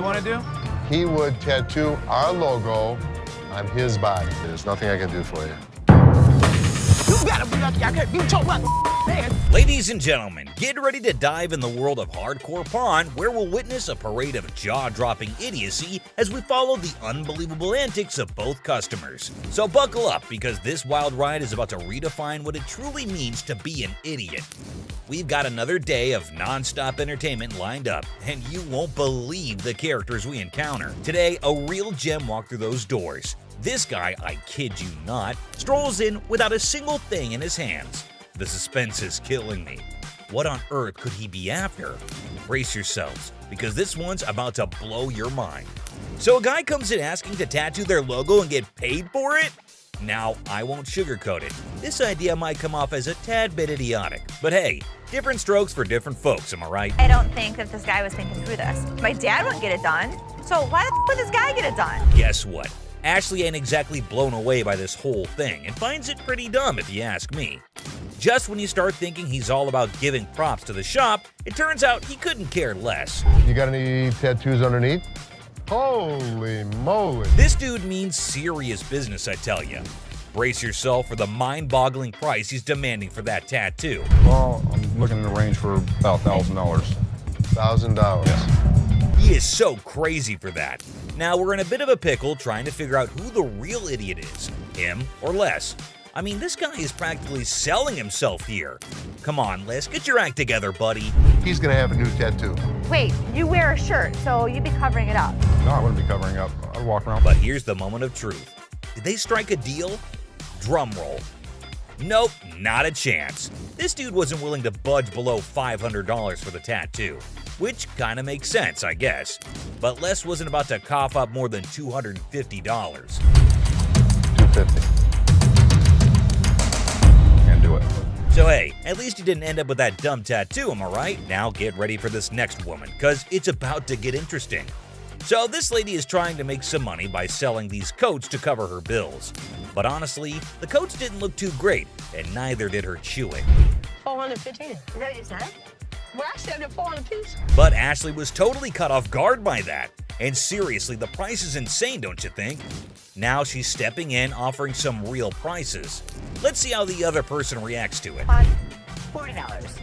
you want to do? He would tattoo our logo on his body. There's nothing I can do for you. You better be lucky I can't beat your man. Ladies and gentlemen, get ready to dive in the world of hardcore pawn, where we'll witness a parade of jaw-dropping idiocy as we follow the unbelievable antics of both customers. So buckle up, because this wild ride is about to redefine what it truly means to be an idiot. We've got another day of non-stop entertainment lined up, and you won't believe the characters we encounter. Today, a real gem walked through those doors. This guy, I kid you not, strolls in without a single thing in his hands. The suspense is killing me. What on earth could he be after? Brace yourselves, because this one's about to blow your mind. So a guy comes in asking to tattoo their logo and get paid for it? Now, I won't sugarcoat it. This idea might come off as a tad bit idiotic, but hey, different strokes for different folks, am I right? I don't think that this guy was thinking through this. My dad wouldn't get it done, so why the would this guy get it done? Guess what? Ashley ain't exactly blown away by this whole thing and finds it pretty dumb if you ask me. Just when you start thinking he's all about giving props to the shop, it turns out he couldn't care less. You got any tattoos underneath? Holy moly. This dude means serious business, I tell ya. Brace yourself for the mind-boggling price he's demanding for that tattoo. Well, I'm looking in the range for about $1,000. $1,000. Yeah. He is so crazy for that. Now we're in a bit of a pickle trying to figure out who the real idiot is, him or Les. I mean, this guy is practically selling himself here. Come on, Les, get your act together, buddy. He's gonna have a new tattoo. Wait, you wear a shirt, so you'd be covering it up. No, I wouldn't be covering up. I'd walk around. But here's the moment of truth. Did they strike a deal? Drum roll. Nope, not a chance. This dude wasn't willing to budge below $500 for the tattoo, which kinda makes sense, I guess. But Les wasn't about to cough up more than $250. $250. Can't do it. So hey, at least you didn't end up with that dumb tattoo, am I right? Now get ready for this next woman, cause it's about to get interesting. So this lady is trying to make some money by selling these coats to cover her bills. But honestly, the coats didn't look too great, and neither did her chewing. 415. Is that what you said? Well, I said it 400 piece. But Ashley was totally caught off guard by that. And seriously, the price is insane, don't you think? Now she's stepping in, offering some real prices. Let's see how the other person reacts to it. $40.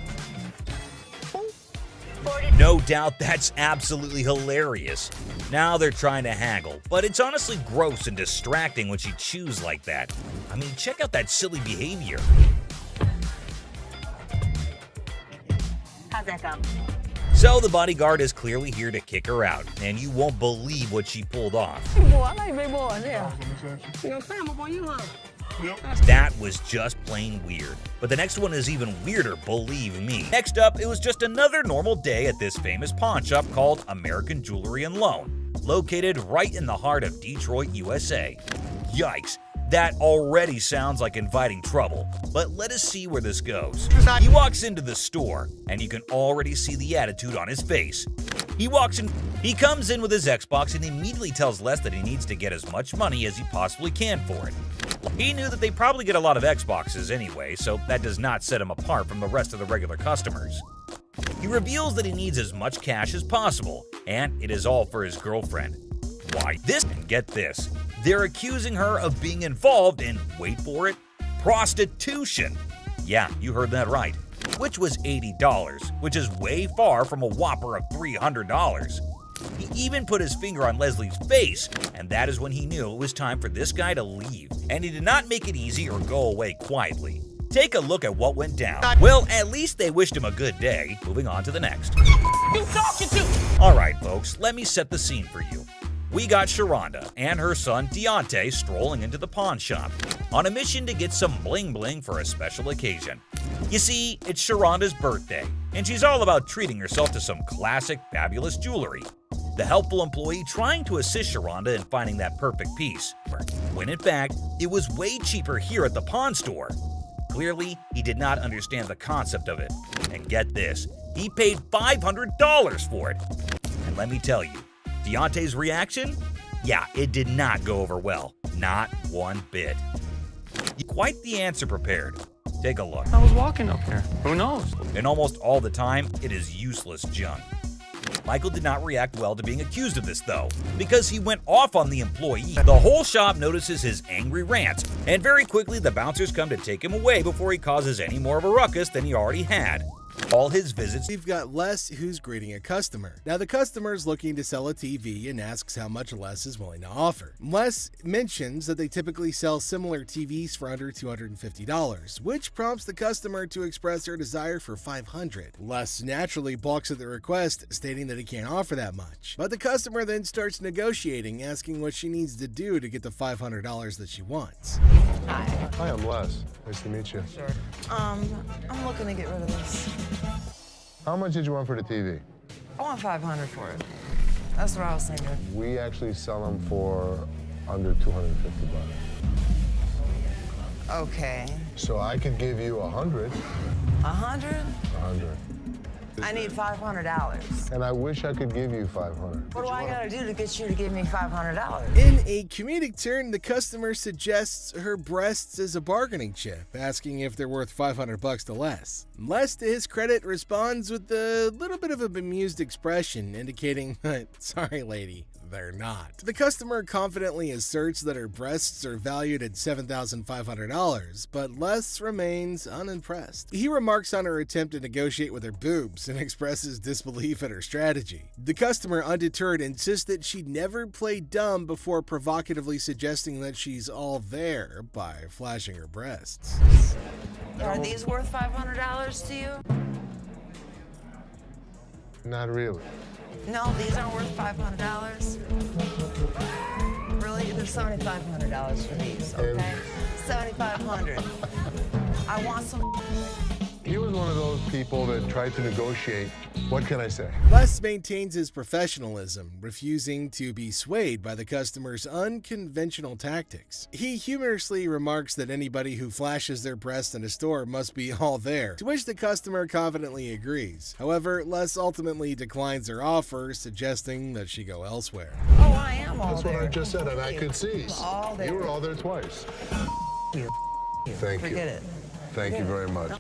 No doubt that's absolutely hilarious. Now they're trying to haggle, but it's honestly gross and distracting when she chews like that. I mean, check out that silly behavior. How's that come? So the bodyguard is clearly here to kick her out, and you won't believe what she pulled off. Boy, I like big boys, yeah. You know, climb up on you, huh? That was just plain weird. But the next one is even weirder, believe me. Next up, it was just another normal day at this famous pawn shop called American Jewelry and Loan, located right in the heart of Detroit, USA. Yikes, that already sounds like inviting trouble, but let us see where this goes. He walks into the store, and you can already see the attitude on his face. He comes in with his Xbox and immediately tells Les that he needs to get as much money as he possibly can for it. He knew that they probably get a lot of Xboxes anyway, so that does not set him apart from the rest of the regular customers. He reveals that he needs as much cash as possible, and it is all for his girlfriend. Why this? And get this, they're accusing her of being involved in, wait for it, prostitution. Yeah, you heard that right. Which was $80, which is way far from a whopper of $300. He even put his finger on Leslie's face, and that is when he knew it was time for this guy to leave. And he did not make it easy or go away quietly. Take a look at what went down. Well, at least they wished him a good day. Moving on to the next. You talking to? Alright folks, let me set the scene for you. We got Sharonda and her son Deontay strolling into the pawn shop on a mission to get some bling bling for a special occasion. You see, it's Sharonda's birthday, and she's all about treating herself to some classic, fabulous jewelry. The helpful employee trying to assist Sharonda in finding that perfect piece, when in fact, it was way cheaper here at the pawn store. Clearly, he did not understand the concept of it. And get this, he paid $500 for it. And let me tell you, Deontay's reaction? Yeah, it did not go over well. Not one bit. Quite the answer prepared. Take a look. I was walking up here. Who knows? And almost all the time, it is useless junk. Michael did not react well to being accused of this though, because he went off on the employee. The whole shop notices his angry rants, and very quickly the bouncers come to take him away before he causes any more of a ruckus than he already had. All his visits. We've got Les who's greeting a customer. Now the customer is looking to sell a TV and asks how much Les is willing to offer. Les mentions that they typically sell similar TVs for under $250, which prompts the customer to express her desire for $500. Les naturally balks at the request, stating that he can't offer that much. But the customer then starts negotiating, asking what she needs to do to get the $500 that she wants. Hi, I'm Les. Nice to meet you. Sure. I'm looking to get rid of this. How much did you want for the TV? I want $500 for it. That's what I was thinking. We actually sell them for under 250 bucks. Okay. So I could give you 100. 100? 100. I need $500. And I wish I could give you 500. What do I gotta do to get you to give me $500? In a comedic turn, the customer suggests her breasts as a bargaining chip, asking if they're worth $500 to Les. Les, to his credit, responds with a little bit of a bemused expression, indicating that, sorry lady, they're not. The customer confidently asserts that her breasts are valued at $7,500, but Les remains unimpressed. He remarks on her attempt to negotiate with her boobs and expresses disbelief at her strategy. The customer, undeterred, insists that she'd never play dumb before provocatively suggesting that she's all there by flashing her breasts. Are these worth $500 to you? Not really. No, these aren't worth $500. Really? They're $7,500 for these, okay? $7,500. I want some. He was one of those people that tried to negotiate. What can I say? Les maintains his professionalism, refusing to be swayed by the customer's unconventional tactics. He humorously remarks that anybody who flashes their breast in a store must be all there, to which the customer confidently agrees. However, Les ultimately declines her offer, suggesting that she go elsewhere. Oh, I am all That's there. what I just said, and I could see. All there. You were all there twice. Thank you. Forget it. Thank you very much.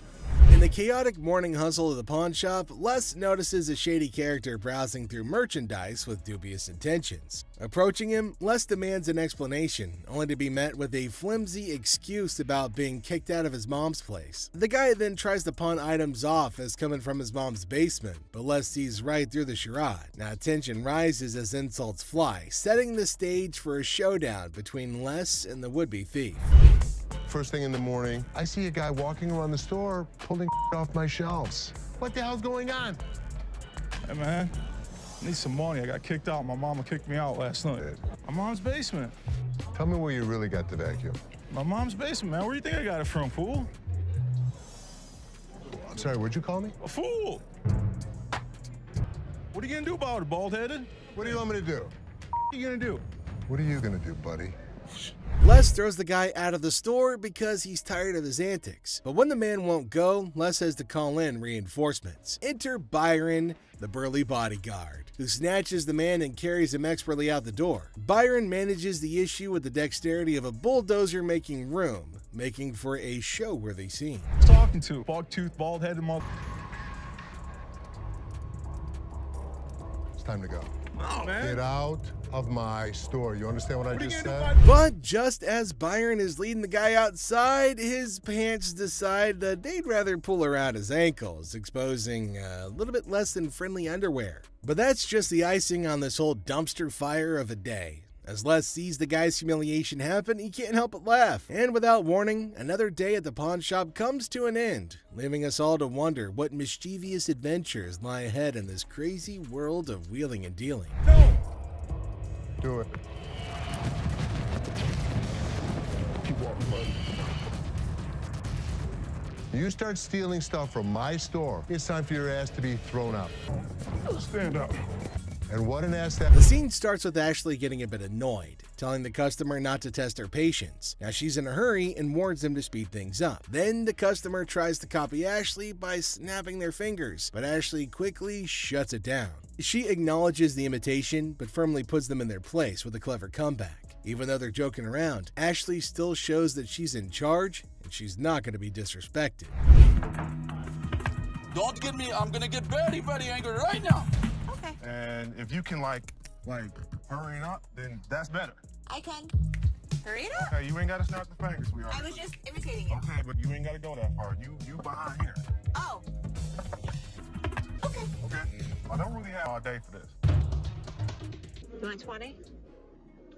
In the chaotic morning hustle of the pawn shop, Les notices a shady character browsing through merchandise with dubious intentions. Approaching him, Les demands an explanation, only to be met with a flimsy excuse about being kicked out of his mom's place. The guy then tries to pawn items off as coming from his mom's basement, but Les sees right through the charade. Now tension rises as insults fly, setting the stage for a showdown between Les and the would-be thief. First thing in the morning, I see a guy walking around the store pulling off my shelves. What the hell's going on? Hey, man, I need some money. I got kicked out. My mama kicked me out last night. My mom's basement. Tell me where you really got the vacuum. My mom's basement, man. Where do you think I got it from, fool? I'm sorry, what'd you call me? A fool! What are you gonna do about it, bald-headed? What do you want me to do? What are you gonna do? What are you gonna do, buddy? Les throws the guy out of the store because he's tired of his antics. But when the man won't go, Les has to call in reinforcements. Enter Byron, the burly bodyguard, who snatches the man and carries him expertly out the door. Byron manages the issue with the dexterity of a bulldozer making room, making for a show-worthy scene. Who's talking to? Bog-toothed, bald-headed mother... It's time to go. No, man. Get out of my store. You understand what I What are you just gonna said? do about But just as Byron is leading the guy outside, his pants decide that they'd rather pull around his ankles, exposing a little bit less than friendly underwear. But that's just the icing on this whole dumpster fire of a day. As Les sees the guy's humiliation happen, he can't help but laugh. And without warning, another day at the pawn shop comes to an end, leaving us all to wonder what mischievous adventures lie ahead in this crazy world of wheeling and dealing. Do it. Keep walking, buddy. You start stealing stuff from my store, it's time for your ass to be thrown out. Stand up. And what an ass that... The scene starts with Ashley getting a bit annoyed, telling the customer not to test her patience. Now she's in a hurry and warns him to speed things up. Then the customer tries to copy Ashley by snapping their fingers, but Ashley quickly shuts it down. She acknowledges the imitation, but firmly puts them in their place with a clever comeback. Even though they're joking around, Ashley still shows that she's in charge and she's not going to be disrespected. Don't get me, I'm gonna get very, very angry right now. Okay. And if you can like hurry up, then that's better. I can. Hurry it up. Okay, you ain't gotta snap the fingers, sweetheart. I was just imitating you. Okay, but you ain't gotta go that far. You behind here. Oh. Okay. Okay. I don't really have all day for this. You want 20?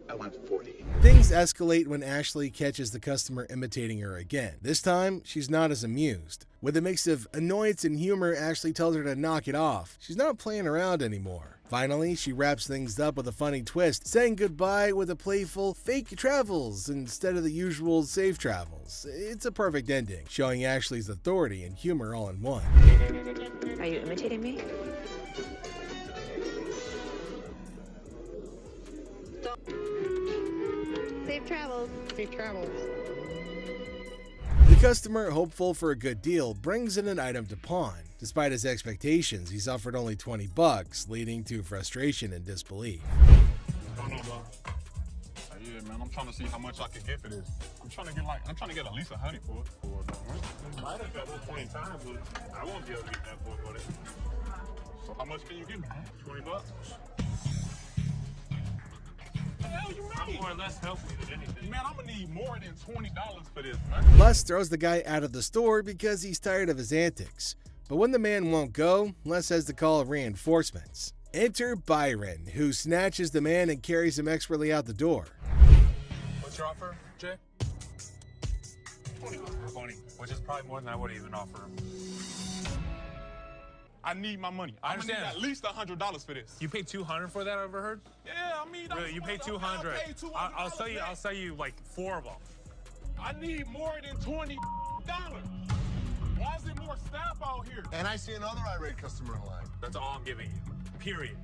I want 40. Things escalate when Ashley catches the customer imitating her again. This time, she's not as amused. With a mix of annoyance and humor, Ashley tells her to knock it off. She's not playing around anymore. Finally, she wraps things up with a funny twist, saying goodbye with a playful fake travels instead of the usual safe travels. It's a perfect ending, showing Ashley's authority and humor all in one. Are you imitating me? Safe travels. Safe travels. The customer, hopeful for a good deal, brings in an item to pawn. Despite his expectations, he's offered only $20, leading to frustration and disbelief. Yeah, man, I'm trying to see how much I can get for this. I'm trying to get at least 100 for it. I done got this 20 times, but I won't be able to get that for it. So how much can you give me? $20? Hell, you I'm more or less healthy than anything. Man, I'm gonna need more than $20 for this, man. Les throws the guy out of the store because he's tired of his antics. But when the man won't go, Les has to call reinforcements. Enter Byron, who snatches the man and carries him expertly out the door. What's your offer, Jay? 20, which is probably more than I would even offer him. I need my money. I understand. Need at least $100 for this. You paid $200 for that, I overheard? Yeah, I mean, really, you paid $200. I'll sell you like 4 of them. I need more than $20. Why is there more staff out here? And I see another irate customer in line. That's all I'm giving you. Period.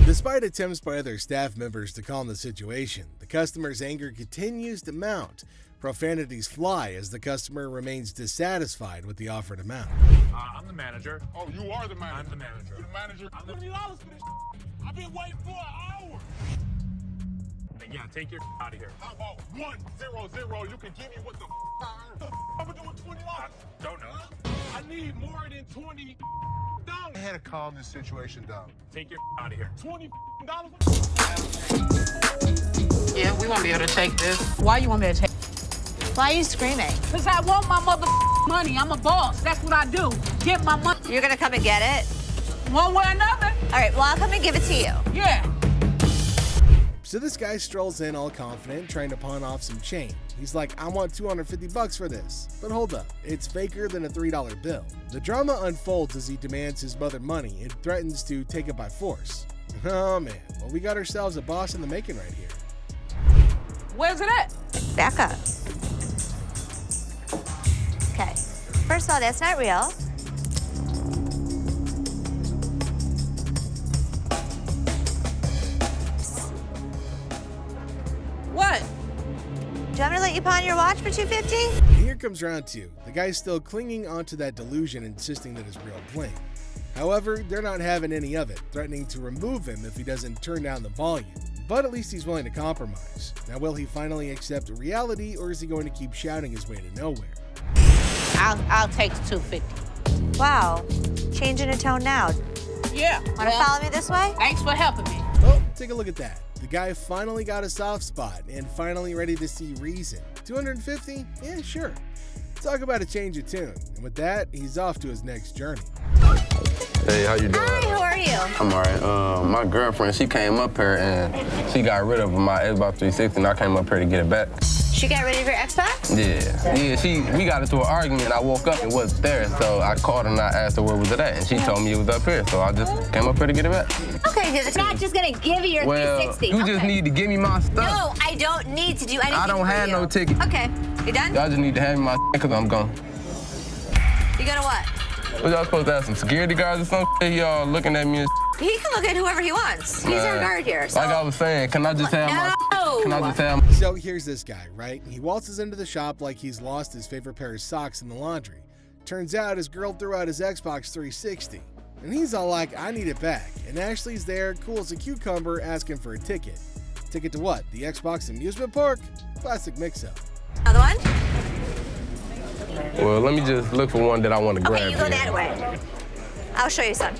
Despite attempts by other staff members to calm the situation, the customer's anger continues to mount. Profanities fly as the customer remains dissatisfied with the offered amount. I'm the manager. Oh, you are the manager? I'm the manager. You're the manager? I'm $20 for this. I've been waiting for an hour. Then yeah, take your out of here. How about 100? You can give me what the I'm gonna do with $20. Don't know. I need more than $20. I had to calm this situation down. Take your out of here. $20. Yeah, we won't be able to take this. Why you want me to take? Why are you screaming? Because I want my mother money. I'm a boss. That's what I do. Get my money. You're gonna come and get it? One way or another. All right, well, I'll come and give it to you. Yeah. So this guy strolls in all confident, trying to pawn off some change. He's like, I want $250 for this. But hold up, it's faker than a $3 bill. The drama unfolds as he demands his mother money and threatens to take it by force. Oh man, well we got ourselves a boss in the making right here. Where's it at? Back up. Okay. First of all, that's not real. What? Do you want me to let you pawn your watch for $250? Here comes round 2. The guy's still clinging onto that delusion, insisting that it's real bling. However, they're not having any of it, threatening to remove him if he doesn't turn down the volume. But at least he's willing to compromise. Now, will he finally accept reality, or is he going to keep shouting his way to nowhere? I'll take the 250. Wow. Changing a tone now. Yeah. Want to follow me this way? Thanks for helping me. Well, take a look at that. The guy finally got a soft spot and finally ready to see reason. 250? Yeah, sure. Talk about a change of tune. And with that, he's off to his next journey. Hey, how you doing? Hi, how are you? I'm all right. My girlfriend, she came up here and she got rid of my Xbox 360 and I came up here to get it back. She got rid of your Xbox? Yeah, we got into an argument and I woke up and it wasn't there. So I called her and I asked her where was it at and she told me it was up here. So I just came up here to get it back. Okay, it's not just gonna give you your 360. You just need to give me my stuff. No, I don't need to do anything. I don't have no ticket. Okay, you done? Y'all just need to hand me my because I'm gone. You gonna what? What y'all supposed to have some security guards or something? Y'all looking at me and He can look at whoever he wants. He's our guard here. So. Like I was saying, can I just have No. Can I just have So here's this guy, right? He waltzes into the shop like he's lost his favorite pair of socks in the laundry. Turns out his girl threw out his Xbox 360. And he's all like, I need it back. And Ashley's there, cool as a cucumber, asking for a ticket. Ticket to what? The Xbox amusement park? Classic mix-up. Another one? Well, let me just look for one that I want to grab. Okay, you go that way. I'll show you some.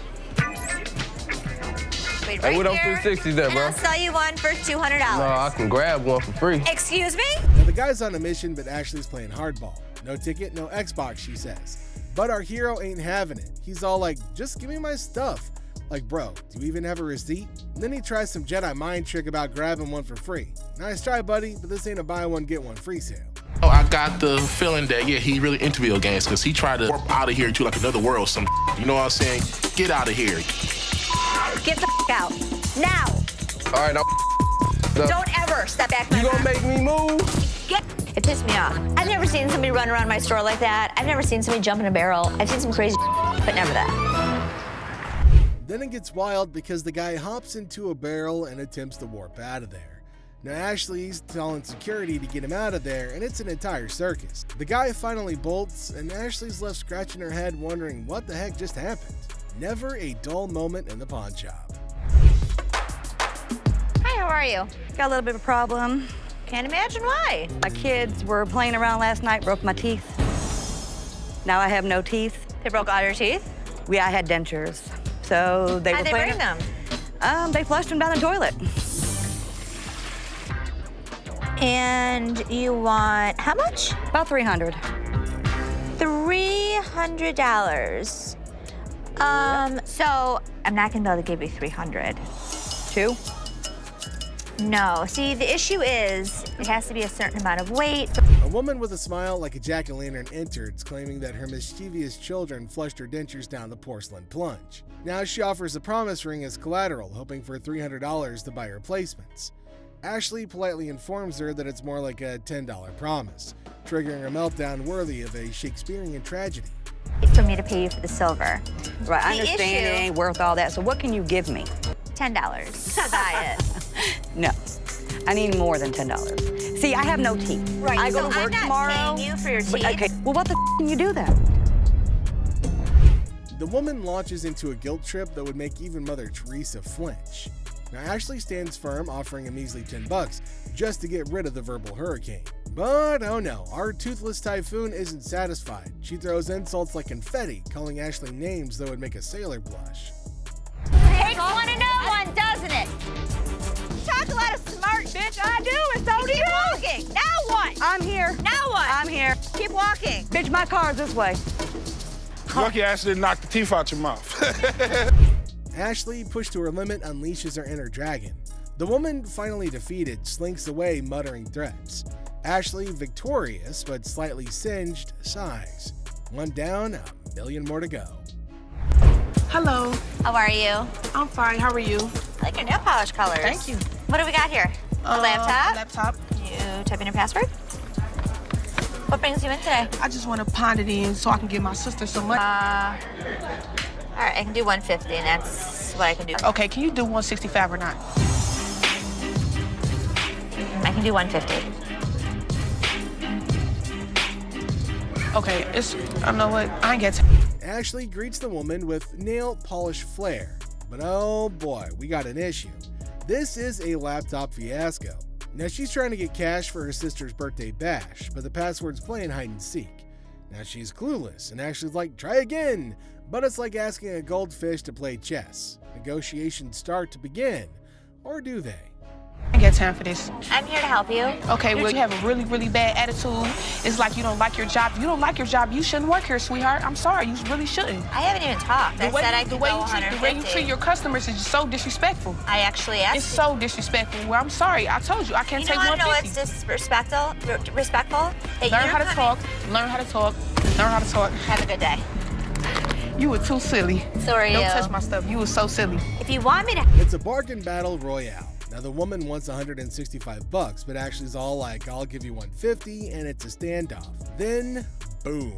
Wait Hey, right what them here, 360s there, and bro? I'll sell you one for $200. No, I can grab one for free. Excuse me? Now, the guy's on a mission, but Ashley's playing hardball. No ticket, no Xbox, she says. But our hero ain't having it. He's all like, just give me my stuff. Like, bro, do you even have a receipt? And then he tries some Jedi mind trick about grabbing one for free. Nice try, buddy, but this ain't a buy one, get one free sale. Oh, I got the feeling that, yeah, he really into video games because he tried to warp out of here to like another world. You know what I'm saying? Get out of here. Get the out. Now. All right, now. Don't ever step back. You gonna make me move? It pissed me off. I've never seen somebody run around my store like that. I've never seen somebody jump in a barrel. I've seen some crazy but never that. Then it gets wild because the guy hops into a barrel and attempts to warp out of there. Now Ashley's telling security to get him out of there, and it's an entire circus. The guy finally bolts, and Ashley's left scratching her head wondering what the heck just happened. Never a dull moment in the pawn shop. Hi, how are you? Got a little bit of a problem. Can't imagine why. My kids were playing around last night, broke my teeth. Now I have no teeth. They broke all your teeth? I had dentures. So they How'd were they playing. bring them? They flushed them down the toilet. And you want how much? About $300. $300. So I'm not gonna be able to give you 300. Two? No. See, the issue is it has to be a certain amount of weight. A woman with a smile like a jack-o'-lantern enters, claiming that her mischievous children flushed her dentures down the porcelain plunge. Now she offers a promise ring as collateral, hoping for $300 to buy replacements. Ashley politely informs her that it's more like a $10 promise, triggering a meltdown worthy of a Shakespearean tragedy. For me to pay you for the silver. Right, I understand it ain't worth all that, so what can you give me? $10 to buy it. No, I need more than $10. See, I have no teeth. Right, I go so to work I'm not tomorrow. paying you for your teeth. Okay, well, what the can you do then? The woman launches into a guilt trip that would make even Mother Teresa flinch. Now Ashley stands firm, offering a measly $10 just to get rid of the verbal hurricane. But oh no, our toothless typhoon isn't satisfied. She throws insults like confetti, calling Ashley names that would make a sailor blush. Takes one to know one, doesn't it? Talk a lot of smart, bitch. I do, and so do you. Keep walking. Now what? I'm here. Now what? I'm here. Keep walking. Bitch, my car's this way. Lucky Ashley didn't knock the teeth out your mouth. Ashley, pushed to her limit, unleashes her inner dragon. The woman, finally defeated, slinks away muttering threats. Ashley, victorious but slightly singed, sighs. One down, a million more to go. Hello. How are you? I'm fine. How are you? I like your nail polish colors. Thank you. What do we got here? A laptop? Laptop. You type in your password? What brings you in today? I just want to pound it in so I can give my sister some money. All right, I can do 150, and that's what I can do. Okay, can you do 165 or not? I can do 150. Okay, I know what, I ain't got time. Ashley greets the woman with nail polish flair. But oh boy, we got an issue. This is a laptop fiasco. Now she's trying to get cash for her sister's birthday bash, but the password's playing hide and seek. Now she's clueless, and Ashley's like, try again. But it's like asking a goldfish to play chess. Negotiations start to begin. Or do they? I ain't got time for this. I'm here to help you. Okay, well, you have a really, really bad attitude. It's like you don't like your job. If you don't like your job, you shouldn't work here, sweetheart. I'm sorry, you really shouldn't. I haven't even talked. I said I could go the way you 150. treat your customers is so disrespectful. I actually asked. It's so disrespectful. Well, I'm sorry. I told you, I can't take 150. You know what's disrespectful? That Learn how to talk. Learn how to talk. Learn how to talk. Have a good day. You were too silly. So are you. Don't touch my stuff. You were so silly. If you want me to... It's a bargain battle royale. Now the woman wants $165, but Ashley's all like, I'll give you $150, and it's a standoff. Then, boom,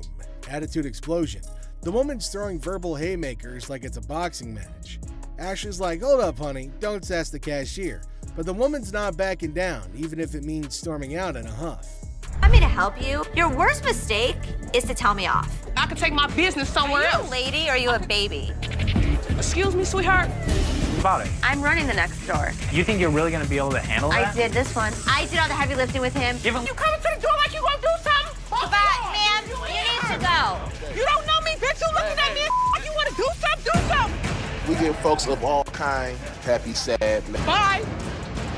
attitude explosion. The woman's throwing verbal haymakers like it's a boxing match. Ashley's like, hold up, honey, don't sass the cashier. But the woman's not backing down, even if it means storming out in a huff. Want me to help you? Your worst mistake is to tell me off. I could take my business somewhere else. Are you a lady or are you a baby? Excuse me, sweetheart. About it. I'm running the next store. You think you're really gonna be able to handle that? I did this one. I did all the heavy lifting with him. Give him. You coming to the door like you gonna do something? But, ma'am, you need to go. You don't know me, bitch. You looking at me like you wanna do something? Do something. We give folks of all kind happy, sad. Bye.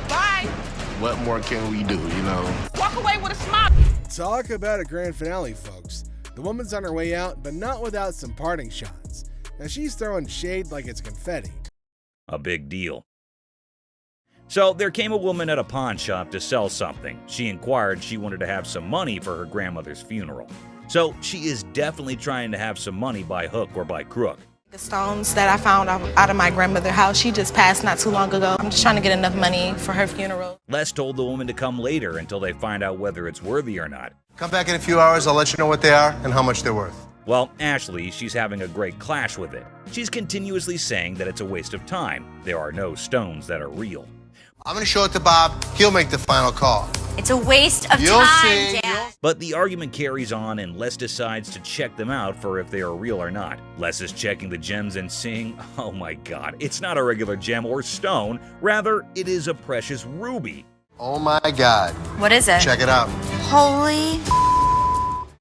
Bye. What more can we do, you know? Walk away with a smile. Talk about a grand finale, folks. The woman's on her way out, but not without some parting shots. Now she's throwing shade like it's confetti. A big deal. So there came a woman at a pawn shop to sell something. She inquired she wanted to have some money for her grandmother's funeral. So she is definitely trying to have some money by hook or by crook. The stones that I found out of my grandmother's house, she just passed not too long ago. I'm just trying to get enough money for her funeral. Les told the woman to come later until they find out whether it's worthy or not. Come back in a few hours, I'll let you know what they are and how much they're worth. Well, Ashley, she's having a great clash with it. She's continuously saying that it's a waste of time. There are no stones that are real. I'm gonna show it to Bob, he'll make the final call. It's a waste of You'll time, see. Dad. But the argument carries on and Les decides to check them out for if they are real or not. Les is checking the gems and seeing, oh my god, it's not a regular gem or stone, rather it is a precious ruby. Oh my God. What is it? Check it out. Holy.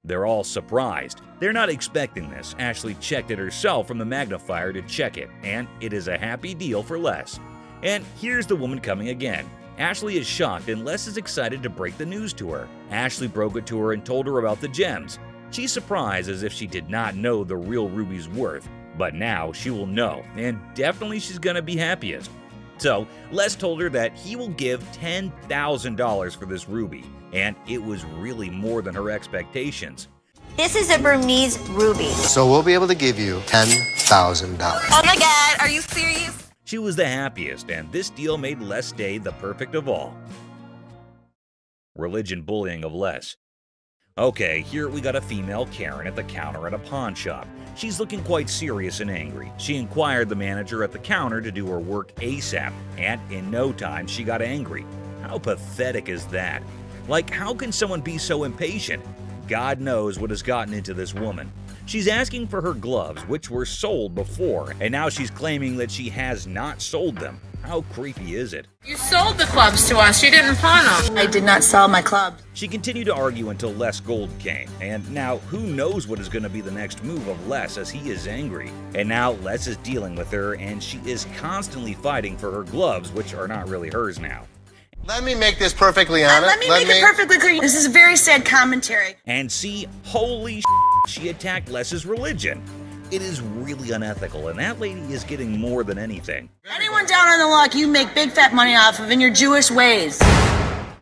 They're all surprised. They're not expecting this. Ashley checked it herself from the magnifier to check it, and it is a happy deal for Les. And here's the woman coming again. Ashley is shocked and Les is excited to break the news to her. Ashley broke it to her and told her about the gems. She's surprised as if she did not know the real ruby's worth, but now she will know, and definitely she's gonna be happiest. So Les told her that he will give $10,000 for this ruby, and it was really more than her expectations. This is a Burmese ruby. So we'll be able to give you $10,000. Oh my God, are you serious? She was the happiest, and this deal made Les' day the perfect of all. Religion bullying of Les. Okay, here we got a female Karen at the counter at a pawn shop. She's looking quite serious and angry. She inquired the manager at the counter to do her work ASAP, and in no time she got angry. How pathetic is that? Like, how can someone be so impatient? God knows what has gotten into this woman. She's asking for her gloves, which were sold before, and now she's claiming that she has not sold them. How creepy is it? You sold the clubs to us. You didn't pawn them. I did not sell my clubs. She continued to argue until Les Gold came, and now who knows what is going to be the next move of Les as he is angry. And now Les is dealing with her, and she is constantly fighting for her gloves, which are not really hers now. Let me make this perfectly honest. Let me make it perfectly clear. This is a very sad commentary. And see, holy she attacked Les's religion. It is really unethical, and that lady is getting more than anything. Anyone down on the luck you make big fat money off of in your Jewish ways.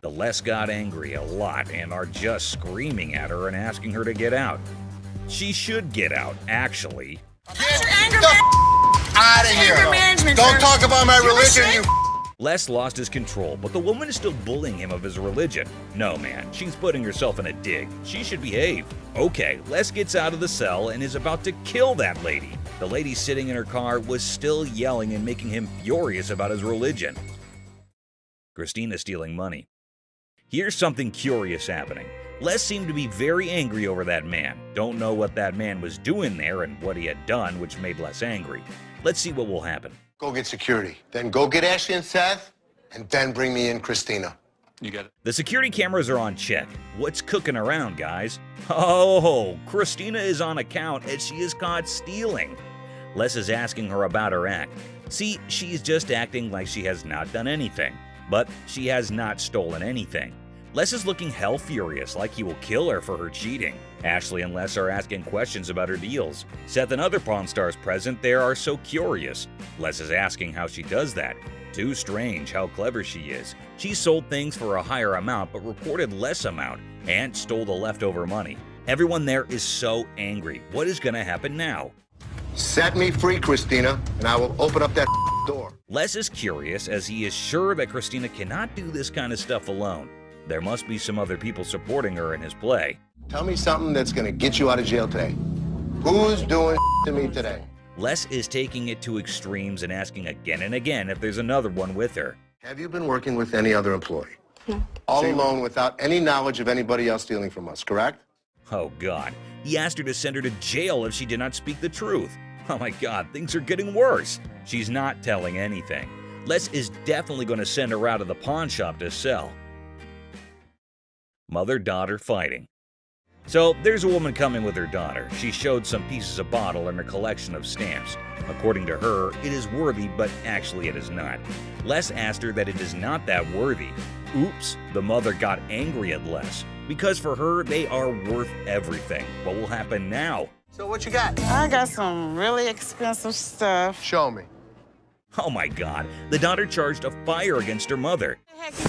The Les got angry a lot and are just screaming at her and asking her to get out. She should get out, actually. Get your anger out of here. Anger management, Don't sir. talk about my religion, you. Les lost his control, but the woman is still bullying him of his religion. No, man, she's putting herself in a dig. She should behave. Okay, Les gets out of the cell and is about to kill that lady. The lady sitting in her car was still yelling and making him furious about his religion. Christina stealing money. Here's something curious happening. Les seemed to be very angry over that man. Don't know what that man was doing there and what he had done, which made Les angry. Let's see what will happen. Go get security. Then go get Ashley and Seth, and then bring me in Christina. You got it. The security cameras are on check. What's cooking around, guys? Oh, Christina is on account as she is caught stealing. Les is asking her about her act. See, she's just acting like she has not done anything, but she has not stolen anything. Les is looking hell furious, like he will kill her for her cheating. Ashley and Les are asking questions about her deals. Seth and other Pawn Stars present there are so curious. Les is asking how she does that. Too strange how clever she is. She sold things for a higher amount but reported less amount and stole the leftover money. Everyone there is so angry. What is going to happen now? Set me free, Christina, and I will open up that door. Les is curious as he is sure that Christina cannot do this kind of stuff alone. There must be some other people supporting her in his play. Tell me something that's going to get you out of jail today. Who's doing to me today? Les is taking it to extremes and asking again and again if there's another one with her. Have you been working with any other employee? No. All alone without any knowledge of anybody else stealing from us, correct? Oh, God. He asked her to send her to jail if she did not speak the truth. Oh, my God, things are getting worse. She's not telling anything. Les is definitely going to send her out of the pawn shop to sell. Mother-daughter fighting. So there's a woman coming with her daughter. She showed some pieces of bottle in her collection of stamps. According to her, it is worthy, but actually it is not. Les asked her that it is not that worthy. Oops, the mother got angry at Les, because for her, they are worth everything. What will happen now? So what you got? I got some really expensive stuff. Show me. Oh my God, the daughter charged a fire against her mother.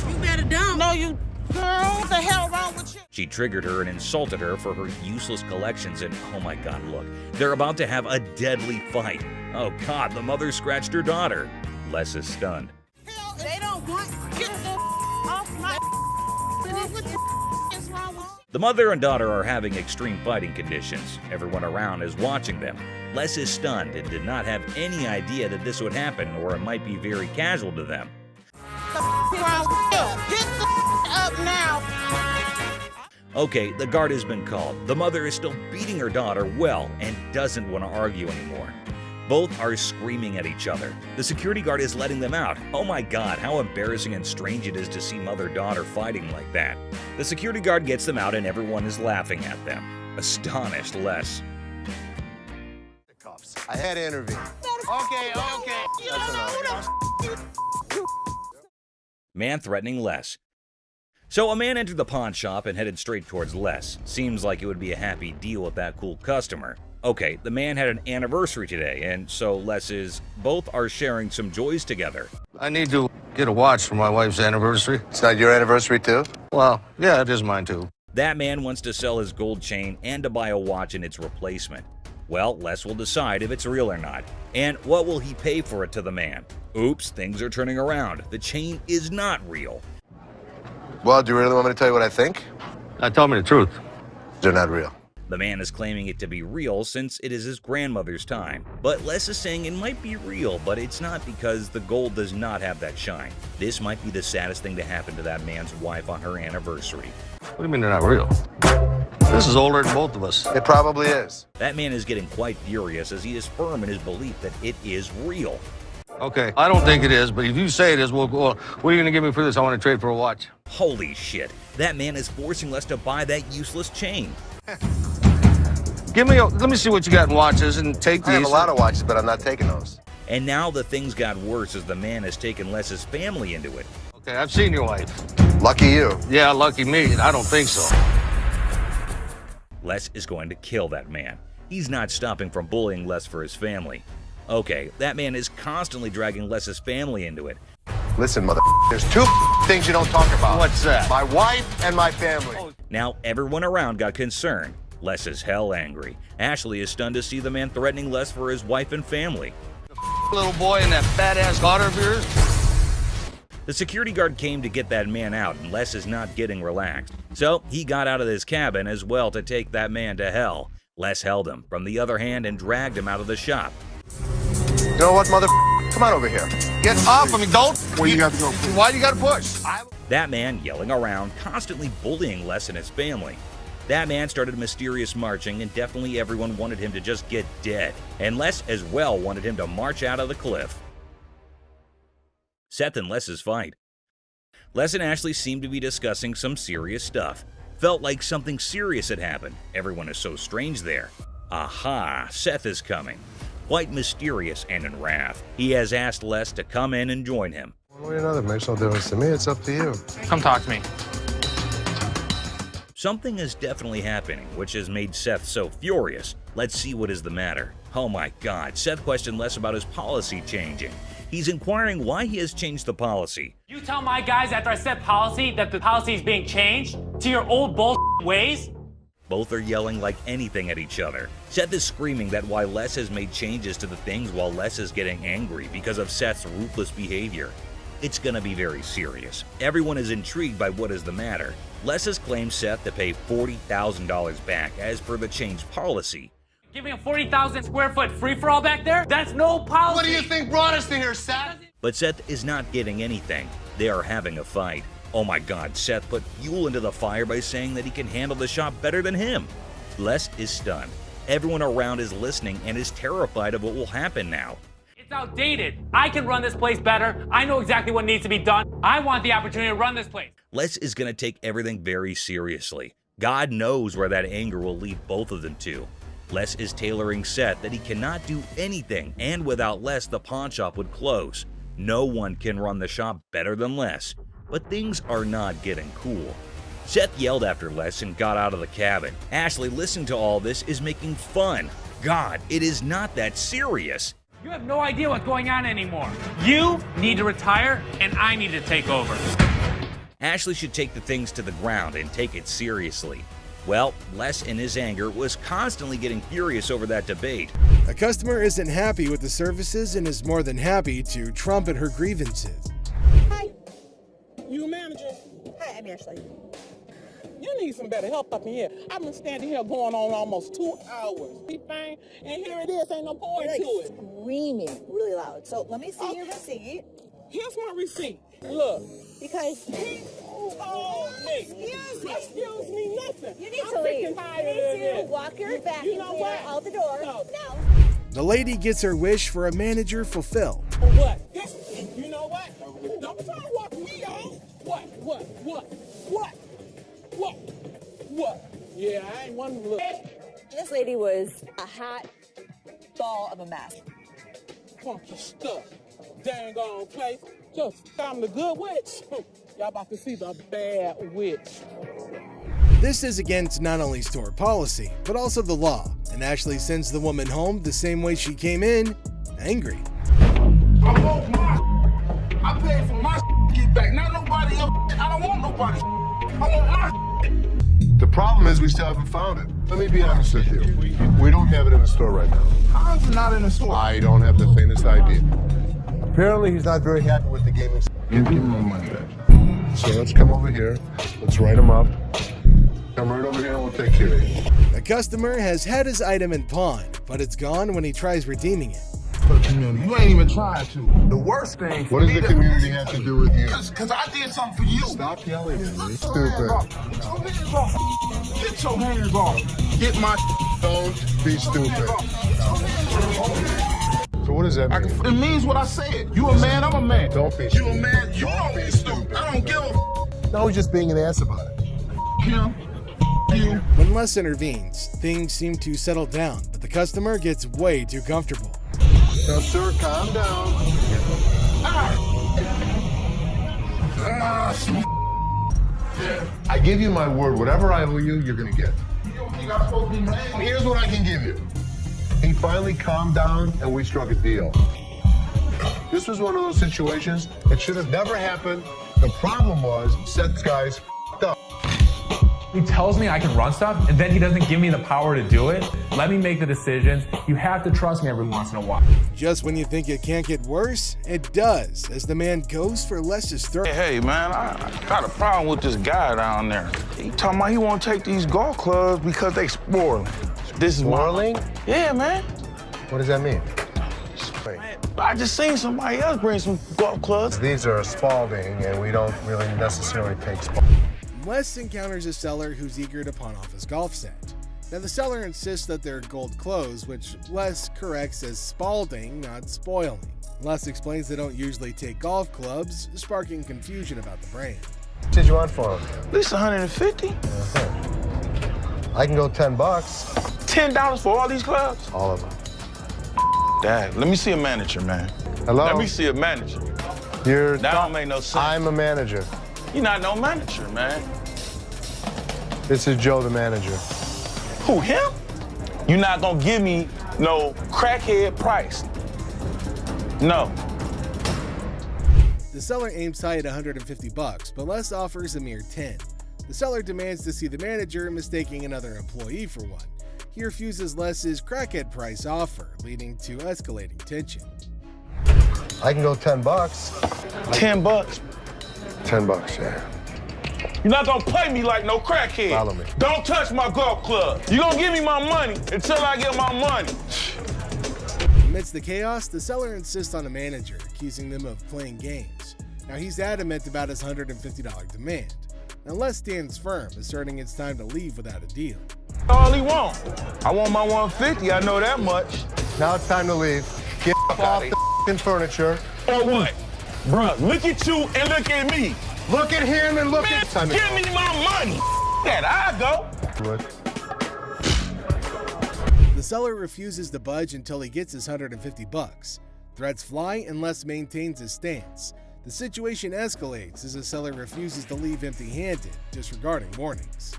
You better dumb. No, you girl, what the hell wrong with you? She triggered her and insulted her for her useless collections, and oh my God, look, they're about to have a deadly fight. Oh God, the mother scratched her daughter. Les is stunned. Hell, they don't want get the off my what the is wrong with you? The mother and daughter are having extreme fighting conditions. Everyone around is watching them. Les is stunned and did not have any idea that this would happen, or it might be very casual to them. Get the up now. Okay, the guard has been called. The mother is still beating her daughter well and doesn't want to argue anymore. Both are screaming at each other. The security guard is letting them out. Oh my God, how embarrassing and strange it is to see mother-daughter fighting like that. The security guard gets them out and everyone is laughing at them. Astonished Les. I had to intervene. Okay. That's enough. Man threatening Les. So a man entered the pawn shop and headed straight towards Les. Seems like it would be a happy deal with that cool customer. Okay, the man had an anniversary today, and so both are sharing some joys together. I need to get a watch for my wife's anniversary. It's not your anniversary too? Well, yeah, it is mine too. That man wants to sell his gold chain and to buy a watch and its replacement. Well, Les will decide if it's real or not. And what will he pay for it to the man? Oops, things are turning around. The chain is not real. Well, do you really want me to tell you what I think? Tell me the truth. They're not real. The man is claiming it to be real since it is his grandmother's time. But Les is saying it might be real, but it's not because the gold does not have that shine. This might be the saddest thing to happen to that man's wife on her anniversary. What do you mean they're not real? This is older than both of us. It probably is. That man is getting quite furious as he is firm in his belief that it is real. Okay, I don't think it is, but if you say it is, well, what are you going to give me for this? I want to trade for a watch. Holy shit, that man is forcing Les to buy that useless chain. Let me see what you got in watches and take these. I have a lot of watches, but I'm not taking those. And now the things got worse as the man has taken Les's family into it. Okay, I've seen your wife. Lucky you. Yeah, lucky me. I don't think so. Les is going to kill that man. He's not stopping from bullying Les for his family. Okay, that man is constantly dragging Les's family into it. Listen, mother, there's two things you don't talk about. What's that? My wife and my family. Now everyone around got concerned. Les is hell angry. Ashley is stunned to see the man threatening Les for his wife and family. Little boy and that fat-ass daughter of yours? The security guard came to get that man out, and Les is not getting relaxed. So he got out of his cabin as well to take that man to hell. Les held him from the other hand and dragged him out of the shop. You know what, mother? Come on over here. Get off of me, don't. Where you got to go? Why you got to push? That man yelling around, constantly bullying Les and his family. That man started mysterious marching, and definitely everyone wanted him to just get dead. And Les as well wanted him to march out of the cliff. Seth and Les's fight. Les and Ashley seemed to be discussing some serious stuff. Felt like something serious had happened. Everyone is so strange there. Aha, Seth is coming. Quite mysterious and in wrath. He has asked Les to come in and join him. One way or another makes no difference to me. It's up to you. Come talk to me. Something is definitely happening, which has made Seth so furious. Let's see what is the matter. Oh my God, Seth questioned Les about his policy changing. He's inquiring why he has changed the policy. You tell my guys after I set policy that the policy is being changed to your old bullshit ways? Both are yelling like anything at each other. Seth is screaming that why Les has made changes to the things while Les is getting angry because of Seth's ruthless behavior. It's gonna be very serious. Everyone is intrigued by what is the matter. Les has claimed Seth to pay $40,000 back as per the changed policy. Giving a 40,000 square foot free-for-all back there? That's no policy! What do you think brought us to here, Seth? But Seth is not getting anything. They are having a fight. Oh my God, Seth put fuel into the fire by saying that he can handle the shop better than him. Les is stunned. Everyone around is listening and is terrified of what will happen now. It's outdated. I can run this place better. I know exactly what needs to be done. I want the opportunity to run this place. Les is going to take everything very seriously. God knows where that anger will lead both of them to. Les is tailoring Seth that he cannot do anything, and without Les, the pawn shop would close. No one can run the shop better than Les, but things are not getting cool. Seth yelled after Les and got out of the cabin. Ashley, listening to all this, is making fun. God, it is not that serious. You have no idea what's going on anymore. You need to retire, and I need to take over. Ashley should take the things to the ground and take it seriously. Well, Les, in his anger, was constantly getting furious over that debate. A customer isn't happy with the services and is more than happy to trumpet her grievances. Hi. You a manager? Hi, I'm Ashley. You need some better help up in here. I've been standing here going on almost 2 hours. Thing, and here it is, ain't no point to it. Screaming really loud. So let me see your receipt. Here's my receipt. Look. Because excuse me, nothing. You need to leave. You need to walk your back out the door. No. The lady gets her wish for a manager fulfilled. What? You know what? Don't try to walk me out. What? Yeah, I ain't one to look. This lady was a hot ball of a mess. Bunch of stuff. Dang on place. Just I'm the good witch. Y'all about to see the bad witch. This is against not only store policy, but also the law, and Ashley sends the woman home the same way she came in, angry. I want my I paid for my to get back, not nobody else. I don't want nobody. I want my The problem is we still haven't found it. Let me be honest with you. We don't have it in the store right now. How is it not in the store? I don't have the faintest idea. Apparently he's not very happy with the gaming. Give me my money back. So let's come over here. Let's write him up. Come right over here and we'll take care of you. The customer has had his item in pawn, but it's gone when he tries redeeming it. Community. You ain't even trying to. The worst thing. What does the community have to do with you? Because I did something for you. Stop yelling at me. Stupid. Get your hands off. Get my. Don't be stupid. So what does that mean? It means what I said. You a man, I'm a man. Don't be You stupid. a man, you don't be stupid. I don't give a. No, he's just being an ass about it. Him. You. When Les intervenes, things seem to settle down, but the customer gets way too comfortable. Now, sir, calm down. I give you my word. Whatever I owe you, you're going to get. Here's what I can give you. He finally calmed down, and we struck a deal. This was one of those situations that should have never happened. The problem was, Seth's guys f***ed up. He tells me I can run stuff, and then he doesn't give me the power to do it. Let me make the decisions. You have to trust me every once in a while. Just when you think it can't get worse, it does, as the man goes for Les's throat. Hey, man, I got a problem with this guy down there. He talking about he won't take these golf clubs because they spoiling. This is Spoiling? Yeah, man. What does that mean? I just seen somebody else bring some golf clubs. These are Spalding, and we don't really necessarily take Spalding. Les encounters a seller who's eager to pawn off his golf set. Now, the seller insists that they're gold clothes, which Les corrects as Spalding, not spoiling. Les explains they don't usually take golf clubs, sparking confusion about the brand. What did you want for them? At least 150. I can go $10. $10 for all these clubs? All of them. Dad, let me see a manager, man. Hello? Let me see a manager. That don't make no sense. I'm a manager. You're not no manager, man. This is Joe, the manager. Who, him? You're not gonna give me no crackhead price. No. The seller aims high at $150, but Les offers a mere $10. The seller demands to see the manager, mistaking another employee for one. He refuses Les's crackhead price offer, leading to escalating tension. I can go $10. $10? $10, yeah. You're not gonna pay me like no crackhead. Follow me. Don't touch my golf club. You gonna give me my money until I get my money. Amidst the chaos, the seller insists on a manager, accusing them of playing games. Now, he's adamant about his $150 demand. Now, Les stands firm, asserting it's time to leave without a deal. All he want. I want my 150, I know that much. Now it's time to leave. Get off the furniture. Or what? Bruh, look at you and look at me. Look at him and look Man, at... give me my money. that, I go. The seller refuses to budge until he gets his $150. Threats fly and Les maintains his stance. The situation escalates as the seller refuses to leave empty-handed, disregarding warnings.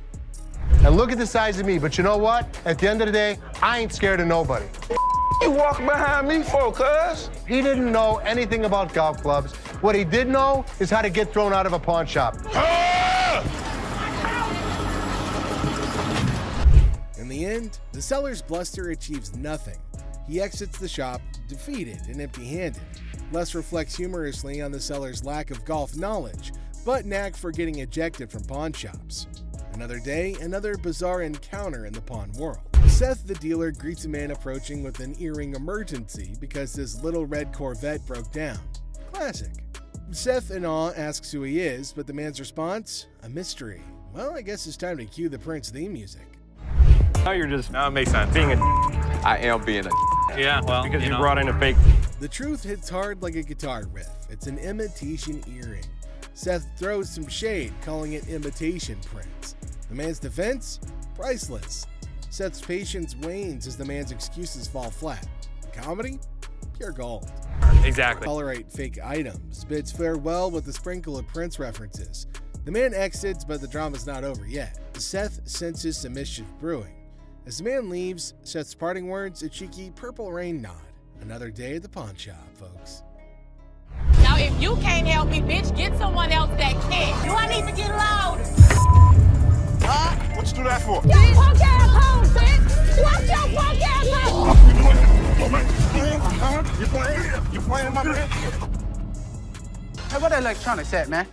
And look at the size of me, but you know what? At the end of the day, I ain't scared of nobody. You walk behind me for, cuz? He didn't know anything about golf clubs. What he did know is how to get thrown out of a pawn shop. In the end, the seller's bluster achieves nothing. He exits the shop, defeated and empty-handed. Les reflects humorously on the seller's lack of golf knowledge, but knack for getting ejected from pawn shops. Another day, another bizarre encounter in the pawn world. Seth, the dealer, greets a man approaching with an earring emergency because his little red Corvette broke down. Classic. Seth, in awe, asks who he is, but the man's response? A mystery. Well, I guess it's time to cue the Prince theme music. Now you're just, now it makes sense. Being a I am being a yeah, well, because you brought in a fake. The truth hits hard like a guitar riff. It's an imitation earring. Seth throws some shade, calling it imitation Prince. The man's defense? Priceless. Seth's patience wanes as the man's excuses fall flat. Comedy? Pure gold. Exactly. Tolerate fake items, bids farewell with a sprinkle of Prince references. The man exits, but the drama's not over yet. Seth senses some mischief brewing. As the man leaves, Seth's parting words, a cheeky purple rain nod. Another day at the pawn shop, folks. Now, if you can't help me, bitch, get someone else that can. Do I need to get louder? What you do that for? Your punk ass home, bitch! Watch your punk ass home! You playing in my bed? Hey, where the electronics at, man?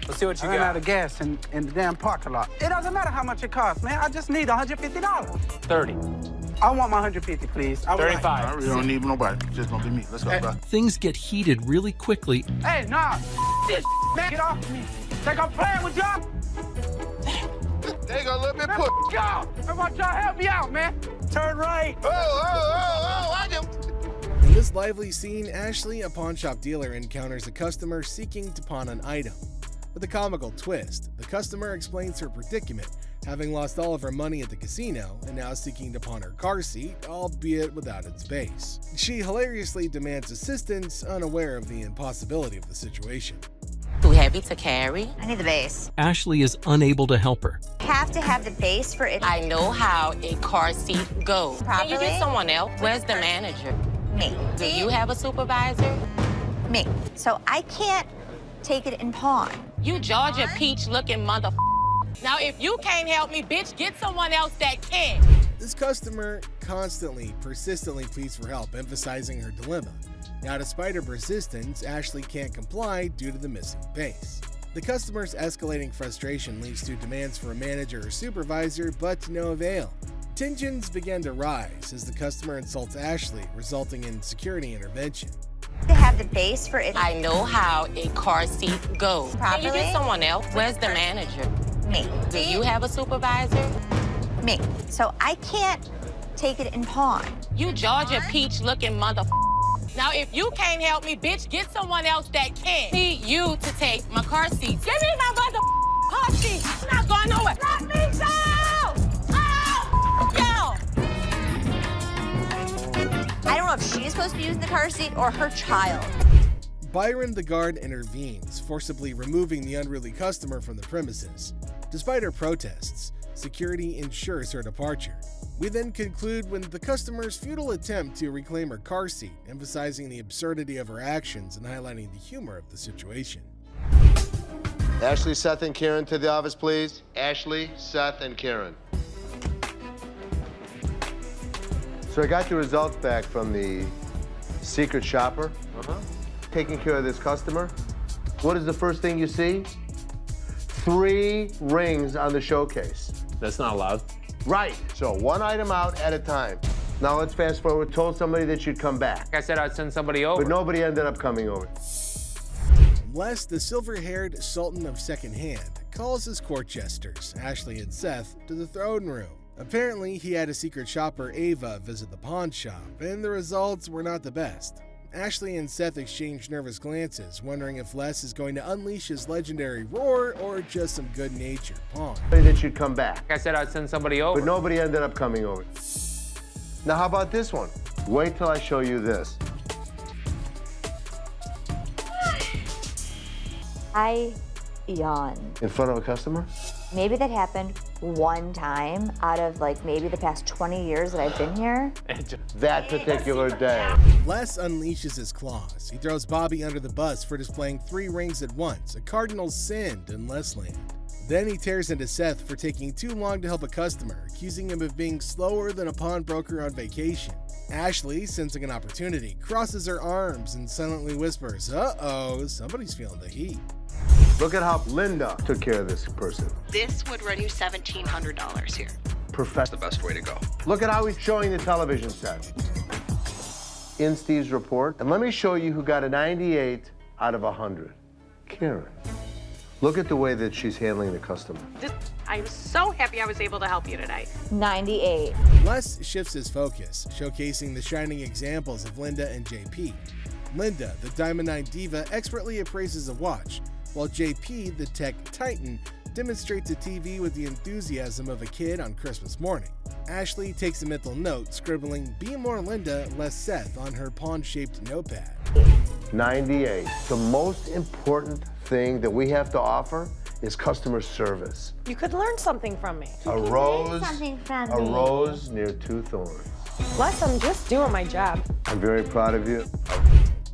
Let's see what you I ran got. out of gas in the damn parking lot. It doesn't matter how much it costs, man. I just need $150. 30. I want my 150, please. I would like- 35. I really don't need nobody. Just gonna be me. Let's go, bro. Things get heated really quickly. Hey, nah. This man, get off me. Think I'm playing with y'all? They go a little bit Man, put. y'all. I want y'all to help me out, man. Turn right. I just. In this lively scene, Ashley, a pawn shop dealer, encounters a customer seeking to pawn an item. With a comical twist, the customer explains her predicament, having lost all of her money at the casino and now seeking to pawn her car seat, albeit without its base. She hilariously demands assistance, unaware of the impossibility of the situation. Too heavy to carry. I need the base. Ashley is unable to help her. Have to have the base for it. I know how a car seat goes. Properly? Can you get someone else? Where's the manager? Me. Do you have a supervisor? Me. So I can't take it in pawn. You Georgia Peach looking mother. Now, if you can't help me, bitch, get someone else that can. This customer constantly, persistently pleads for help, emphasizing her dilemma. Now, despite her persistence, Ashley can't comply due to the missing base. The customer's escalating frustration leads to demands for a manager or supervisor, but to no avail. Tensions begin to rise as the customer insults Ashley, resulting in security intervention. To have the base for it. I know how a car seat goes. Can you Properly? get someone else? Where's the manager? Me. Do you have a supervisor? Me. So I can't take it in pawn. You Georgia Peach looking mother. Now, if you can't help me, bitch, get someone else that can. Need you to take my car seat. Give me my mother car seat. I'm not going nowhere. Let me go! Oh! I don't know if she's supposed to be using the car seat or her child. Byron the guard intervenes, forcibly removing the unruly customer from the premises. Despite her protests, security ensures her departure. We then conclude with the customer's futile attempt to reclaim her car seat, emphasizing the absurdity of her actions and highlighting the humor of the situation. Ashley, Seth, and Karen to the office, please. Ashley, Seth, and Karen. So I got the results back from the secret shopper. Taking care of this customer. What is the first thing you see? 3 rings on the showcase. That's not allowed. Right. So one item out at a time. Now let's fast forward. Told somebody that you'd come back. I said I'd send somebody over. But nobody ended up coming over. Les, the silver-haired Sultan of Secondhand, calls his court jesters, Ashley and Seth, to the throne room. Apparently, he had a secret shopper, Ava, visit the pawn shop, and the results were not the best. Ashley and Seth exchange nervous glances, wondering if Les is going to unleash his legendary roar or just some good-natured pawn. That you'd come back. I said I'd send somebody over. But nobody ended up coming over. Now, how about this one? Wait till I show you this. I yawn. In front of a customer? Maybe that happened one time out of like maybe the past 20 years that I've been here. That particular day. Les unleashes his claws. He throws Bobby under the bus for displaying 3 rings at once, a cardinal sin in Les land. Then he tears into Seth for taking too long to help a customer, accusing him of being slower than a pawnbroker on vacation. Ashley, sensing an opportunity, crosses her arms and silently whispers, "Uh-oh, somebody's feeling the heat." Look at how Linda took care of this person. This would run you $1,700 here. That's the best way to go. Look at how he's showing the television set. In Steve's report, and let me show you who got a 98 out of 100. Karen. Look at the way that she's handling the customer. I'm so happy I was able to help you today. 98. Les shifts his focus, showcasing the shining examples of Linda and JP. Linda, the Diamond 9 diva, expertly appraises a watch, while JP, the tech titan, demonstrates a TV with the enthusiasm of a kid on Christmas morning. Ashley takes a mental note, scribbling "Be more Linda, less Seth" on her pawn-shaped notepad. 98. The most important thing that we have to offer is customer service. You could learn something from me. A rose near 2 thorns. Les, I'm just doing my job. I'm very proud of you.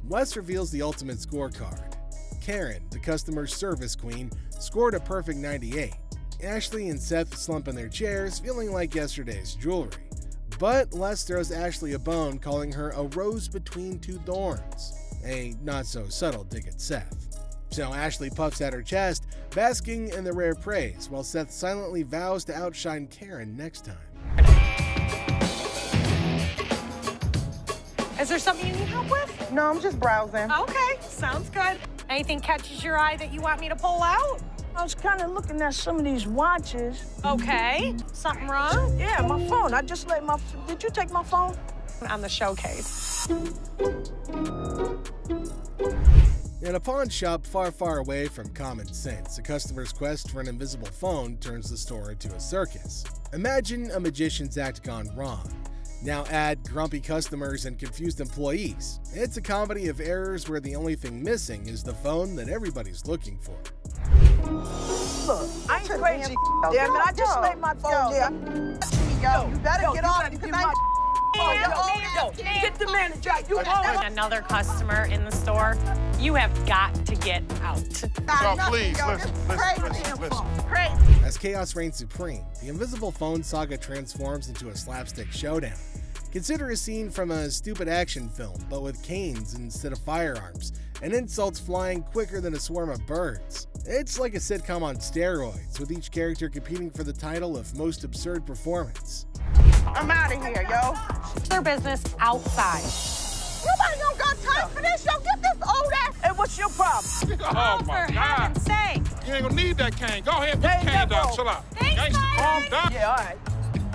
Les reveals the ultimate scorecard. Karen, the customer service queen, scored a perfect 98. Ashley and Seth slump in their chairs, feeling like yesterday's jewelry. But Les throws Ashley a bone, calling her a rose between 2 thorns. A not-so-subtle dig at Seth. So Ashley puffs at her chest, basking in the rare praise, while Seth silently vows to outshine Karen next time. Is there something you need help with? No, I'm just browsing. Okay, sounds good. Anything catches your eye that you want me to pull out? I was kind of looking at some of these watches. Okay. Something wrong? Yeah, my phone. I just let my... Did you take my phone? On the showcase. In a pawn shop far, far away from common sense, a customer's quest for an invisible phone turns the store into a circus. Imagine a magician's act gone wrong. Now add grumpy customers and confused employees. It's a comedy of errors where the only thing missing is the phone that everybody's looking for. Look, I ain't crazy, damn it. I just laid my phone there. Yo, you better get off because get the manager. You own Another customer in the store. You have got to get out. No, please, listen. As chaos reigns supreme, the invisible phone saga transforms into a slapstick showdown. Consider a scene from a stupid action film, but with canes instead of firearms, and insults flying quicker than a swarm of birds. It's like a sitcom on steroids, with each character competing for the title of most absurd performance. I'm out of here, yo. Their business outside. Nobody don't got time for this. Yo, get this old ass. Hey, what's your problem? Oh, my For God. heaven's sake. You ain't gonna need that cane. Go ahead and put the cane down. Chill out. Thanks, Gangster, calm down. Yeah, all right.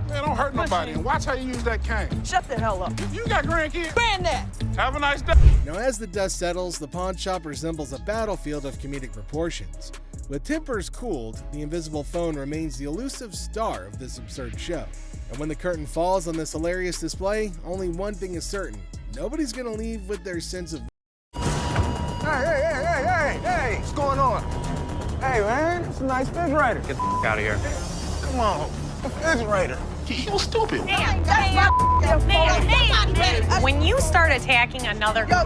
Man, don't hurt nobody. And watch how you use that cane. Shut the hell up. You got grandkids? Granddad. Have a nice day. Now, as the dust settles, the pawn shop resembles a battlefield of comedic proportions. With tempers cooled, the invisible phone remains the elusive star of this absurd show. And when the curtain falls on this hilarious display, only one thing is certain. Nobody's gonna leave with their sense of... Hey, what's going on? Hey, man, it's a nice refrigerator. Get the out of here. Come on, refrigerator. You stupid. When you start attacking another... Yo,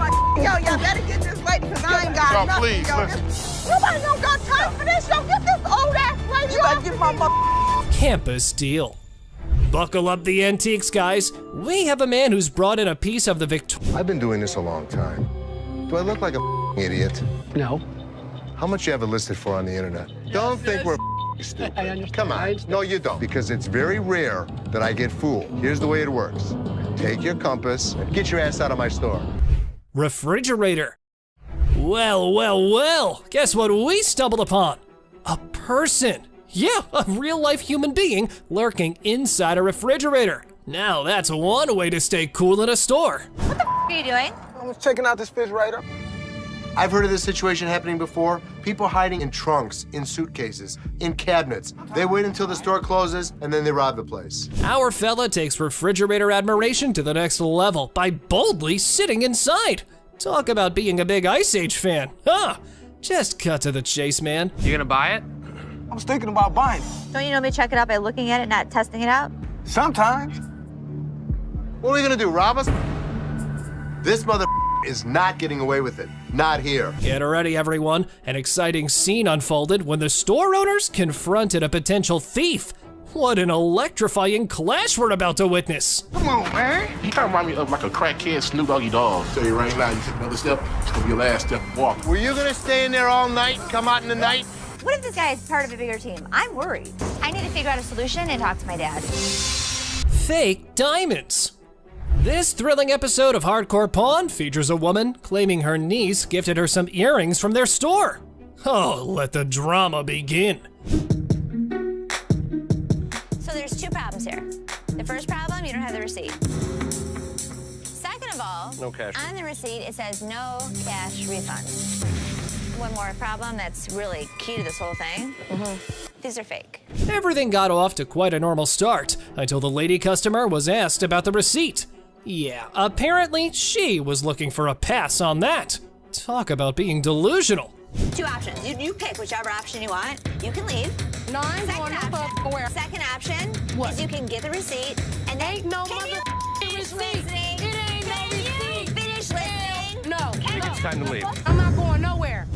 y'all better get this lady because I ain't got Yo, nothing. please, Yo, listen. Nobody don't got time for this. Yo, get this old ass lady. You better get my Campus deal. Buckle up the antiques, guys. We have a man who's brought in a piece of the Victoria. I've been doing this a long time. Do I look like a idiot? No. How much you have it listed for on the internet? Don't think we're stupid. I understand. Come on. No, you don't. Because it's very rare that I get fooled. Here's the way it works. Take your compass and get your ass out of my store. Refrigerator. Well, well, well. Guess what we stumbled upon? A person. Yeah, a real-life human being lurking inside a refrigerator. Now that's one way to stay cool in a store. What the f are you doing? I was checking out this refrigerator. I've heard of this situation happening before. People hiding in trunks, in suitcases, in cabinets. They wait until the store closes and then they rob the place. Our fella takes refrigerator admiration to the next level by boldly sitting inside. Talk about being a big Ice Age fan, huh? Just cut to the chase, man. You gonna buy it? I was thinking about buying it. Don't you normally check it out by looking at it, not testing it out? Sometimes. What are we gonna do, rob us? This mother is not getting away with it. Not here. Get ready, everyone. An exciting scene unfolded when the store owners confronted a potential thief. What an electrifying clash we're about to witness. Come on, man. You kind of remind me of like a crackhead Snoop Doggy Dogg. Tell you right now, you take another step, it's gonna be your last step walk. Were you gonna stay in there all night and come out in the night? What if this guy is part of a bigger team? I'm worried. I need to figure out a solution and talk to my dad. Fake diamonds. This thrilling episode of Hardcore Pawn features a woman claiming her niece gifted her some earrings from their store. Oh, let the drama begin. So there's two problems here. The first problem, you don't have the receipt. Second of all, No cash. on the receipt it says no cash refund. One more problem that's really key to this whole thing. These are fake. Everything got off to quite a normal start until the lady customer was asked about the receipt. Yeah, apparently she was looking for a pass on that. Talk about being delusional. Two options. You pick whichever option you want. You can leave. No, I ain't going no fucking where. Second option is you can get the receipt and then Ain't no can you motherfucking finish receipt. listening? It ain't no receipt. Finish listening. No, It's time to leave. I'm not going nowhere.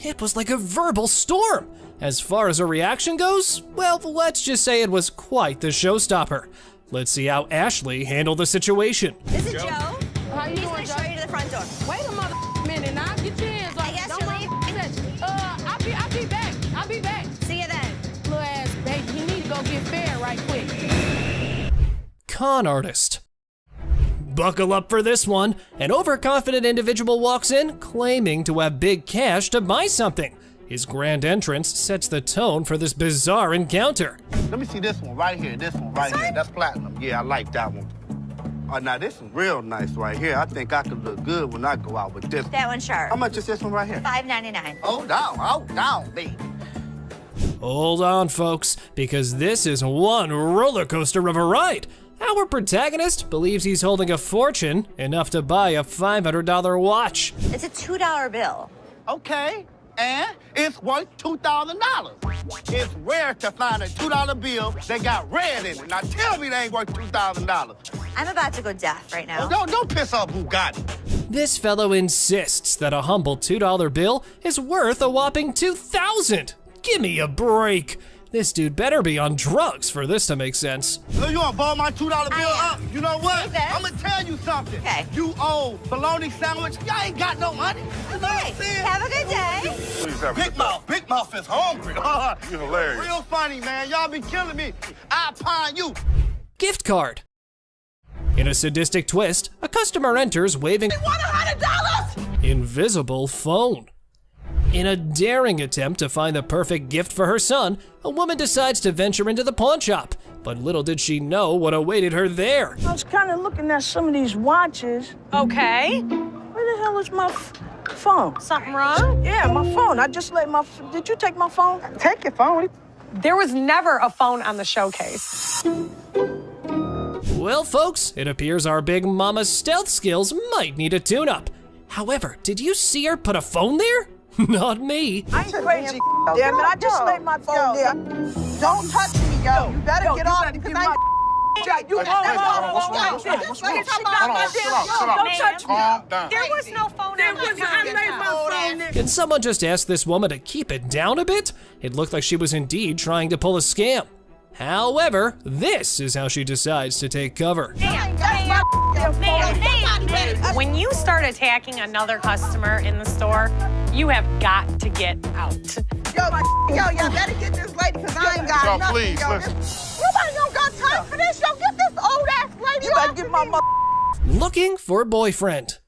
It was like a verbal storm. As far as her reaction goes, well, let's just say it was quite the showstopper. Let's see how Ashley handled the situation. This is Joe. How you He's doing, gonna show Joe? you to the front door. Wait a minute now. Get your hands off. I guess Don't you're mind leaving. I'll be back. I'll be back. See you then. Little ass baby, you need to go get fed right quick. Con artist. Buckle up for this one. An overconfident individual walks in claiming to have big cash to buy something. His grand entrance sets the tone for this bizarre encounter. Let me see this one right here. This one right here. That's platinum. Yeah, I like that one. Oh, now this is real nice right here. I think I could look good when I go out with this. That one's sharp. How much is this one right here? $5.99. Hold down, baby. Hold on, folks, because this is one roller coaster of a ride. Our protagonist believes he's holding a fortune, enough to buy a $500 watch. It's a $2 bill. Okay, and it's worth $2,000. It's rare to find a $2 bill that got red in it. Now tell me they ain't worth $2,000. I'm about to go deaf right now. Oh, don't piss off Bugatti. This fellow insists that a humble $2 bill is worth a whopping $2,000. Give me a break. This dude better be on drugs for this to make sense. You wanna ball my $2 bill up? You know what? Okay. I'm gonna tell you something. Okay. You old bologna sandwich. Y'all ain't got no money. You know what I'm saying? Have a good day. Big Mouth is hungry. You're hilarious. Real funny, man. Y'all be killing me. I pawn you. Gift card. In a sadistic twist, a customer enters waving $100. invisible phone. In a daring attempt to find the perfect gift for her son, a woman decides to venture into the pawn shop. But little did she know what awaited her there. I was kind of looking at some of these watches. Okay. Where the hell is my phone? Something wrong? Yeah, my phone. I just let my. Did you take my phone? Take your phone. There was never a phone on the showcase. Well, folks, it appears our big mama's stealth skills might need a tune-up. However, did you see her put a phone there? Not me. I ain't crazy. Damn it! I just laid my phone there. Don't touch me, yo. You better get off because I. You What's wrong? Don't touch me. Calm down. There was no phone on the I laid my phone there. Can someone just ask this woman to keep it down a bit? It looked like she was indeed trying to pull a scam. However, this is how she decides to take cover. When you start attacking another customer in the store, you have got to get out. Y'all better get this lady because I ain't got nothing. Please, yo. listen. Nobody don't got time for this. Yo, get this old ass lady. You better get my mother. Looking for boyfriend.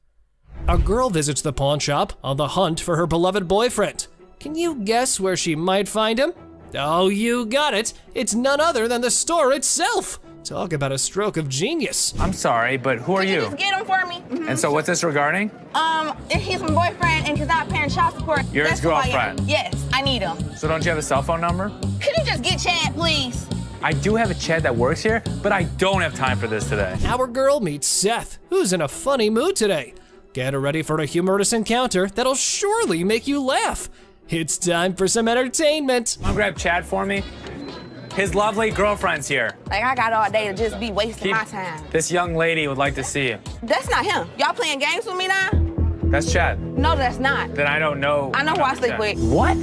A girl visits the pawn shop on the hunt for her beloved boyfriend. Can you guess where she might find him? Oh, you got it. It's none other than the store itself. Talk about a stroke of genius. I'm sorry, but who are you? Just get him for me. And so what's this regarding? He's my boyfriend, and he's not paying child support. You're his That's who I am. girlfriend? Yes, I need him. So don't you have a cell phone number? Could you just get Chad, please? I do have a Chad that works here, but I don't have time for this today. Our girl meets Seth, who's in a funny mood today. Get her ready for a humorous encounter that'll surely make you laugh. It's time for some entertainment. Come on, grab Chad for me. His lovely girlfriend's here. Like, I got all day to just be wasting my time. This young lady would like to see you. That's not him. Y'all playing games with me now? That's Chad. No, that's not. Then I don't know. I know who I sleep Chad. with. What?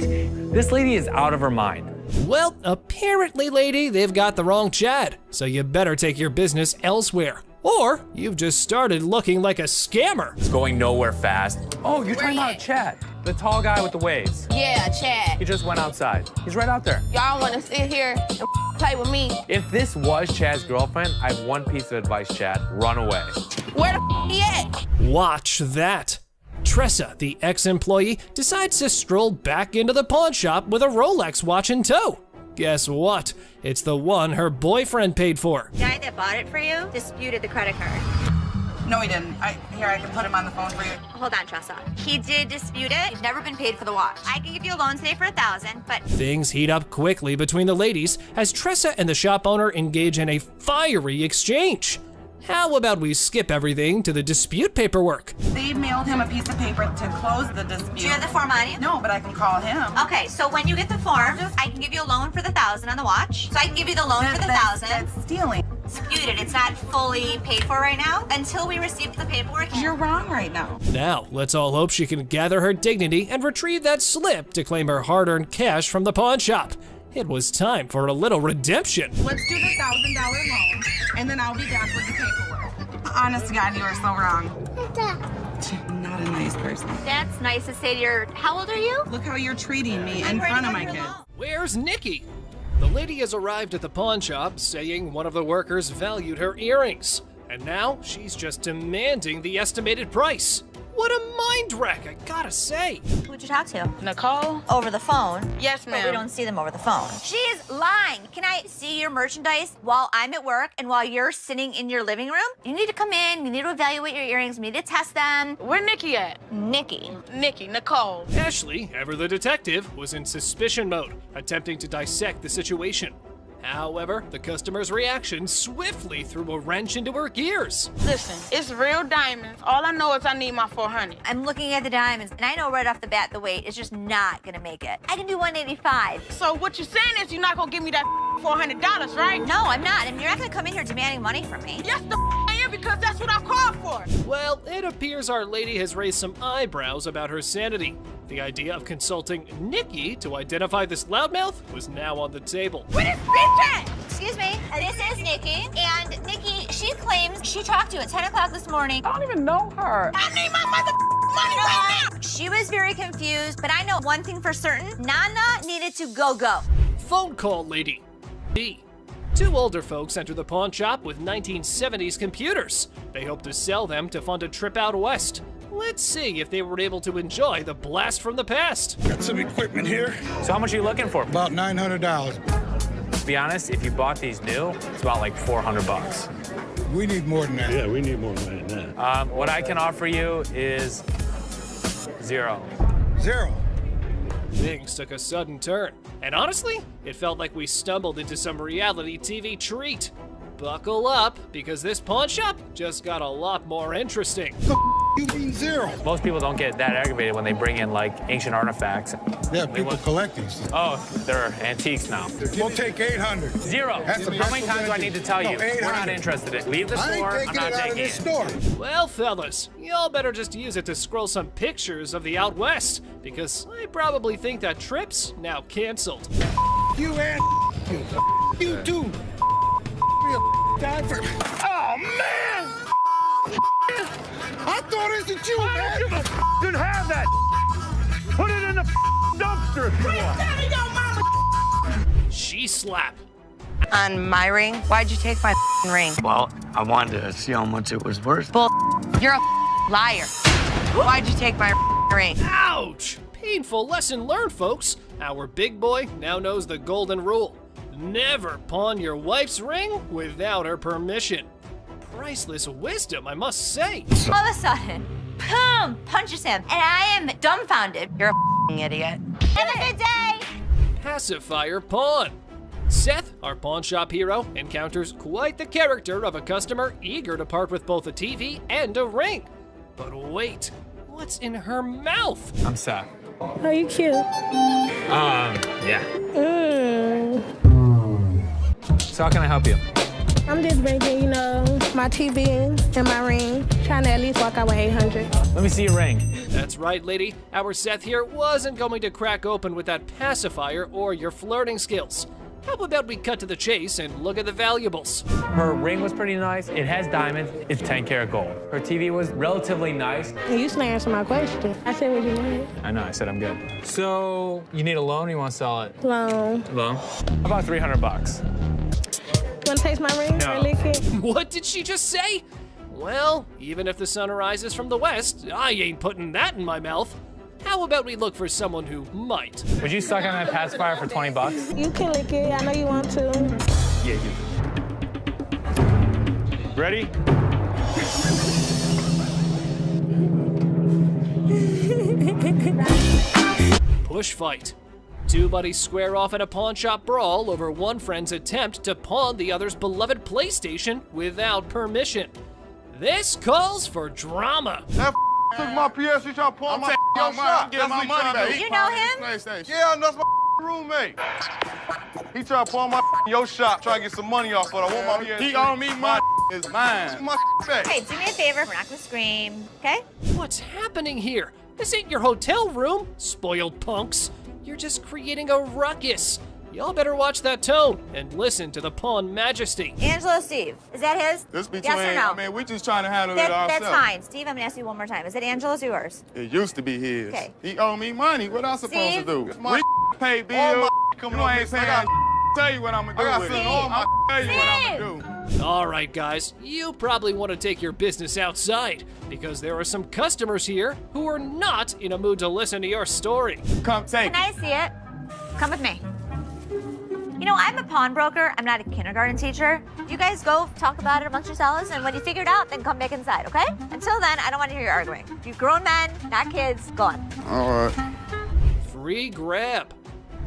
This lady is out of her mind. Well, apparently, lady, they've got the wrong Chad, so you better take your business elsewhere. Or you've just started looking like a scammer. It's going nowhere fast. Oh, you're talking about Chad, the tall guy with the waves. Yeah, Chad. He just went outside. He's right out there. Y'all want to sit here and play with me? If this was Chad's girlfriend, I have one piece of advice, Chad. Run away. Where the he at? Watch that. Tressa, the ex-employee, decides to stroll back into the pawn shop with a Rolex watch in tow. Guess what? It's the one her boyfriend paid for. The guy that bought it for you disputed the credit card. No, he didn't. Here, I can put him on the phone for you. Hold on, Tressa. He did dispute it. You've never been paid for the watch. I can give you a loan today for $1,000, but Things heat up quickly between the ladies as Tressa and the shop owner engage in a fiery exchange. How about we skip everything to the dispute paperwork? They mailed him a piece of paper to close the dispute. do you have the form on you? No, but I can call him. Okay, so when you get the form, I can give you a loan for the $1,000 on the watch. So I can give you the loan for the $1,000. That's stealing. Disputed. It's not fully paid for right now until we receive the paperwork. You're wrong right now. Now, let's all hope she can gather her dignity and retrieve that slip to claim her hard-earned cash from the pawn shop. It was time for a little redemption. Let's do the $1,000 loan, and then I'll be back with the paperwork. Honest to God, you are so wrong. Not a nice person. That's nice to say to your. How old are you? Look how you're treating me in front of my kids. Where's Nikki? The lady has arrived at the pawn shop saying one of the workers valued her earrings. And now she's just demanding the estimated price. What a mind wreck, I gotta say. Who'd you talk to? Nicole? Over the phone. Yes, But we ma'am. don't see them over the phone. She is lying. Can I see your merchandise while I'm at work and while you're sitting in your living room? You need to come in, you need to evaluate your earrings, we need to test them. Where Nikki at? Nikki. Nicole. Ashley, ever the detective, was in suspicion mode, attempting to dissect the situation. However, the customer's reaction swiftly threw a wrench into her gears. Listen, it's real diamonds. All I know is I need my 400. I'm looking at the diamonds, and I know right off the bat the weight is just not gonna make it. I can do 185. So what you're saying is you're not gonna give me that $400, right? No, I'm not. I mean, you're not gonna come in here demanding money from me. Yes, I am, because that's what I called for. Well, it appears our lady has raised some eyebrows about her sanity. The idea of consulting Nikki to identify this loudmouth was now on the table. Where this bitch at? Excuse me, this is Nikki, and Nikki, she claims she talked to you at 10 o'clock this morning. I don't even know her. I need my money right now. She was very confused, but I know one thing for certain. Nana needed to go. Phone call lady. B. Two older folks enter the pawn shop with 1970s computers. They hope to sell them to fund a trip out west. Let's see if they were able to enjoy the blast from the past. Got some equipment here. So how much are you looking for? About $900. To be honest, if you bought these new, it's about like $400. We need more than that. Yeah, we need more than that. What I can offer you is $0. $0. Things took a sudden turn, and honestly, it felt like we stumbled into some reality TV treat. Buckle up, because this pawn shop just got a lot more interesting. You mean $0? Most people don't get that aggravated when they bring in like ancient artifacts. Yeah, people collect these. Oh, they're antiques now. We'll take $800. $0. How many times do I need to tell you? We're not interested in it. Leave the store. I'm not taking it. Well, fellas, y'all better just use it to scroll some pictures of the out west, because I probably think that trip's now canceled. You and you too. Oh man! I thought it was you, man. Didn't have that. Put it in the dumpster if you want. She slap. On my ring? Why'd you take my ring? Well, I wanted to see how much it was worth. Bull. You're a liar. Why'd you take my ring? Ouch! Painful lesson learned, folks. Our big boy now knows the golden rule. Never pawn your wife's ring without her permission. Priceless wisdom, I must say. All of a sudden, boom, punches him, and I am dumbfounded. You're a f***ing idiot. Have a good day. Pacifier pawn. Seth, our pawn shop hero, encounters quite the character of a customer eager to part with both a TV and a ring. But wait, what's in her mouth? I'm Seth. Are you cute? Yeah. Mm. So how can I help you? I'm just bringing, my TV and my ring. Trying to at least walk out with 800. Let me see your ring. That's right, lady. Our Seth here wasn't going to crack open with that pacifier or your flirting skills. How about we cut to the chase and look at the valuables? Her ring was pretty nice. It has diamonds. It's 10 karat gold. Her TV was relatively nice. You still answer my question. I said what you wanted. I know, I said I'm good. So, you need a loan or you want to sell it? Loan. Loan? About $300. You wanna taste my ring? No. Or lick it? What did she just say? Well, even if the sun rises from the west, I ain't putting that in my mouth. How about we look for someone who might? Would you suck on that pacifier for 20 bucks? You can lick it. I know you want to. Yeah, you. Ready? Push fight. Two buddies square off in a pawn shop brawl over one friend's attempt to pawn the other's beloved PlayStation without permission. This calls for drama. That took my PS, he tried to pawn my your shop. Get my money back. You know him? Yeah, that's my roommate. He tried to pawn my your shop, try to get some money off, but I want my PS. He owe me money. It's mine. My back. Hey, do me a favor. We're not gonna scream, okay? What's happening here? This ain't your hotel room, spoiled punks. You're just creating a ruckus. Y'all better watch that tone and listen to the pawn majesty. Angelo, Steve, is that his? This between, yes or no? I mean, we just trying to handle it ourselves. That's fine. Steve, I'm gonna ask you one more time. Is it Angelo's or yours? It used to be his. Okay. He owe me money. What I supposed Steve? to do? My Pay all bills. my coming You on ain't this. paying. Tell you what I'm gonna do I got with sent it. all my I'll tell you what I'm gonna do. All right, guys, you probably want to take your business outside because there are some customers here who are not in a mood to listen to your story. Come take Can I see it? Come with me. You know, I'm a pawnbroker. I'm not a kindergarten teacher. You guys go talk about it amongst yourselves, and when you figure it out, then come back inside, okay? Until then, I don't want to hear you arguing. You grown men, not kids, go on. All right. Free grab.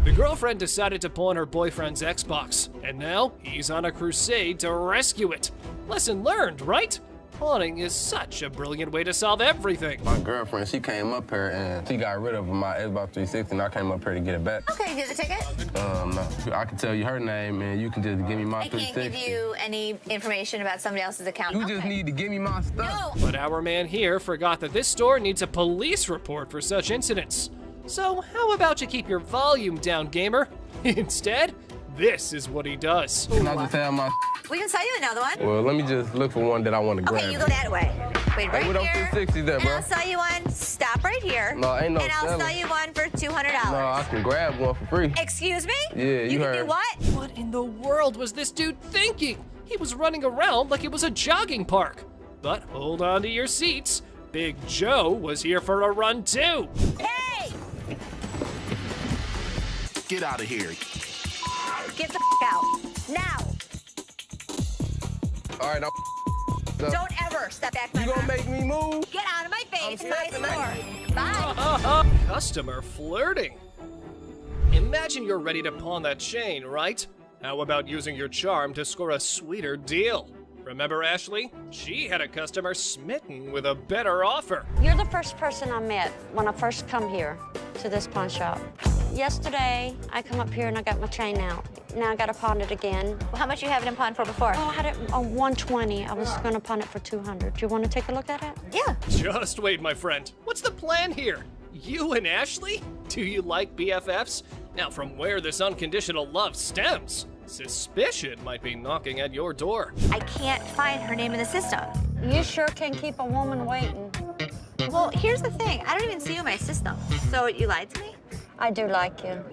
The girlfriend decided to pawn her boyfriend's Xbox, and now he's on a crusade to rescue it. Lesson learned, right? Pawning is such a brilliant way to solve everything. My girlfriend, she came up here and she got rid of my Xbox 360 and I came up here to get it back. Okay, here's the ticket. No, I can tell you her name and you can just give me my I can't 360. give you any information about somebody else's account. You just need to give me my stuff. But our man here forgot that this store needs a police report for such incidents. So how about you keep your volume down, gamer? Instead, this is what he does. Can I just have my... We can sell you another one. Well, let me just look for one that I want to grab. Okay, you go that way. Wait, right Hey, what here. up 360 there, and bro? I'll sell you one. Stop right here. No, ain't no And I'll selling. sell you one for $200. No, I can grab one for free. Excuse me? Yeah, you can heard. do what? What in the world was this dude thinking? He was running around like it was a jogging park. But hold on to your seats. Big Joe was here for a run too. Hey! Get out of here. Get the out. Now. All right, Don't ever step back my You gonna car. make me move? Get out of my face. My store. Bye. Customer flirting. Imagine you're ready to pawn that chain, right? How about using your charm to score a sweeter deal? Remember Ashley? She had a customer smitten with a better offer. You're the first person I met when I first come here to this pawn shop. Yesterday, I come up here and I got my chain out. Now I got to pawn it again. How much you have it in pawn for before? Oh, I had it on 120. I was going to pawn it for 200. Do you want to take a look at it? Yeah. Just wait, my friend. What's the plan here? You and Ashley? Do you like BFFs? Now, from where this unconditional love stems, suspicion might be knocking at your door. I can't find her name in the system. You sure can keep a woman waiting. Well, here's the thing. I don't even see you in my system. So you lied to me? I do like you.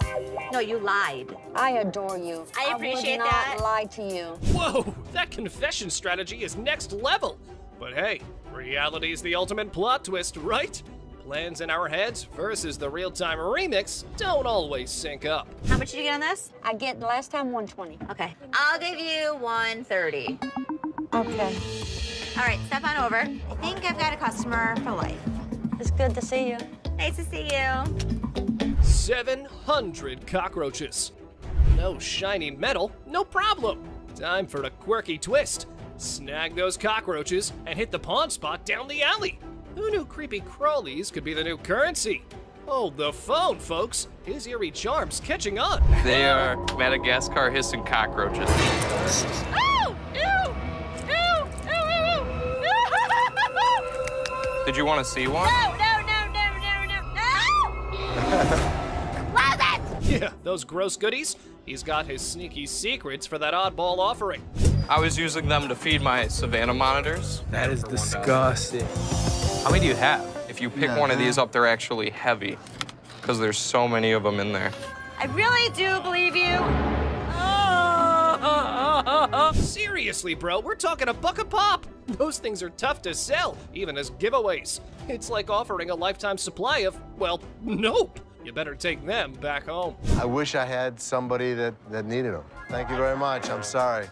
No, you lied. I adore you. I appreciate would not that. lie to you. Whoa, that confession strategy is next level. But hey, reality's the ultimate plot twist, right? lands in our heads versus the real-time remix don't always sync up. How much did you get on this? I get the last time 120. Okay. I'll give you 130. Okay. All right, step on over. I think I've got a customer for life. It's good to see you. Nice to see you. 700 cockroaches. No shiny metal, no problem. Time for a quirky twist. Snag those cockroaches and hit the pawn spot down the alley. Who knew creepy crawlies could be the new currency? Hold the phone, folks. His eerie charm's catching on. They are Madagascar hissing cockroaches. Oh! Ew! Ew! Ew! Ew! Did you want to see one? No! Close it! Yeah, those gross goodies. He's got his sneaky secrets for that oddball offering. I was using them to feed my Savannah monitors. That is disgusting. How many do you have? If you pick one of these up, they're actually heavy because there's so many of them in there. I really do believe you. Seriously, bro, we're talking $1 a pop. Those things are tough to sell, even as giveaways. It's like offering a lifetime supply of, well, nope. You better take them back home. I wish I had somebody that needed them. Thank you very much. I'm sorry.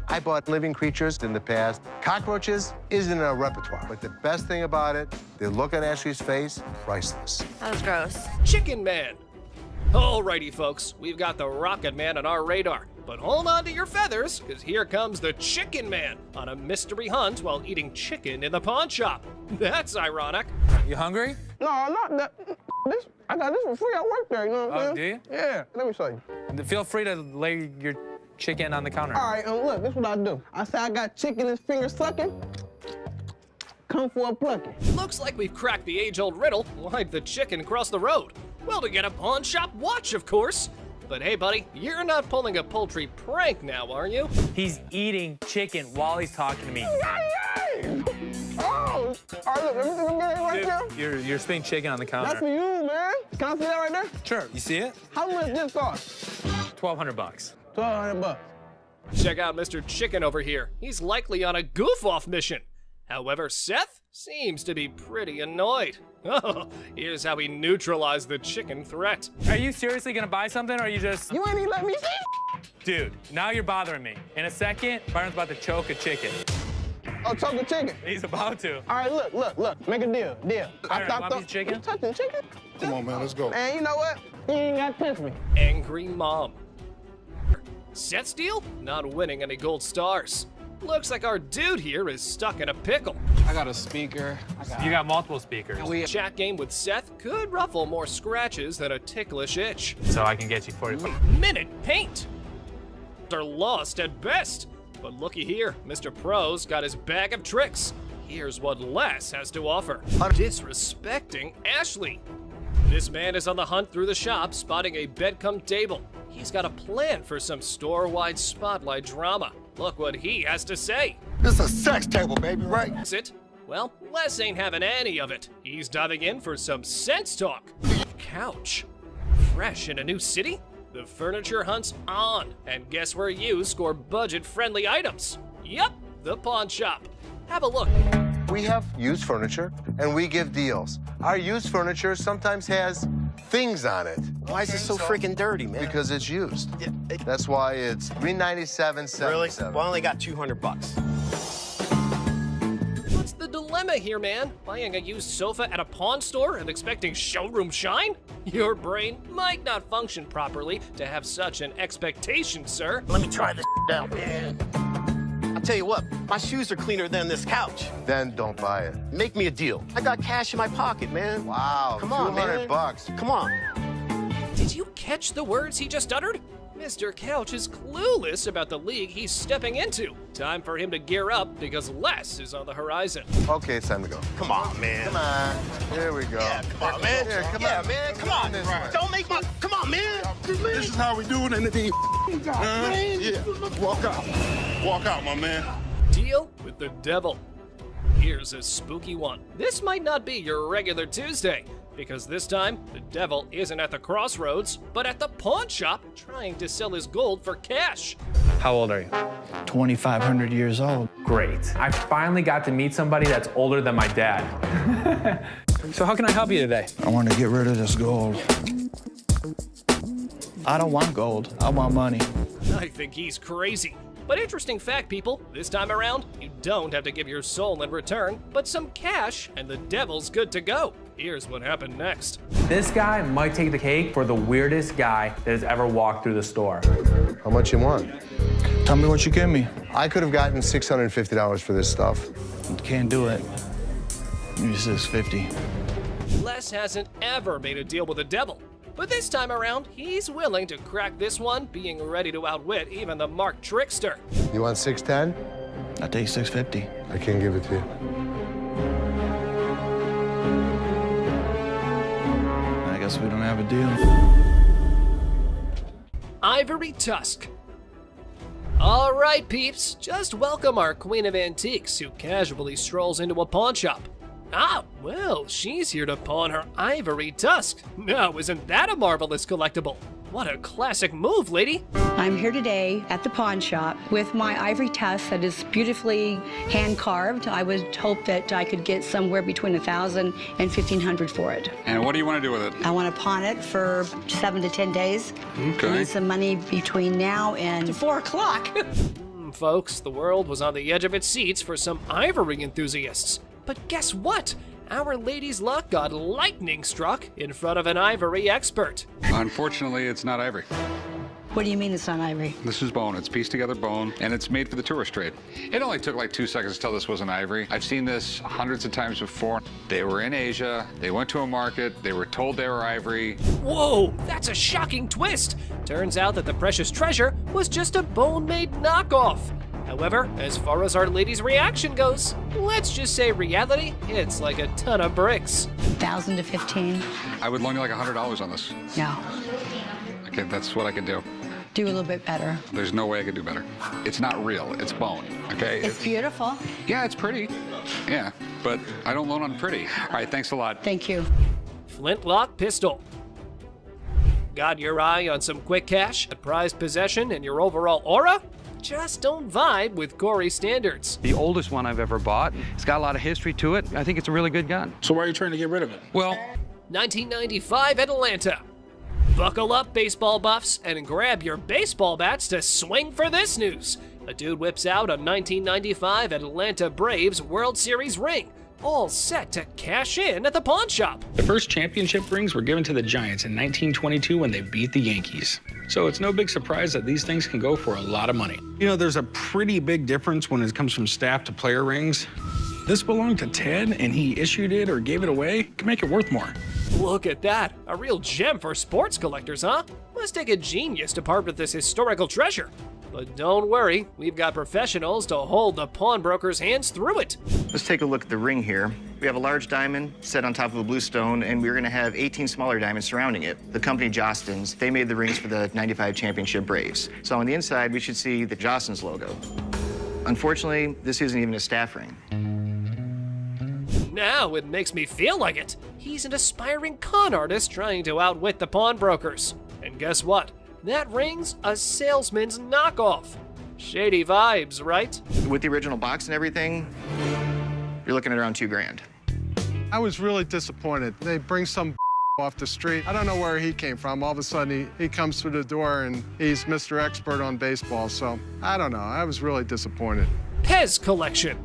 I bought living creatures in the past. Cockroaches isn't in our repertoire, but the best thing about it, they look on Ashley's face, priceless. That was gross. Chicken Man. Alrighty, folks, we've got the Rocket Man on our radar. But hold on to your feathers, because here comes the Chicken Man on a mystery hunt while eating chicken in the pawn shop. That's ironic. You hungry? No, I'm not that. I got this for free. I work there, you know what I'm saying? Do you? Yeah, let me show you. Feel free to lay your chicken on the counter. All right, look, this is what I do. I say I got chicken and finger sucking. Come for a plucking. Looks like we've cracked the age-old riddle. Why'd the chicken cross the road? Well, to get a pawn shop watch, of course. But hey, buddy, you're not pulling a poultry prank now, are you? He's eating chicken while he's talking to me. Oh, all right, look, let me see right there. You're spitting chicken on the counter. That's for you, man. Can I see that right there? Sure. You see it? How much this cost? $1,200. $1,200. Check out Mr. Chicken over here. He's likely on a goof-off mission. However, Seth seems to be pretty annoyed. Oh, here's how he neutralized the chicken threat. Are you seriously gonna buy something, or are you just... You ain't even let me see. Dude, now you're bothering me. In a second, Byron's about to choke a chicken. Oh, choke a chicken? He's about to. All right, look. Make a deal. Byron, want a piece of chicken? You touching chicken? Come on, man, let's go. Man, you know what? You ain't got to touch me. Angry mom. Seth's deal? Not winning any gold stars. Looks like our dude here is stuck in a pickle. I got a speaker. You got multiple speakers. Chat game with Seth could ruffle more scratches than a ticklish itch. So I can get you 45. Minute paint. They're lost at best. But looky here, Mr. Pro's got his bag of tricks. Here's what Les has to offer. Disrespecting Ashley. This man is on the hunt through the shop, spotting a bed-cum table. He's got a plan for some store-wide spotlight drama. Look what he has to say. This is a sex table, baby, right? Is it? Well, Les ain't having any of it. He's diving in for some sense talk. Couch. Fresh in a new city? The furniture hunt's on. And guess where you score budget-friendly items? Yup, the pawn shop. Have a look. We have used furniture, and we give deals. Our used furniture sometimes has things on it. Why is it so freaking dirty, man? Because it's used. That's why it's $397.77. Really? Well, I only got $200. What's the dilemma here, man? Buying a used sofa at a pawn store and expecting showroom shine? Your brain might not function properly to have such an expectation, sir. Let me try this out, man. I'll tell you what, my shoes are cleaner than this couch. Then don't buy it. Make me a deal. I got cash in my pocket, man. Wow, Come on, man. $200. Come on. Did you catch the words he just uttered? Mr. Couch is clueless about the league he's stepping into. Time for him to gear up because Les is on the horizon. Okay, it's time to go. Come on, man. Come on. Here we go. Yeah, come on, man. Here, come yeah, on. man. Come on. Don't make my... Come on, man. This is how we do it in the deep. Man. Yeah, walk out. Walk out, my man. Deal with the devil. Here's a spooky one. This might not be your regular Tuesday, because this time, the devil isn't at the crossroads, but at the pawn shop trying to sell his gold for cash. How old are you? 2,500 years old. Great. I finally got to meet somebody that's older than my dad. So how can I help you today? I want to get rid of this gold. I don't want gold. I want money. I think he's crazy. But interesting fact, people, this time around, you don't have to give your soul in return, but some cash, and the devil's good to go. Here's what happened next. This guy might take the cake for the weirdest guy that has ever walked through the store. How much you want? Tell me what you give me. I could have gotten $650 for this stuff. Can't do it. Give me $650. Les hasn't ever made a deal with the devil. But this time around, he's willing to crack this one, being ready to outwit even the Mark Trickster. You want 610? I'll take $650. I can't give it to you. I guess we don't have a deal. Ivory Tusk. All right, peeps, just welcome our Queen of Antiques, who casually strolls into a pawn shop. Ah, well, she's here to pawn her ivory tusk. Now, isn't that a marvelous collectible? What a classic move, lady. I'm here today at the pawn shop with my ivory tusk that is beautifully hand-carved. I would hope that I could get somewhere between $1,000 and $1,500 for it. And what do you want to do with it? I want to pawn it for 7 to 10 days. Okay. I need some money between now and 4 o'clock. Folks, the world was on the edge of its seats for some ivory enthusiasts. But guess what? Our lady's luck got lightning struck in front of an ivory expert. Unfortunately, it's not ivory. What do you mean it's not ivory? This is bone. It's pieced together bone, and it's made for the tourist trade. It only took like 2 seconds to tell this wasn't ivory. I've seen this hundreds of times before. They were in Asia, they went to a market, they were told they were ivory. Whoa, that's a shocking twist. Turns out that the precious treasure was just a bone-made knockoff. However, as far as our lady's reaction goes, let's just say reality hits like a ton of bricks. 1,000 to 15. I would loan you like $100 on this. No. Okay, that's what I could do. Do a little bit better. There's no way I could do better. It's not real, it's bone, okay? It's beautiful. Yeah, it's pretty. Yeah, but I don't loan on pretty. All right, thanks a lot. Thank you. Flintlock pistol. Got your eye on some quick cash, a prized possession, and your overall aura? Just don't vibe with Corey standards. The oldest one I've ever bought. It's got a lot of history to it. I think it's a really good gun. So why are you trying to get rid of it? Well, 1995 Atlanta. Buckle up, baseball buffs, and grab your baseball bats to swing for this news. A dude whips out a 1995 Atlanta Braves World Series ring, all set to cash in at the pawn shop. The first championship rings were given to the Giants in 1922 when they beat the Yankees. So it's no big surprise that these things can go for a lot of money. You know, there's a pretty big difference when it comes from staff to player rings. This belonged to Ted, and he issued it or gave it away. Can make it worth more. Look at that, a real gem for sports collectors, huh? Must take a genius to part with this historical treasure. But don't worry, we've got professionals to hold the pawnbroker's hands through it. Let's take a look at the ring here. We have a large diamond set on top of a blue stone, and we're going to have 18 smaller diamonds surrounding it. The company Jostens, they made the rings for the 95 championship Braves. So on the inside, we should see the Jostens logo. Unfortunately, this isn't even a staff ring. Now it makes me feel like it. He's an aspiring con artist trying to outwit the pawnbrokers. And guess what? That ring's a salesman's knockoff. Shady vibes, right? With the original box and everything, you're looking at around $2,000. I was really disappointed. They bring some off the street. I don't know where he came from. All of a sudden, he comes through the door and he's Mr. Expert on baseball. So I don't know. I was really disappointed. Pez collection.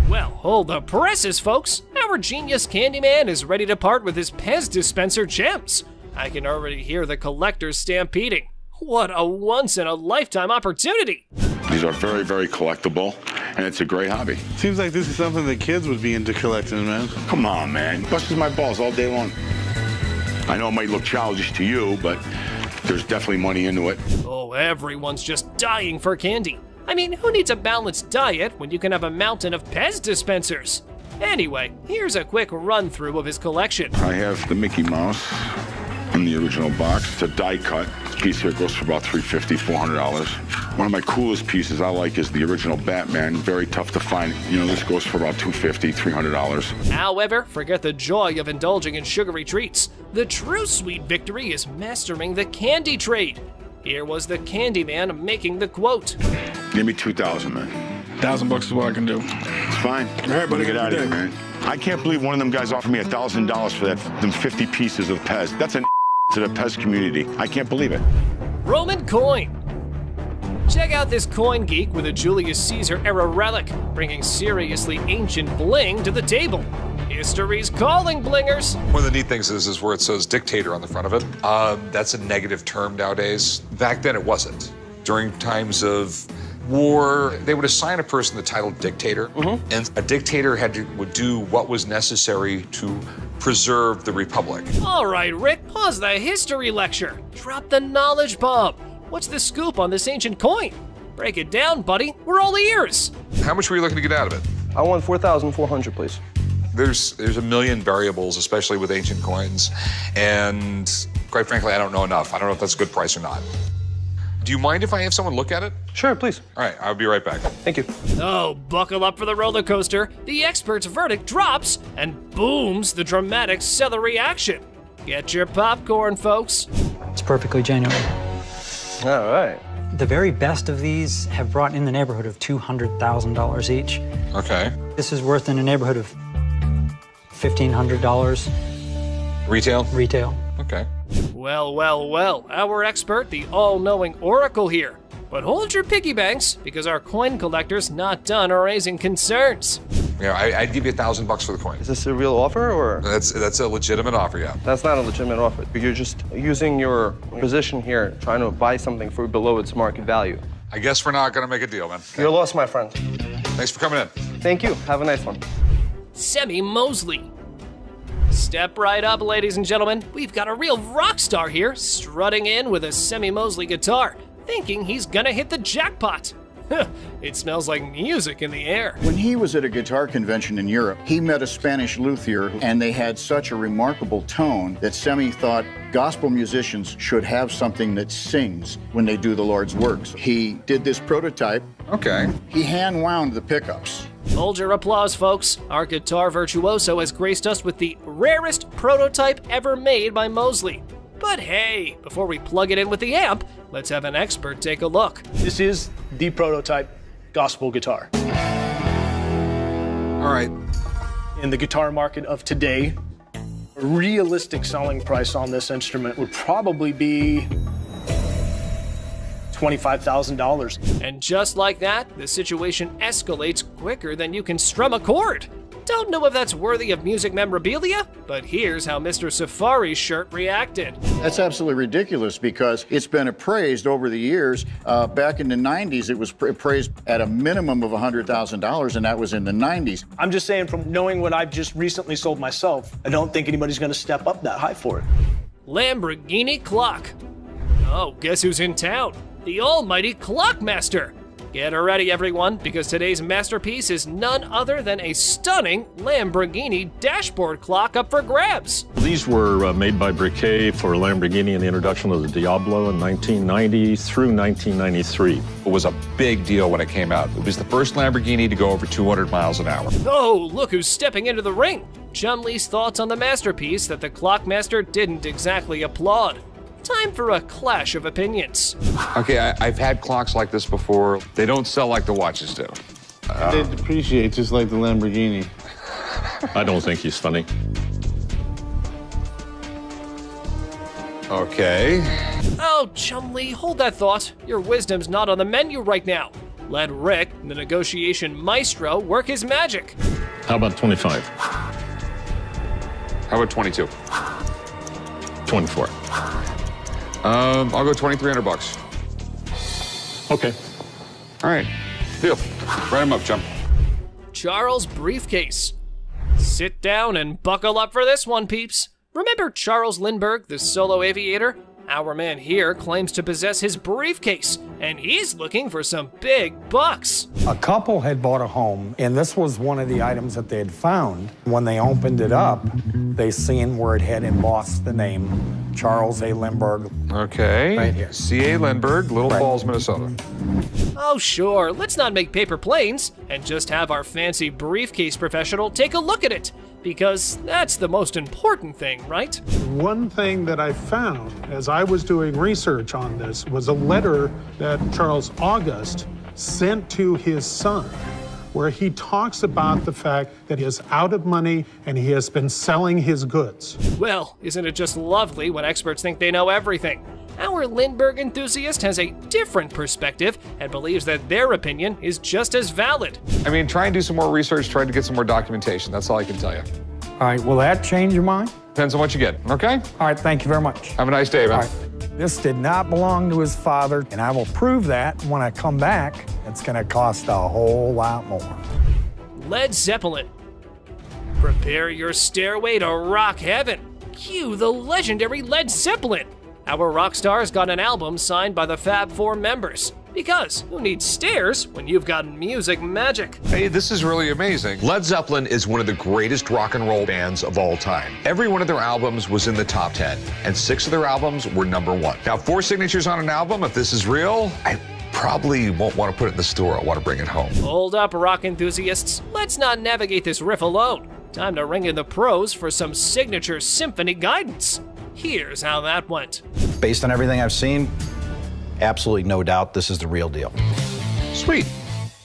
Well, hold the presses, folks. Our genius Candyman is ready to part with his Pez dispenser gems. I can already hear the collectors stampeding. What a once-in-a-lifetime opportunity. These are very, very collectible, and it's a great hobby. Seems like this is something the kids would be into collecting, man. Come on, man. Busts my balls all day long. I know it might look childish to you, but there's definitely money into it. Oh, everyone's just dying for candy. I mean, who needs a balanced diet when you can have a mountain of Pez dispensers? Anyway, here's a quick run-through of his collection. I have the Mickey Mouse in the original box. It's a die cut. This piece here goes for about $350, $400. One of my coolest pieces I like is the original Batman. Very tough to find. You know, this goes for about $250, $300. However, forget the joy of indulging in sugary treats. The true sweet victory is mastering the candy trade. Here was the Candyman making the quote. Give me $2,000, man. $1,000 is what I can do. It's fine. All right, buddy, get out of here, man. I can't believe one of them guys offered me $1,000 for them 50 pieces of Pez. That's an to the Pez community. I can't believe it. Roman coin. Check out this coin geek with a Julius Caesar era relic, bringing seriously ancient bling to the table. History's calling, blingers. One of the neat things is where it says dictator on the front of it. That's a negative term nowadays. Back then it wasn't. During times of war, they would assign a person the title dictator, and a dictator would do what was necessary to preserve the republic. All right, Rick, pause the history lecture. Drop the knowledge bomb. What's the scoop on this ancient coin? Break it down, buddy. We're all ears. How much were you looking to get out of it? I want 4,400, please. There's a million variables, especially with ancient coins, and quite frankly, I don't know enough. I don't know if that's a good price or not. Do you mind if I have someone look at it? Sure, please. All right, I'll be right back. Thank you. Oh, buckle up for the roller coaster. The expert's verdict drops and booms the dramatic celery action. Get your popcorn, folks. It's perfectly genuine. All right. The very best of these have brought in the neighborhood of $200,000 each. Okay. This is worth in the neighborhood of $1,500. Retail? Retail. Okay. Well, well, well, our expert, the all-knowing oracle here. But hold your piggy banks, because our coin collector's not done raising concerns. Yeah, I'd give you $1,000 for the coin. Is this a real offer, or? That's a legitimate offer, yeah. That's not a legitimate offer. You're just using your position here, trying to buy something for below its market value. I guess we're not gonna make a deal, man. You're lost, my friend. Thanks for coming in. Thank you. Have a nice one. Semi Mosley. Step right up, ladies and gentlemen. We've got a real rock star here, strutting in with a Semi Mosley guitar, thinking he's gonna hit the jackpot. It smells like music in the air. When he was at a guitar convention in Europe, he met a Spanish luthier, and they had such a remarkable tone that Semi thought gospel musicians should have something that sings when they do the Lord's works. He did this prototype. Okay. He hand wound the pickups. Hold your applause, folks. Our guitar virtuoso has graced us with the rarest prototype ever made by Mosley. But hey, before we plug it in with the amp, let's have an expert take a look. This is the prototype gospel guitar. All right. In the guitar market of today, a realistic selling price on this instrument would probably be $25,000. And just like that, the situation escalates quicker than you can strum a chord. Don't know if that's worthy of music memorabilia, but here's how Mr. Safari's shirt reacted. That's absolutely ridiculous because it's been appraised over the years. Back in the 90s, it was appraised at a minimum of $100,000, and that was in the 90s. I'm just saying, from knowing what I've just recently sold myself, I don't think anybody's gonna step up that high for it. Lamborghini clock. Oh, guess who's in town? The almighty Clockmaster. Get ready, everyone, because today's masterpiece is none other than a stunning Lamborghini dashboard clock up for grabs. These were made by Briquet for Lamborghini in the introduction of the Diablo in 1990 through 1993. It was a big deal when it came out. It was the first Lamborghini to go over 200 miles an hour. Oh, look who's stepping into the ring. Chumley's thoughts on the masterpiece that the Clockmaster didn't exactly applaud. Time for a clash of opinions. Okay, I've had clocks like this before. They don't sell like the watches do. They depreciate just like the Lamborghini. I don't think he's funny. Okay. Oh, Chumley, hold that thought. Your wisdom's not on the menu right now. Let Rick, the negotiation maestro, work his magic. How about 25? How about 22? 24. I'll go $2,300. Okay. All right, deal. Write him up, chum. Charles Briefcase. Sit down and buckle up for this one, peeps. Remember Charles Lindbergh, the solo aviator? Our man here claims to possess his briefcase, and he's looking for some big bucks. A couple had bought a home, and this was one of the items that they had found. When they opened it up, they seen where it had embossed the name Charles A. Lindbergh. Okay. Right here. C.A. Lindbergh, Little Falls, Minnesota. Oh, sure, let's not make paper planes and just have our fancy briefcase professional take a look at it, because that's the most important thing, right? One thing that I found as I was doing research on this was a letter that Charles August sent to his son where he talks about the fact that he is out of money and he has been selling his goods. Well, isn't it just lovely when experts think they know everything? Our Lindbergh enthusiast has a different perspective and believes that their opinion is just as valid. I mean, try and do some more research, try to get some more documentation. That's all I can tell you. All right, will that change your mind? Depends on what you get, okay? All right, thank you very much. Have a nice day, man. All right. This did not belong to his father, and I will prove that when I come back. It's gonna cost a whole lot more. Led Zeppelin. Prepare your stairway to rock heaven. Cue the legendary Led Zeppelin. Our rock stars got an album signed by the Fab Four members. Because who needs stairs when you've got music magic? Hey, this is really amazing. Led Zeppelin is one of the greatest rock and roll bands of all time. Every one of their albums was in the top 10, and 6 of their albums were #1. Now, 4 signatures on an album, if this is real, I probably won't want to put it in the store. I want to bring it home. Hold up, rock enthusiasts. Let's not navigate this riff alone. Time to ring in the pros for some signature symphony guidance. Here's how that went. Based on everything I've seen, absolutely no doubt this is the real deal. Sweet.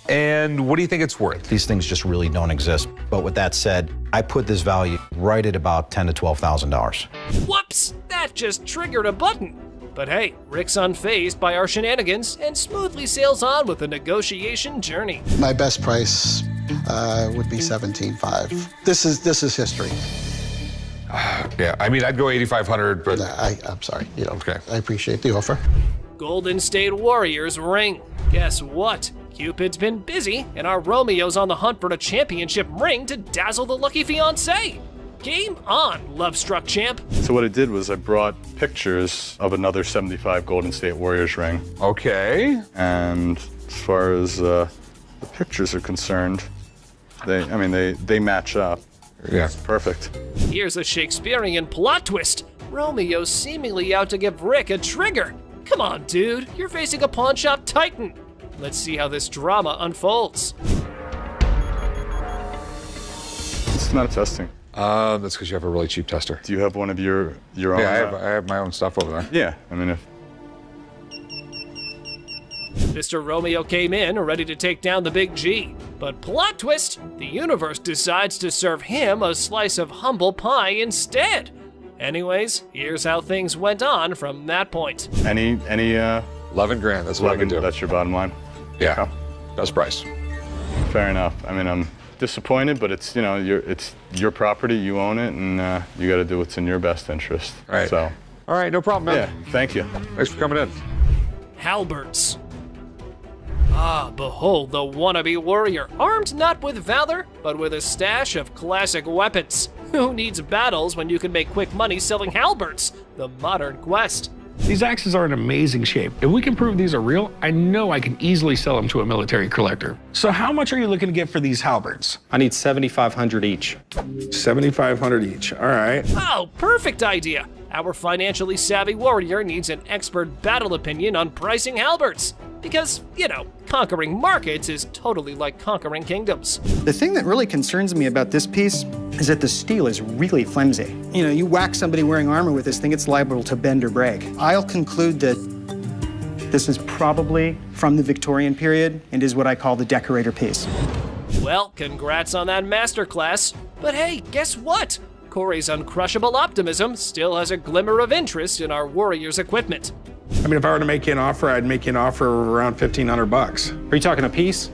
And what do you think it's worth? These things just really don't exist. But with that said, I put this value right at about $10,000 to $12,000. Whoops, that just triggered a button. But hey, Rick's unfazed by our shenanigans and smoothly sails on with the negotiation journey. My best price would be $17,500. This is history. Yeah, I mean, I'd go 8,500, but I'm sorry. You know, okay. I appreciate the offer. Golden State Warriors ring. Guess what? Cupid's been busy, and our Romeo's on the hunt for a championship ring to dazzle the lucky fiancé. Game on, love-struck champ. So what I did was I brought pictures of another 75 Golden State Warriors ring. Okay. And as far as the pictures are concerned, they match up. Yeah. It's perfect. Here's a Shakespearean plot twist. Romeo's seemingly out to give Rick a trigger. Come on, dude, you're facing a pawn shop titan. Let's see how this drama unfolds. It's not testing. That's because you have a really cheap tester. Do you have one of your own? Yeah, I have my own stuff over there. Yeah, I mean, if Mr. Romeo came in ready to take down the big G. But plot twist, the universe decides to serve him a slice of humble pie instead. Anyways, here's how things went on from that point. Any 11 grand, that's what I can do. That's your bottom line? Yeah, Okay. best price. Fair enough. I mean, I'm disappointed, but it's it's your property, you own it, and you got to do what's in your best interest. Right. So. All right, no problem, man. Yeah, thank you. Thanks for coming in. Halberds. Ah, behold the wannabe warrior, armed not with valor, but with a stash of classic weapons. Who needs battles when you can make quick money selling halberds? The modern quest. These axes are in amazing shape. If we can prove these are real, I know I can easily sell them to a military collector. So how much are you looking to get for these halberds? I need $7,500 each. $7,500 each, all right. Oh, perfect idea. Our financially savvy warrior needs an expert battle opinion on pricing halberds. Because, you know, conquering markets is totally like conquering kingdoms. The thing that really concerns me about this piece is that the steel is really flimsy. You know, you whack somebody wearing armor with this thing, it's liable to bend or break. I'll conclude that this is probably from the Victorian period and is what I call the decorator piece. Well, congrats on that masterclass. But hey, guess what? Corey's uncrushable optimism still has a glimmer of interest in our warrior's equipment. I mean, if I were to make you an offer, I'd make you an offer of around $1,500. Are you talking a piece?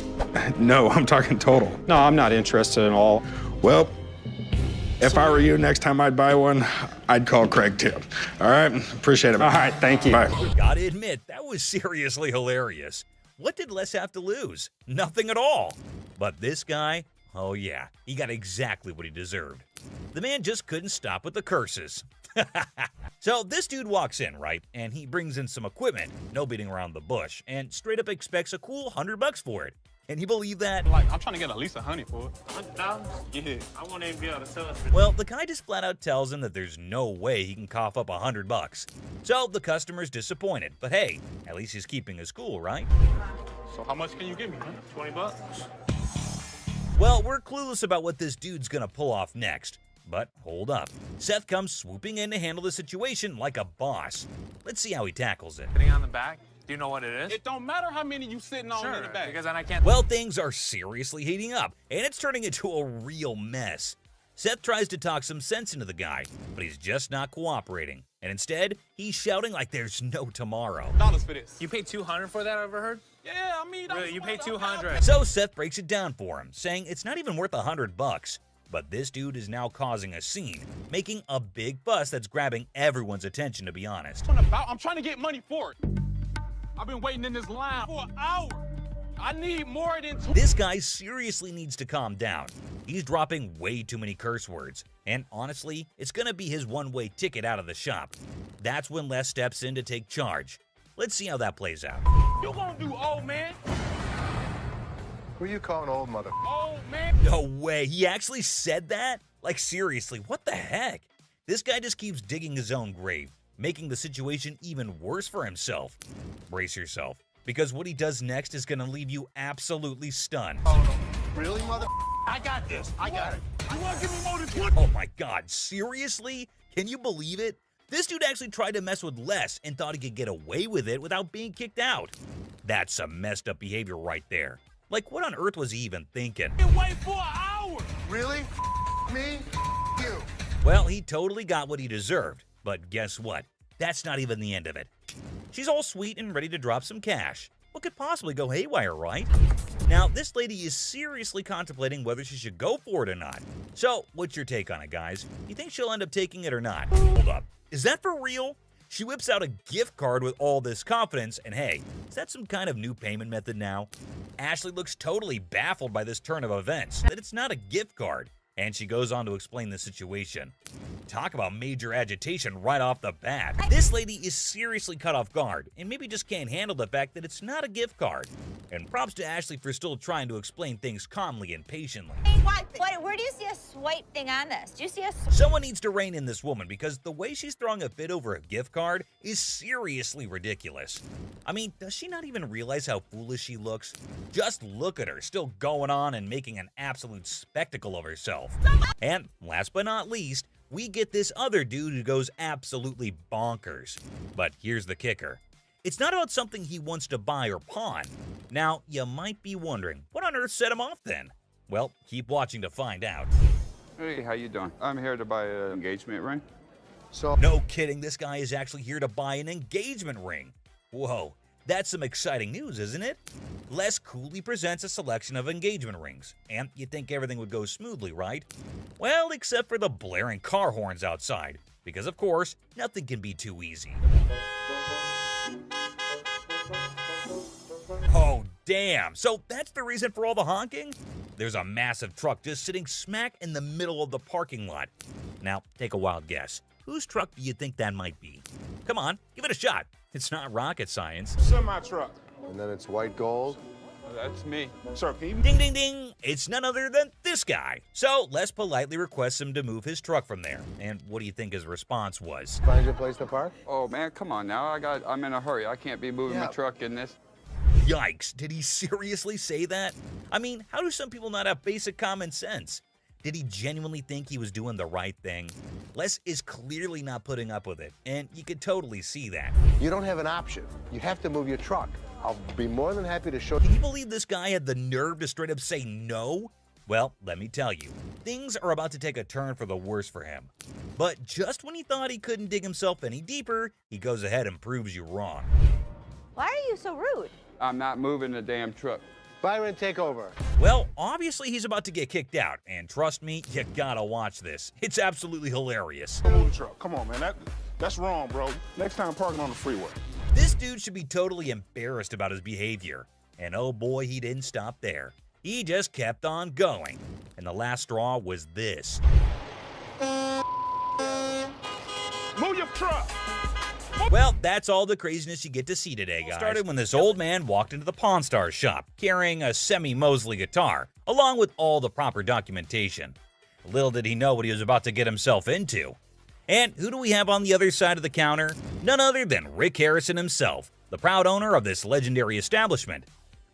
No, I'm talking total. No, I'm not interested at all. Well, if I were you, next time I'd buy one, I'd call Craig too. All right, appreciate it. All right, thank you. Bye. Gotta admit, that was seriously hilarious. What did Les have to lose? Nothing at all. But this guy, oh yeah, he got exactly what he deserved. The man just couldn't stop with the curses. So this dude walks in, right? And he brings in some equipment, no beating around the bush, and straight up expects a cool $100 for it. Can you believe that? Like, I'm trying to get at least $100 for it. $100,000? Yeah. I want to be able to sell it for. Well, the guy just flat out tells him that there's no way he can cough up $100. So the customer's disappointed. But hey, at least he's keeping his cool, right? So how much can you give me, man? $20? Well, we're clueless about what this dude's gonna pull off next. But hold up. Seth comes swooping in to handle the situation like a boss. Let's see how he tackles it. Sitting on the back, Do you know what it is? It don't matter how many you sitting on in the back. Because then I can't. Well, things are seriously heating up, and it's turning into a real mess. Seth tries to talk some sense into the guy, but he's just not cooperating. And instead, he's shouting like there's no tomorrow. Dollars for this. You paid $200 for that, I overheard? Yeah, I mean, Really, you paid $200. So Seth breaks it down for him, saying it's not even worth $100. But this dude is now causing a scene, making a big fuss that's grabbing everyone's attention, to be honest. I'm trying to get money for it. I've been waiting in this line for an hour. I need more than This guy seriously needs to calm down. He's dropping way too many curse words. And honestly, it's gonna be his one-way ticket out of the shop. That's when Les steps in to take charge. Let's see how that plays out. You gonna do old man? Who you calling old mother? Old man? No way, he actually said that? Like seriously, what the heck? This guy just keeps digging his own grave, making the situation even worse for himself. Brace yourself, because what he does next is gonna leave you absolutely stunned. Really, mother? I got this. I got it. You wanna give me more than what? Oh my god, seriously? Can you believe it? This dude actually tried to mess with Les and thought he could get away with it without being kicked out. That's some messed up behavior right there. Like, what on earth was he even thinking? Wait for an hour. Really? Me? You. Well, he totally got what he deserved. But guess what? That's not even the end of it. She's all sweet and ready to drop some cash. What could possibly go haywire, right? Now, this lady is seriously contemplating whether she should go for it or not. So, what's your take on it, guys? You think she'll end up taking it or not? Hold up. Is that for real? She whips out a gift card with all this confidence, and hey, is that some kind of new payment method now? Ashley looks totally baffled by this turn of events, that it's not a gift card, and she goes on to explain the situation. Talk about major agitation right off the bat. This lady is seriously caught off guard, and maybe just can't handle the fact that it's not a gift card. And props to Ashley for still trying to explain things calmly and patiently. Where do you see a swipe thing on this? Do you see a... Someone needs to rein in this woman because the way she's throwing a fit over a gift card is seriously ridiculous. I mean, does she not even realize how foolish she looks? Just look at her, still going on and making an absolute spectacle of herself. And last but not least, we get this other dude who goes absolutely bonkers. But here's the kicker. It's not about something he wants to buy or pawn. Now, you might be wondering, what on earth set him off then? Well, keep watching to find out. Hey, how you doing? I'm here to buy an engagement ring. So, no kidding, this guy is actually here to buy an engagement ring. Whoa, that's some exciting news, isn't it? Les coolly presents a selection of engagement rings, and you'd think everything would go smoothly, right? Well, except for the blaring car horns outside, because of course, nothing can be too easy. Oh, damn. So that's the reason for all the honking? There's a massive truck just sitting smack in the middle of the parking lot. Now, take a wild guess. Whose truck do you think that might be? Come on, give it a shot. It's not rocket science. Semi-truck. and then it's white gold. That's me. Sir, can you... Ding, ding, ding. It's none other than this guy. So Les politely requests him to move his truck from there. And what do you think his response was? Find your place to park? Oh man, come on now. I'm in a hurry. I can't be moving my truck in this. Yikes, did he seriously say that? I mean, how do some people not have basic common sense? Did he genuinely think he was doing the right thing? Les is clearly not putting up with it, and you could totally see that. You don't have an option. You have to move your truck. I'll be more than happy to show you. Can you believe this guy had the nerve to straight up say no? Well, let me tell you, things are about to take a turn for the worse for him. But just when he thought he couldn't dig himself any deeper, he goes ahead and proves you wrong. Why are you so rude? I'm not moving the damn truck. Byron, take over. Well, obviously he's about to get kicked out, and trust me, you gotta watch this. It's absolutely hilarious. Move the truck. Come on, man. That's wrong, bro. Next time, parking on the freeway. This dude should be totally embarrassed about his behavior. And oh boy, he didn't stop there. He just kept on going. And the last straw was this. Move your truck! Well, that's all the craziness you get to see today, guys. It started when this old man walked into the Pawn Stars shop, carrying a semi-Mosley guitar, along with all the proper documentation. Little did he know what he was about to get himself into. And who do we have on the other side of the counter? None other than Rick Harrison himself, the proud owner of this legendary establishment.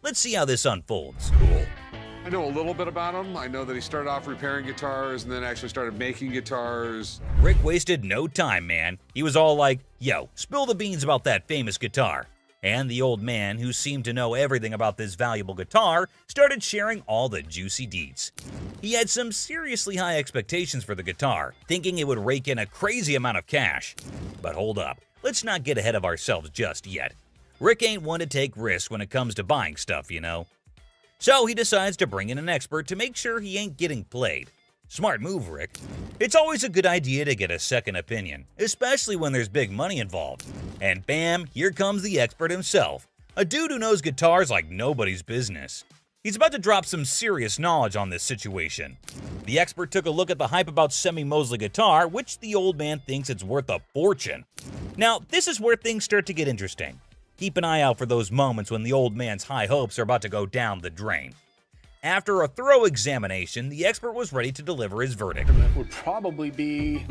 Let's see how this unfolds. Cool. I know a little bit about him. I know that he started off repairing guitars and then actually started making guitars. Rick wasted no time, man. He was all like, yo, spill the beans about that famous guitar. And the old man, who seemed to know everything about this valuable guitar, started sharing all the juicy deets. He had some seriously high expectations for the guitar, thinking it would rake in a crazy amount of cash. But hold up, let's not get ahead of ourselves just yet. Rick ain't one to take risks when it comes to buying stuff, you know. So he decides to bring in an expert to make sure he ain't getting played. Smart move, Rick. It's always a good idea to get a second opinion, especially when there's big money involved. And bam, here comes the expert himself, a dude who knows guitars like nobody's business. He's about to drop some serious knowledge on this situation. The expert took a look at the hype about Semi Mosley guitar, which the old man thinks it's worth a fortune. Now, this is where things start to get interesting. Keep an eye out for those moments when the old man's high hopes are about to go down the drain. After a thorough examination, the expert was ready to deliver his verdict. It would probably be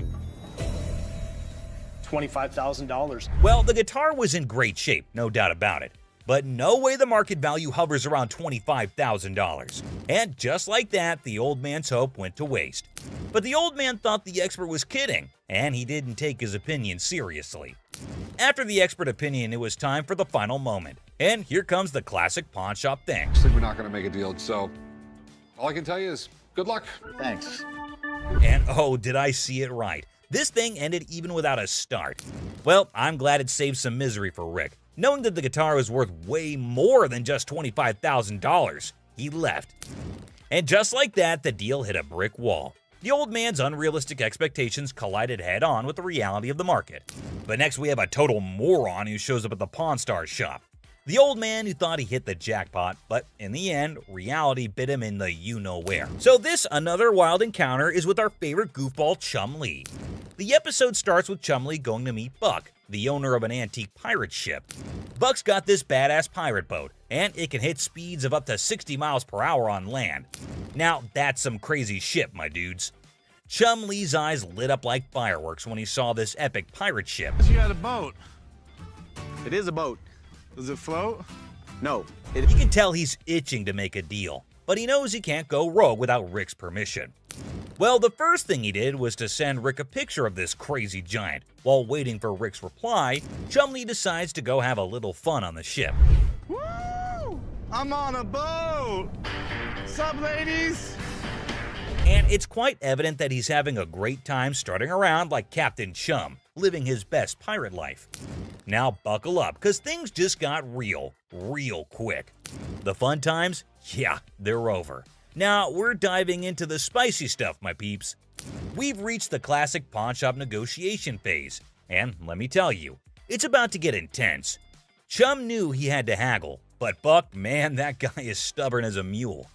$25,000. Well, the guitar was in great shape, no doubt about it. But no way the market value hovers around $25,000. And just like that, the old man's hope went to waste. But the old man thought the expert was kidding, and he didn't take his opinion seriously. After the expert opinion, it was time for the final moment. And here comes the classic pawn shop thing. I think we're not going to make a deal, so all I can tell you is good luck. Thanks. And oh, did I see it right. This thing ended even without a start. Well, I'm glad it saved some misery for Rick. Knowing that the guitar was worth way more than just $25,000, he left. And just like that, the deal hit a brick wall. The old man's unrealistic expectations collided head-on with the reality of the market. But next we have a total moron who shows up at the Pawn Stars shop. The old man who thought he hit the jackpot, but in the end, reality bit him in the you-know-where. So this another wild encounter is with our favorite goofball Chum Lee. The episode starts with Chum Lee going to meet Buck, the owner of an antique pirate ship. Buck's got this badass pirate boat, and it can hit speeds of up to 60 miles per hour on land. Now, that's some crazy shit, my dudes. Chum Lee's eyes lit up like fireworks when he saw this epic pirate ship. You got a boat. It is a boat. Does it float? No. You can tell he's itching to make a deal, but he knows he can't go rogue without Rick's permission. Well, the first thing he did was to send Rick a picture of this crazy giant. While waiting for Rick's reply, Chum Lee decides to go have a little fun on the ship. Woo! I'm on a boat! Sup, ladies? And it's quite evident that he's having a great time strutting around like Captain Chum, living his best pirate life. Now buckle up, because things just got real quick. The fun times? Yeah, they're over. Now we're diving into the spicy stuff, my peeps. We've reached the classic pawn shop negotiation phase, and let me tell you, it's about to get intense. Chum knew he had to haggle, but Buck, man, that guy is stubborn as a mule.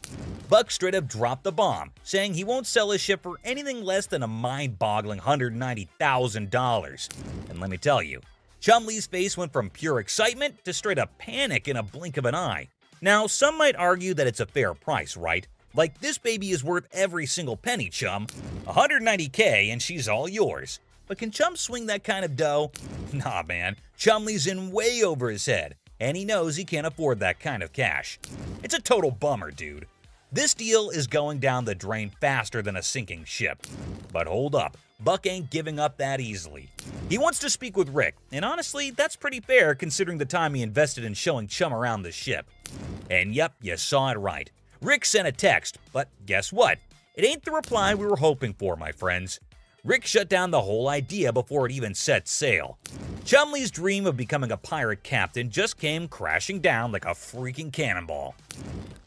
Buck straight up dropped the bomb, saying he won't sell his ship for anything less than a mind-boggling $190,000. And let me tell you, Chum Lee's face went from pure excitement to straight up panic in a blink of an eye. Now, some might argue that it's a fair price, right? Like, this baby is worth every single penny, Chum. $190K and she's all yours. But can Chum swing that kind of dough? Nah, man. Chum Lee's in way over his head, and he knows he can't afford that kind of cash. It's a total bummer, dude. This deal is going down the drain faster than a sinking ship. But hold up, Buck ain't giving up that easily. He wants to speak with Rick, and honestly, that's pretty fair considering the time he invested in showing Chum around the ship. And yep, you saw it right. Rick sent a text, but guess what? It ain't the reply we were hoping for, my friends. Rick shut down the whole idea before it even set sail. Chum Lee's dream of becoming a pirate captain just came crashing down like a freaking cannonball.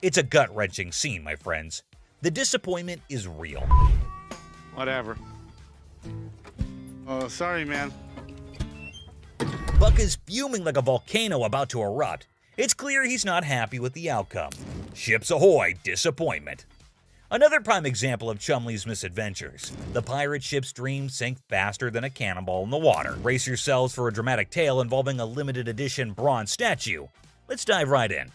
It's a gut-wrenching scene, my friends. The disappointment is real. Whatever. Oh, sorry, man. Buck is fuming like a volcano about to erupt. It's clear he's not happy with the outcome. Ships ahoy, disappointment. Another prime example of Chum Lee's misadventures. The pirate ship's dreams sink faster than a cannonball in the water. Brace yourselves for a dramatic tale involving a limited edition bronze statue. Let's dive right in.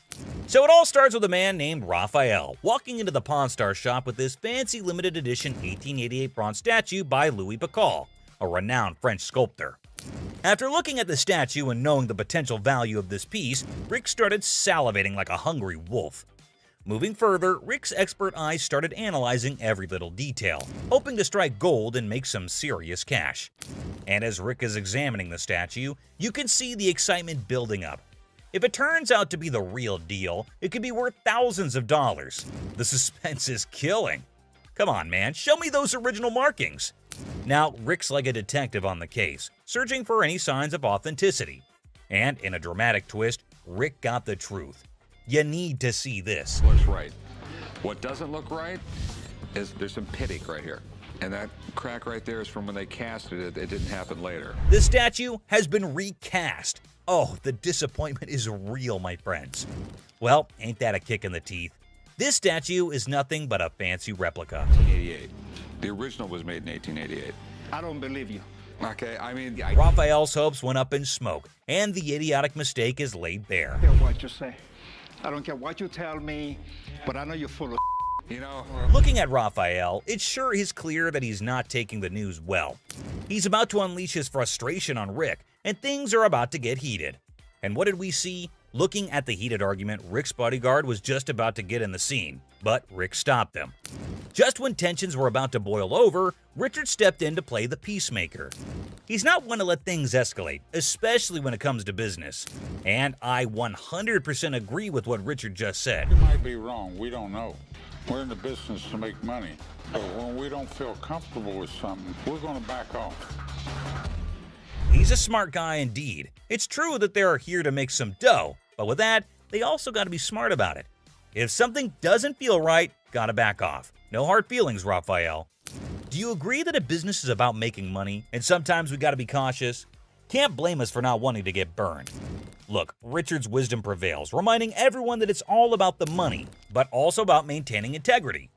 So it all starts with a man named Raphael walking into the Pawn Stars shop with this fancy limited edition 1888 bronze statue by Louis Bacall, a renowned French sculptor. After looking at the statue and knowing the potential value of this piece, Rick started salivating like a hungry wolf. Moving further, Rick's expert eyes started analyzing every little detail, hoping to strike gold and make some serious cash. And as Rick is examining the statue, you can see the excitement building up. If it turns out to be the real deal, it could be worth thousands of dollars. The suspense is killing. Come on, man, show me those original markings. Now, Rick's like a detective on the case, searching for any signs of authenticity. And in a dramatic twist, Rick got the truth. You need to see this. Looks right. What doesn't look right is there's some pitting right here. And that crack right there is from when they casted it. It didn't happen later. The statue has been recast. Oh, the disappointment is real, my friends. Well, ain't that a kick in the teeth? This statue is nothing but a fancy replica. 1888. The original was made in 1888. I don't believe you. Okay, I mean... Raphael's hopes went up in smoke, and the idiotic mistake is laid bare. I don't care what you say. I don't care what you tell me, but I know you're full of You know... Looking at Raphael, it sure is clear that he's not taking the news well. He's about to unleash his frustration on Rick, and things are about to get heated. And what did we see? Looking at the heated argument, Rick's bodyguard was just about to get in the scene, but Rick stopped them. Just when tensions were about to boil over, Richard stepped in to play the peacemaker. He's not one to let things escalate, especially when it comes to business. And I 100% agree with what Richard just said. You might be wrong, we don't know. We're in the business to make money. But when we don't feel comfortable with something, we're going to back off. He's a smart guy indeed. It's true that they're here to make some dough, but with that, they also got to be smart about it. If something doesn't feel right, gotta back off. No hard feelings, Raphael. Do you agree that a business is about making money, and sometimes we gotta be cautious? Can't blame us for not wanting to get burned. Look, Richard's wisdom prevails, reminding everyone that it's all about the money, but also about maintaining integrity.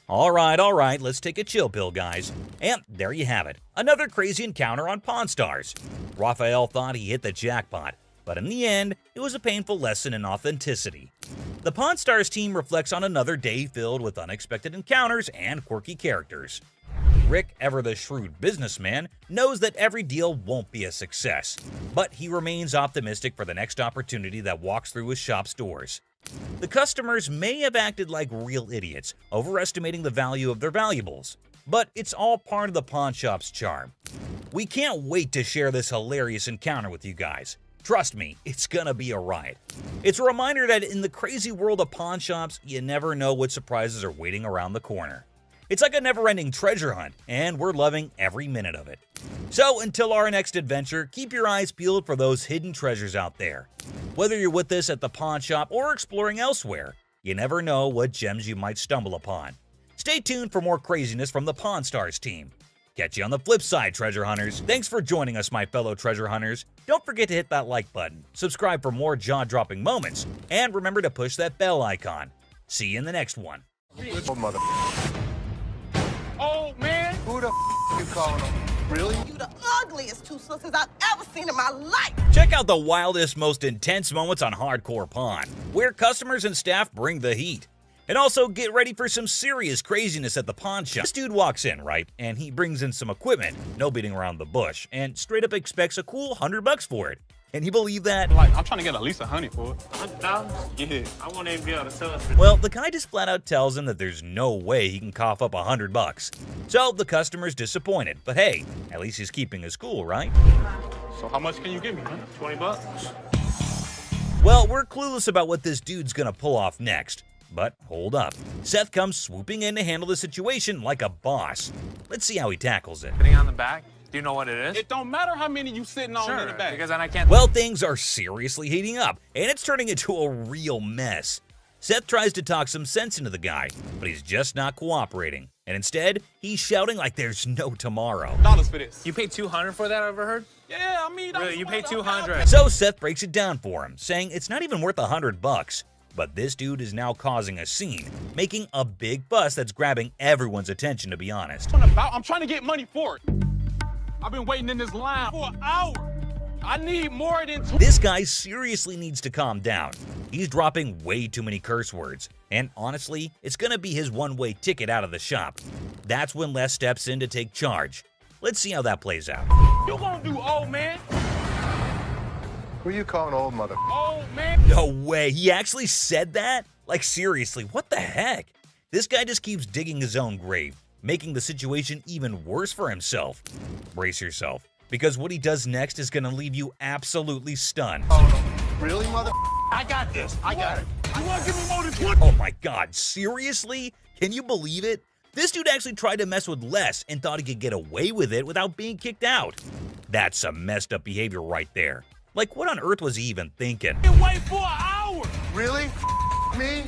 All right, let's take a chill pill, guys. And there you have it, another crazy encounter on Pawn Stars. Raphael thought he hit the jackpot, but in the end, it was a painful lesson in authenticity. The Pawn Stars team reflects on another day filled with unexpected encounters and quirky characters. Rick, ever the shrewd businessman, knows that every deal won't be a success, but he remains optimistic for the next opportunity that walks through his shop's doors. The customers may have acted like real idiots, overestimating the value of their valuables, but it's all part of the pawn shop's charm. We can't wait to share this hilarious encounter with you guys. Trust me, it's gonna be a ride. It's a reminder that in the crazy world of pawn shops, you never know what surprises are waiting around the corner. It's like a never-ending treasure hunt, and we're loving every minute of it. So until our next adventure, keep your eyes peeled for those hidden treasures out there. Whether you're with us at the pawn shop or exploring elsewhere, you never know what gems you might stumble upon. Stay tuned for more craziness from the Pawn Stars team. Catch you on the flip side, treasure hunters. Thanks for joining us, my fellow treasure hunters. Don't forget to hit that like button, subscribe for more jaw-dropping moments, and remember to push that bell icon. See you in the next one. Oh, mother. old man. Who the you calling him? Really? You the ugliest two sisters I've ever seen in my life. Check out the wildest, most intense moments on Hardcore Pawn, where customers and staff bring the heat. And also get ready for some serious craziness at the pawn shop. This dude walks in, right, and he brings in some equipment, no beating around the bush, and straight up expects a cool $100 for it. Can you believe that? Like, I'm trying to get at least $100 for it. $100,000? Yeah. I won't even be able to sell it for. Well, the guy just flat out tells him that there's no way he can cough up $100. So the customer's disappointed, but hey, at least he's keeping his cool, right? So how much can you give me, man? $20? Well, we're clueless about what this dude's gonna pull off next. But hold up. Seth comes swooping in to handle the situation like a boss. Let's see how he tackles it. Sitting on the back? Do you know what it is? It don't matter how many you sitting on in the back. Because then I can't. Well, things are seriously heating up, and it's turning into a real mess. Seth tries to talk some sense into the guy, but he's just not cooperating. And instead, he's shouting like there's no tomorrow. Dollars for this. You paid $200 for that, I overheard? Yeah, I mean, really, you paid $200. So Seth breaks it down for him, saying it's not even worth $100. But this dude is now causing a scene, making a big fuss that's grabbing everyone's attention, to be honest. I'm trying to get money for it. I've been waiting in this line for an hour. I need more than This guy seriously needs to calm down. He's dropping way too many curse words. And honestly, it's gonna be his one-way ticket out of the shop. That's when Les steps in to take charge. Let's see how that plays out. You gonna do, old man? Who you calling old, mother? Old man? No way, he actually said that? Like seriously, what the heck? This guy just keeps digging his own grave, making the situation even worse for himself. Brace yourself, because what he does next is gonna leave you absolutely stunned. Really, mother? I got this. I got it. You want to give me more than 20? Oh my God, seriously? Can you believe it? This dude actually tried to mess with Les and thought he could get away with it without being kicked out. That's some messed up behavior right there. Like, what on earth was he even thinking? Wait for an hour. Really? Me?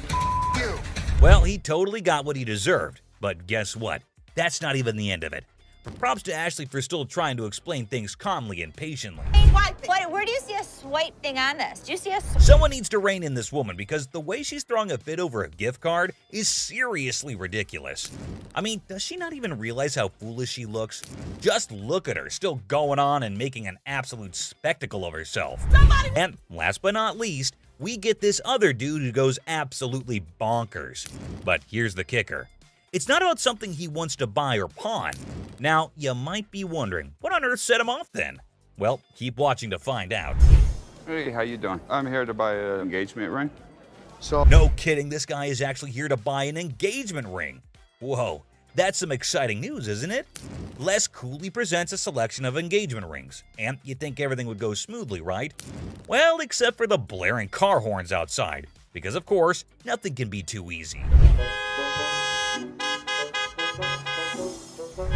You. Well, he totally got what he deserved. But guess what? That's not even the end of it. Props to Ashley for still trying to explain things calmly and patiently. What, where do you see a swipe thing on this? Do you see a Someone needs to rein in this woman because the way she's throwing a fit over a gift card is seriously ridiculous. I mean, does she not even realize how foolish she looks? Just look at her, still going on and making an absolute spectacle of herself. And last but not least, we get this other dude who goes absolutely bonkers. But here's the kicker. It's not about something he wants to buy or pawn. Now, you might be wondering, what on earth set him off then? Well, keep watching to find out. Hey, how you doing? I'm here to buy an engagement ring. No kidding, this guy is actually here to buy an engagement ring. Whoa, that's some exciting news, isn't it? Les coolly presents a selection of engagement rings, and you'd think everything would go smoothly, right? Well, except for the blaring car horns outside, because of course, nothing can be too easy.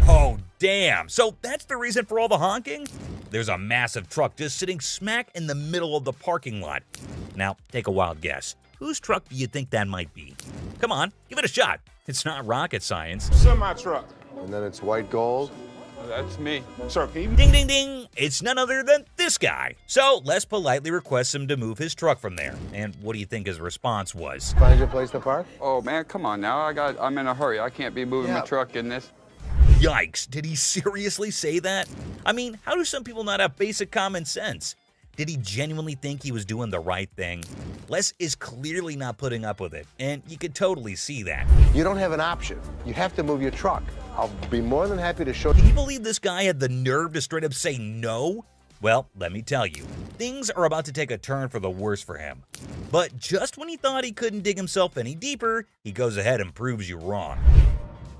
Oh, damn. So that's the reason for all the honking? There's a massive truck just sitting smack in the middle of the parking lot. Now, take a wild guess. Whose truck do you think that might be? Come on, give it a shot. It's not rocket science. Semi-truck. And then it's white gold. That's me. Sir, can you... Ding, ding, ding. It's none other than this guy. So Les politely requests him to move his truck from there. And what do you think his response was? Find your place to park? Oh man, come on now. I'm in a hurry. I can't be moving my truck in this. Yikes, did he seriously say that? I mean, how do some people not have basic common sense? Did he genuinely think he was doing the right thing? Les is clearly not putting up with it, and you could totally see that. You don't have an option. You have to move your truck. I'll be more than happy to show... Can you believe this guy had the nerve to straight up say no? Well, let me tell you, things are about to take a turn for the worse for him. But just when he thought he couldn't dig himself any deeper, he goes ahead and proves you wrong.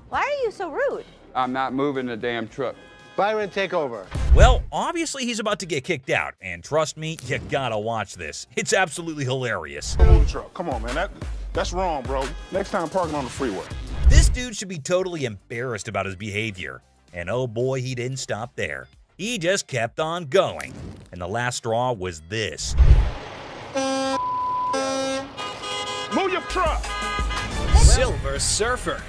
Why are you so rude? I'm not moving the damn truck. Byron, take over. Well, obviously he's about to get kicked out, and trust me, you gotta watch this. It's absolutely hilarious. Move the truck. Come on, man. That's wrong, bro. Next time, parking on the freeway. This dude should be totally embarrassed about his behavior. And oh boy, he didn't stop there. He just kept on going. And the last straw was this. Move your truck. Silver Surfer.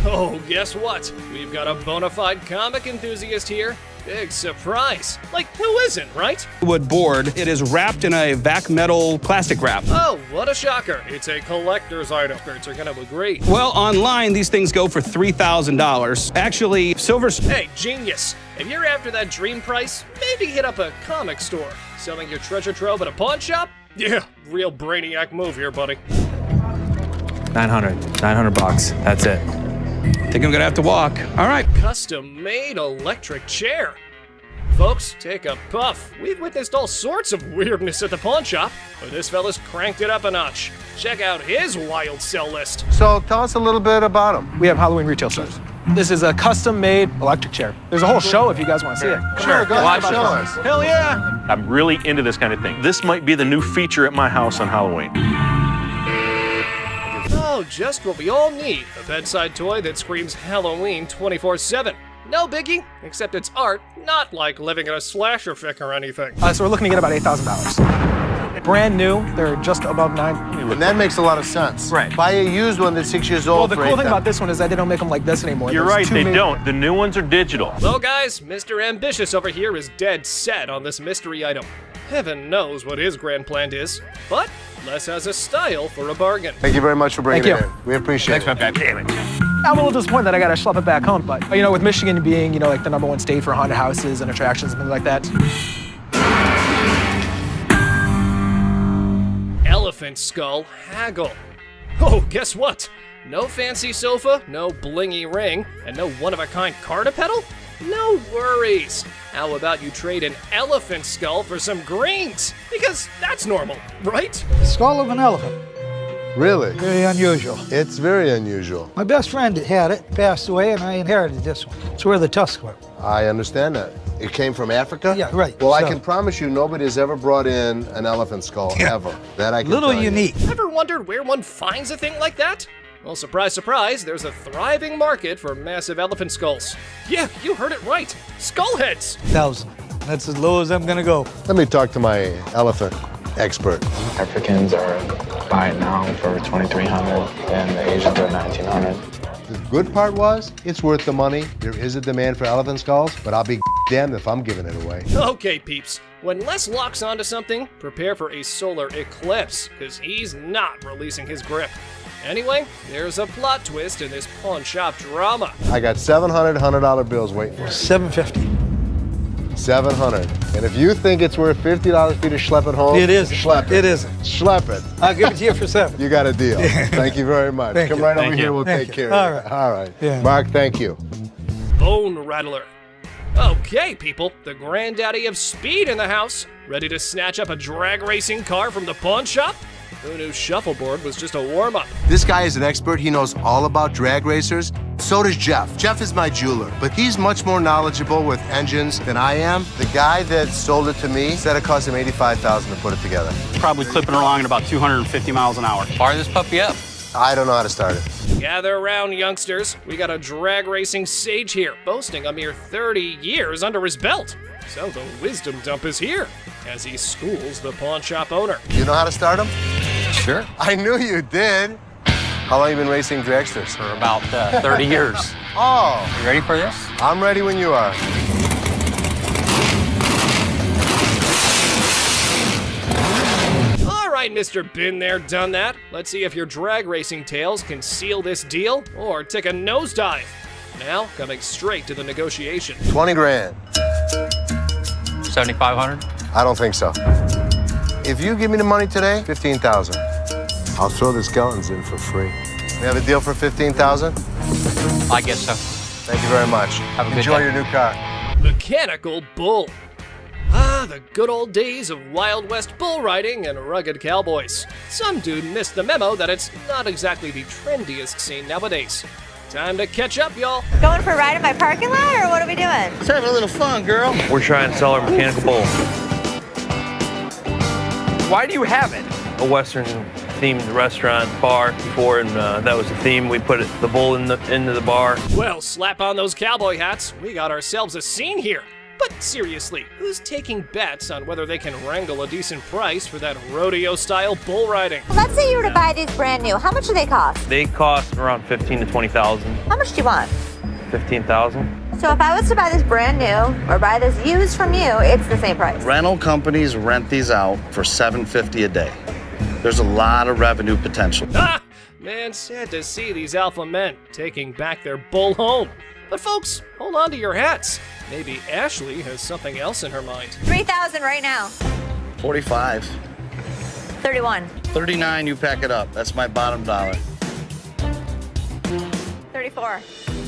Oh, guess what? We've got a bona fide comic enthusiast here. Big surprise. Like, who isn't, right? Wood board. It is wrapped in a vac metal plastic wrap. Oh, what a shocker. It's a collector's item. Birds are gonna look great. Well, online, these things go for $3,000. Actually, silver... Hey, genius. If you're after that dream price, maybe hit up a comic store. Selling your treasure trove at a pawn shop? Yeah, real brainiac move here, buddy. 900 bucks. That's it. Think I'm gonna have to walk. All right. Custom-made electric chair. Folks, take a puff. We've witnessed all sorts of weirdness at the pawn shop, but this fella's cranked it up a notch. Check out his wild sell list. So tell us a little bit about him. We have Halloween retail stores. This is a custom-made electric chair. There's a whole show if you guys want to see it. Sure, go ahead, show us. Hell yeah! I'm really into this kind of thing. This might be the new feature at my house on Halloween. Oh, just what we all need. A bedside toy that screams Halloween 24/7. No biggie, except it's art, not like living in a slasher fic or anything. So we're looking to get about $8,000. Brand new, they're just above $9,000. And that makes a lot of sense. Right. Buy a used one that's 6 years old. Well, the cool thing about this one is that they don't make them like this anymore. You're right, they don't. The new ones are digital. Well, guys, Mr. Ambitious over here is dead set on this mystery item. Heaven knows what his grand plan is, but Les has a style for a bargain. Thank you very much for bringing it in. We appreciate it. Thanks, man. Damn it. I'm a little disappointed that I gotta schlep it back home, but you know, with Michigan being, you know, like the #1 state for haunted houses and attractions and things like that. Elephant skull haggle. Oh, guess what? No fancy sofa, no blingy ring, and no one-of-a-kind car to pedal? No worries. How about you trade an elephant skull for some greens? Because that's normal, right? Skull of an elephant. Really? Very unusual. It's very unusual. My best friend had it, passed away, and I inherited this one. It's where the tusks were. I understand that. It came from Africa? Yeah, right. Well, I So- can promise you nobody's ever brought in an elephant skull, ever. That I can Little tell you. unique. Ever wondered where one finds a thing like that? Well, surprise, surprise, there's a thriving market for massive elephant skulls. Yeah, you heard it right. Skull heads. 1,000. That's as low as I'm gonna go. Let me talk to my elephant expert. Africans are buying now for $2,300 and the Asians are $1,900. The good part was, it's worth the money. There is a demand for elephant skulls, but I'll be damned if I'm giving it away. Okay, peeps. When Les locks onto something, prepare for a solar eclipse, because he's not releasing his grip. Anyway, there's a plot twist in this pawn shop drama. I got 700 $100 bills waiting for me. $750. 700. And if you think it's worth $50 for you to schlep it home, It isn't. Schlep it. It isn't. Schlep it. I'll give it to you for 7. You got a deal. Thank you very much. Thank Come you. right Thank over you. here. We'll Thank take you. care All of right. it. All right. Yeah. Mark, thank you. Bone Rattler. Okay, people, the granddaddy of speed in the house. Ready to snatch up a drag racing car from the pawn shop? Who knew shuffleboard was just a warm-up? This guy is an expert. He knows all about drag racers. So does Jeff. Jeff is my jeweler, but he's much more knowledgeable with engines than I am. The guy that sold it to me said it cost him $85,000 to put it together. Probably clipping along at about 250 miles an hour. Fire this puppy up. I don't know how to start it. Gather around, youngsters. We got a drag racing sage here, boasting a mere 30 years under his belt. So the wisdom dump is here, as he schools the pawn shop owner. You know how to start him? Sure. I knew you did. How long you been racing dragsters? For about 30 years. Oh, You ready for this? I'm ready when you are. All right, Mr. Been There, Done That. Let's see if your drag racing tales can seal this deal or take a nosedive. Now, coming straight to the negotiation. 20 grand. 7,500. I don't think so. If you give me the money today, 15,000. I'll throw the skeletons in for free. We have a deal for 15,000? I guess so. Thank you very much. Have a good Enjoy day. your new car. Mechanical Bull. Ah, the good old days of Wild West bull riding and rugged cowboys. Some dude missed the memo that it's not exactly the trendiest scene nowadays. Time to catch up, y'all. Going for a ride in my parking lot, or what are we doing? Let's have a little fun, girl. We're trying to sell our mechanical bull. Why do you have it? A Western themed restaurant bar before, and that was the theme. We put the bull into the bar. Well, slap on those cowboy hats. We got ourselves a scene here. But seriously, who's taking bets on whether they can wrangle a decent price for that rodeo-style bull riding? Well, let's say you were to buy these brand new. How much do they cost? They cost around 15 to 20,000. How much do you want? 15,000. So if I was to buy this brand new or buy this used from you, it's the same price. Rental companies rent these out for $750 a day. There's a lot of revenue potential. Ah! Man, sad to see these alpha men taking back their bull home. But folks, hold on to your hats. Maybe Ashley has something else in her mind. 3,000 right now. 45. 31. 39, you pack it up. That's my bottom dollar. 34.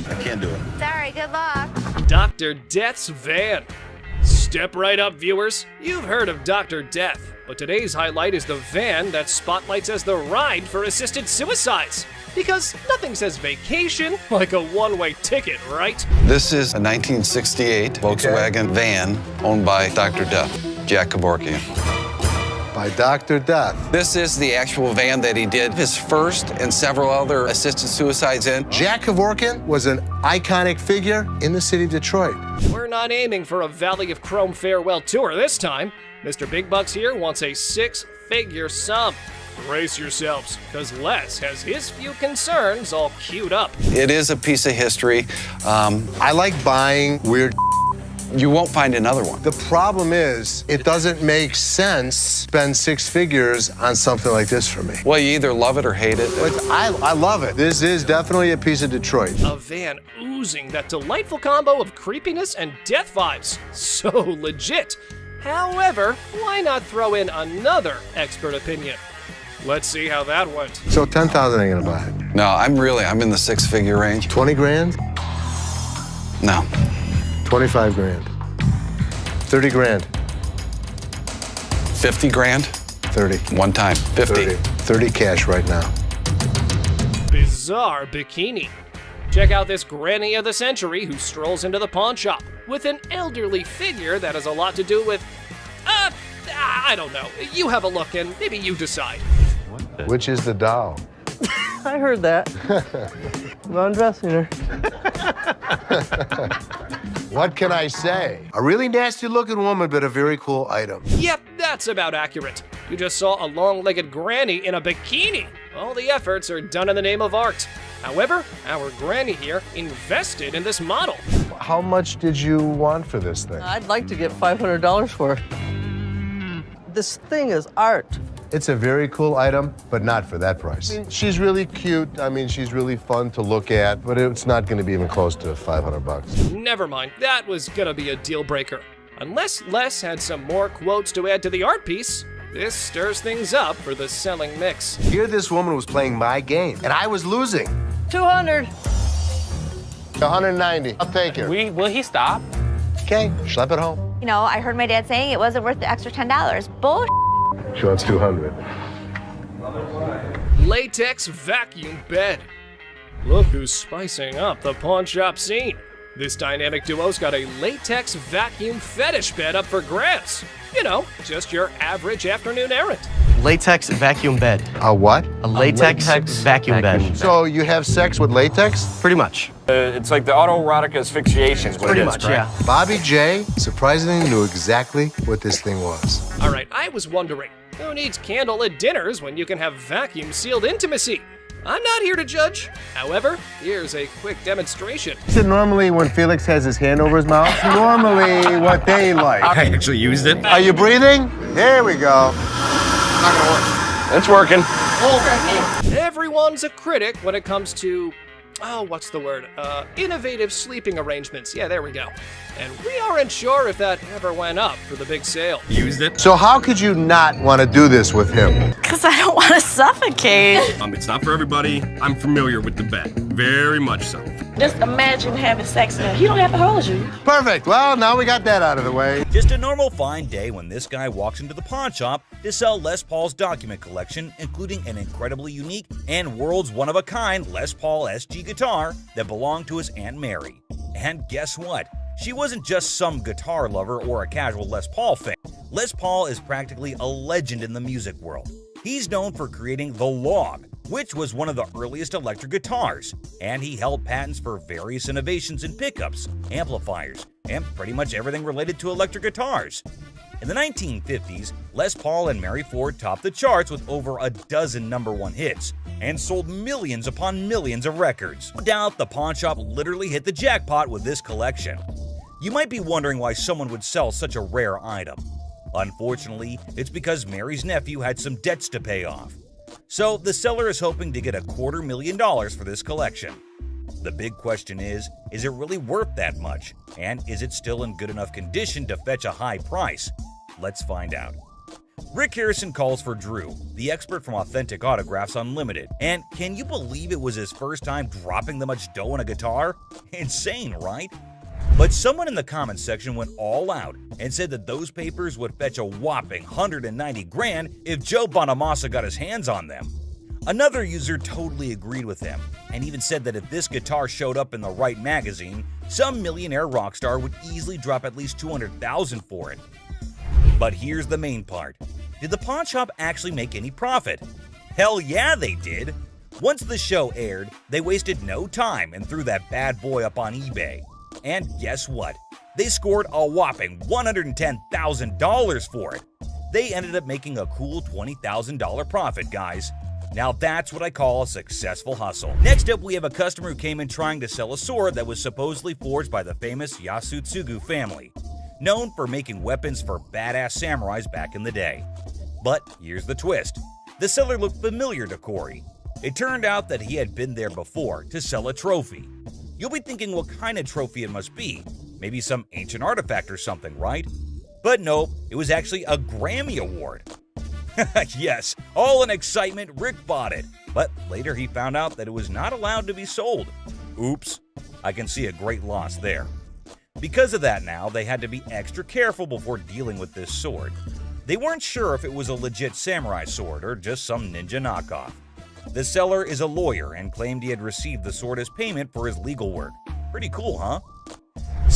I can't do it. Sorry, good luck. Dr. Death's van. Step right up, viewers. You've heard of Dr. Death, but today's highlight is the van that spotlights as the ride for assisted suicides. Because nothing says vacation like a one-way ticket, right? This is a 1968 Volkswagen van owned by Dr. Death, Jack Kevorkian. By Dr. Death. This is the actual van that he did his first and several other assisted suicides in. Jack Kevorkian was an iconic figure in the city of Detroit. We're not aiming for a Valley of Chrome farewell tour this time. Mr. Big Bucks here wants a 6-figure sum. Brace yourselves, because Les has his few concerns all queued up. It is a piece of history. I like buying weird. You won't find another one. The problem is, it doesn't make sense to spend 6 figures on something like this for me. Well, you either love it or hate it. But I love it. This is definitely a piece of Detroit. A van oozing that delightful combo of creepiness and death vibes. So legit. However, why not throw in another expert opinion? Let's see how that went. So 10,000 ain't gonna buy it. No, I'm in the 6-figure range. 20 grand? No. 25 grand. 30 grand. 50 grand? 30. One time. 50. 30 cash right now. Bizarre bikini. Check out this granny of the century who strolls into the pawn shop. with an elderly figure that has a lot to do with, I don't know. You have a look and maybe you decide. Which is the doll? I heard that. I'm undressing her. What can I say? A really nasty looking woman, but a very cool item. Yep, that's about accurate. You just saw a long-legged granny in a bikini. All the efforts are done in the name of art. However, our granny here invested in this model. How much did you want for this thing? I'd like to get $500 for it. This thing is art. It's a very cool item, but not for that price. I mean, she's really cute. I mean, she's really fun to look at, but it's not going to be even close to $500. Never mind, that was gonna be a deal breaker. Unless Les had some more quotes to add to the art piece, this stirs things up for the selling mix. Here this woman was playing my game, and I was losing. 200. 190. I'll take her. Will he stop? Okay, schlep it home. You know, I heard my dad saying it wasn't worth the extra $10. Bull. She wants 200. Latex vacuum bed. Look who's spicing up the pawn shop scene. This dynamic duo's got a latex vacuum fetish bed up for grabs. You know, just your average afternoon errand. Latex vacuum bed. A what? A latex vacuum bed. So you have sex with latex? Pretty much. It's like the autoerotic asphyxiation is what Pretty it is, much, correct? yeah. Bobby J surprisingly knew exactly what this thing was. All right, I was wondering, who needs candlelit dinners when you can have vacuum-sealed intimacy? I'm not here to judge. However, here's a quick demonstration. Is it normally when Felix has his hand over his mouth? Normally what they like. I actually used it. Are you breathing? There we go. Not gonna work. It's working. Everyone's a critic when it comes to, what's the word? Innovative sleeping arrangements. Yeah, there we go. And we aren't sure if that ever went up for the big sale. Used it. So how could you not want to do this with him? Because I don't want to suffocate. It's not for everybody. I'm familiar with the bed. Very much so. Just imagine having sex now. He don't have to hold you. Perfect. Well, now we got that out of the way. Just a normal fine day when this guy walks into the pawn shop to sell Les Paul's document collection, including an incredibly unique and world's one-of-a-kind Les Paul SG guitar that belonged to his Aunt Mary. And guess what? She wasn't just some guitar lover or a casual Les Paul fan. Les Paul is practically a legend in the music world. He's known for creating the Log, which was one of the earliest electric guitars, and he held patents for various innovations in pickups, amplifiers, and pretty much everything related to electric guitars. In the 1950s, Les Paul and Mary Ford topped the charts with over a dozen #1 hits and sold millions upon millions of records. No doubt the pawn shop literally hit the jackpot with this collection. You might be wondering why someone would sell such a rare item. Unfortunately, it's because Mary's nephew had some debts to pay off. So the seller is hoping to get $250,000 for this collection. The big question is it really worth that much? And is it still in good enough condition to fetch a high price? Let's find out. Rick Harrison calls for Drew, the expert from Authentic Autographs Unlimited. And can you believe it was his first time dropping that much dough on a guitar? Insane, right? But someone in the comments section went all out and said that those papers would fetch a whopping $190,000 if Joe Bonamassa got his hands on them. Another user totally agreed with him and even said that if this guitar showed up in the right magazine, some millionaire rock star would easily drop at least $200,000 for it. But here's the main part. Did the pawn shop actually make any profit? Hell yeah, they did. Once the show aired, they wasted no time and threw that bad boy up on eBay. And guess what? They scored a whopping $110,000 for it. They ended up making a cool $20,000 profit, guys. Now that's what I call a successful hustle. Next up, we have a customer who came in trying to sell a sword that was supposedly forged by the famous Yasutsugu family, known for making weapons for badass samurais back in the day. But here's the twist. The seller looked familiar to Corey. It turned out that he had been there before to sell a trophy. You'll be thinking what kind of trophy it must be. Maybe some ancient artifact or something, right? But nope, it was actually a Grammy Award. Yes, all in excitement, Rick bought it. But later he found out that it was not allowed to be sold. Oops, I can see a great loss there. Because of that now, they had to be extra careful before dealing with this sword. They weren't sure if it was a legit samurai sword or just some ninja knockoff. The seller is a lawyer and claimed he had received the sword as payment for his legal work. Pretty cool, huh?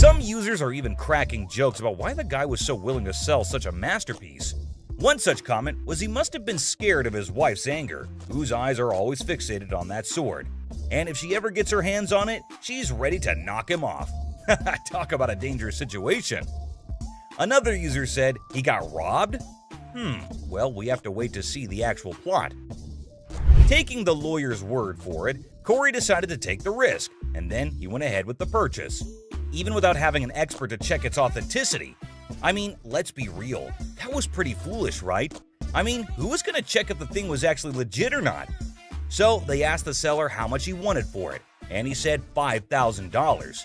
Some users are even cracking jokes about why the guy was so willing to sell such a masterpiece. One such comment was he must have been scared of his wife's anger, whose eyes are always fixated on that sword. And if she ever gets her hands on it, she's ready to knock him off. Talk about a dangerous situation. Another user said he got robbed? Well, we have to wait to see the actual plot. Taking the lawyer's word for it, Corey decided to take the risk, and then he went ahead with the purchase, even without having an expert to check its authenticity. I mean, let's be real, that was pretty foolish, right? I mean, who was going to check if the thing was actually legit or not? So they asked the seller how much he wanted for it, and he said $5,000.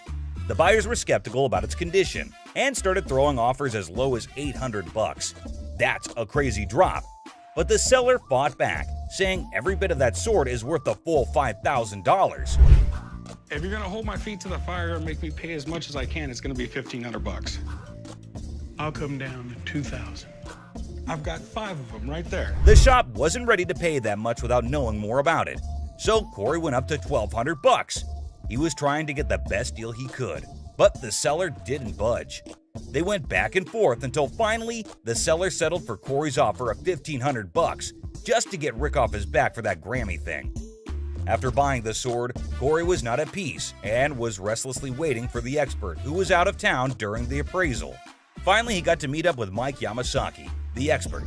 The buyers were skeptical about its condition and started throwing offers as low as $800. That's a crazy drop. But the seller fought back, saying every bit of that sword is worth the full $5,000. If you're gonna hold my feet to the fire and make me pay as much as I can, it's gonna be $1,500. I'll come down to 2,000. I've got 5 of them right there. The shop wasn't ready to pay that much without knowing more about it, so Corey went up to $1,200. He was trying to get the best deal he could, but the seller didn't budge. They went back and forth until finally the seller settled for Corey's offer of $1,500 just to get Rick off his back for that Grammy thing. After buying the sword, Corey was not at peace and was restlessly waiting for the expert who was out of town during the appraisal. Finally, he got to meet up with Mike Yamasaki, the expert,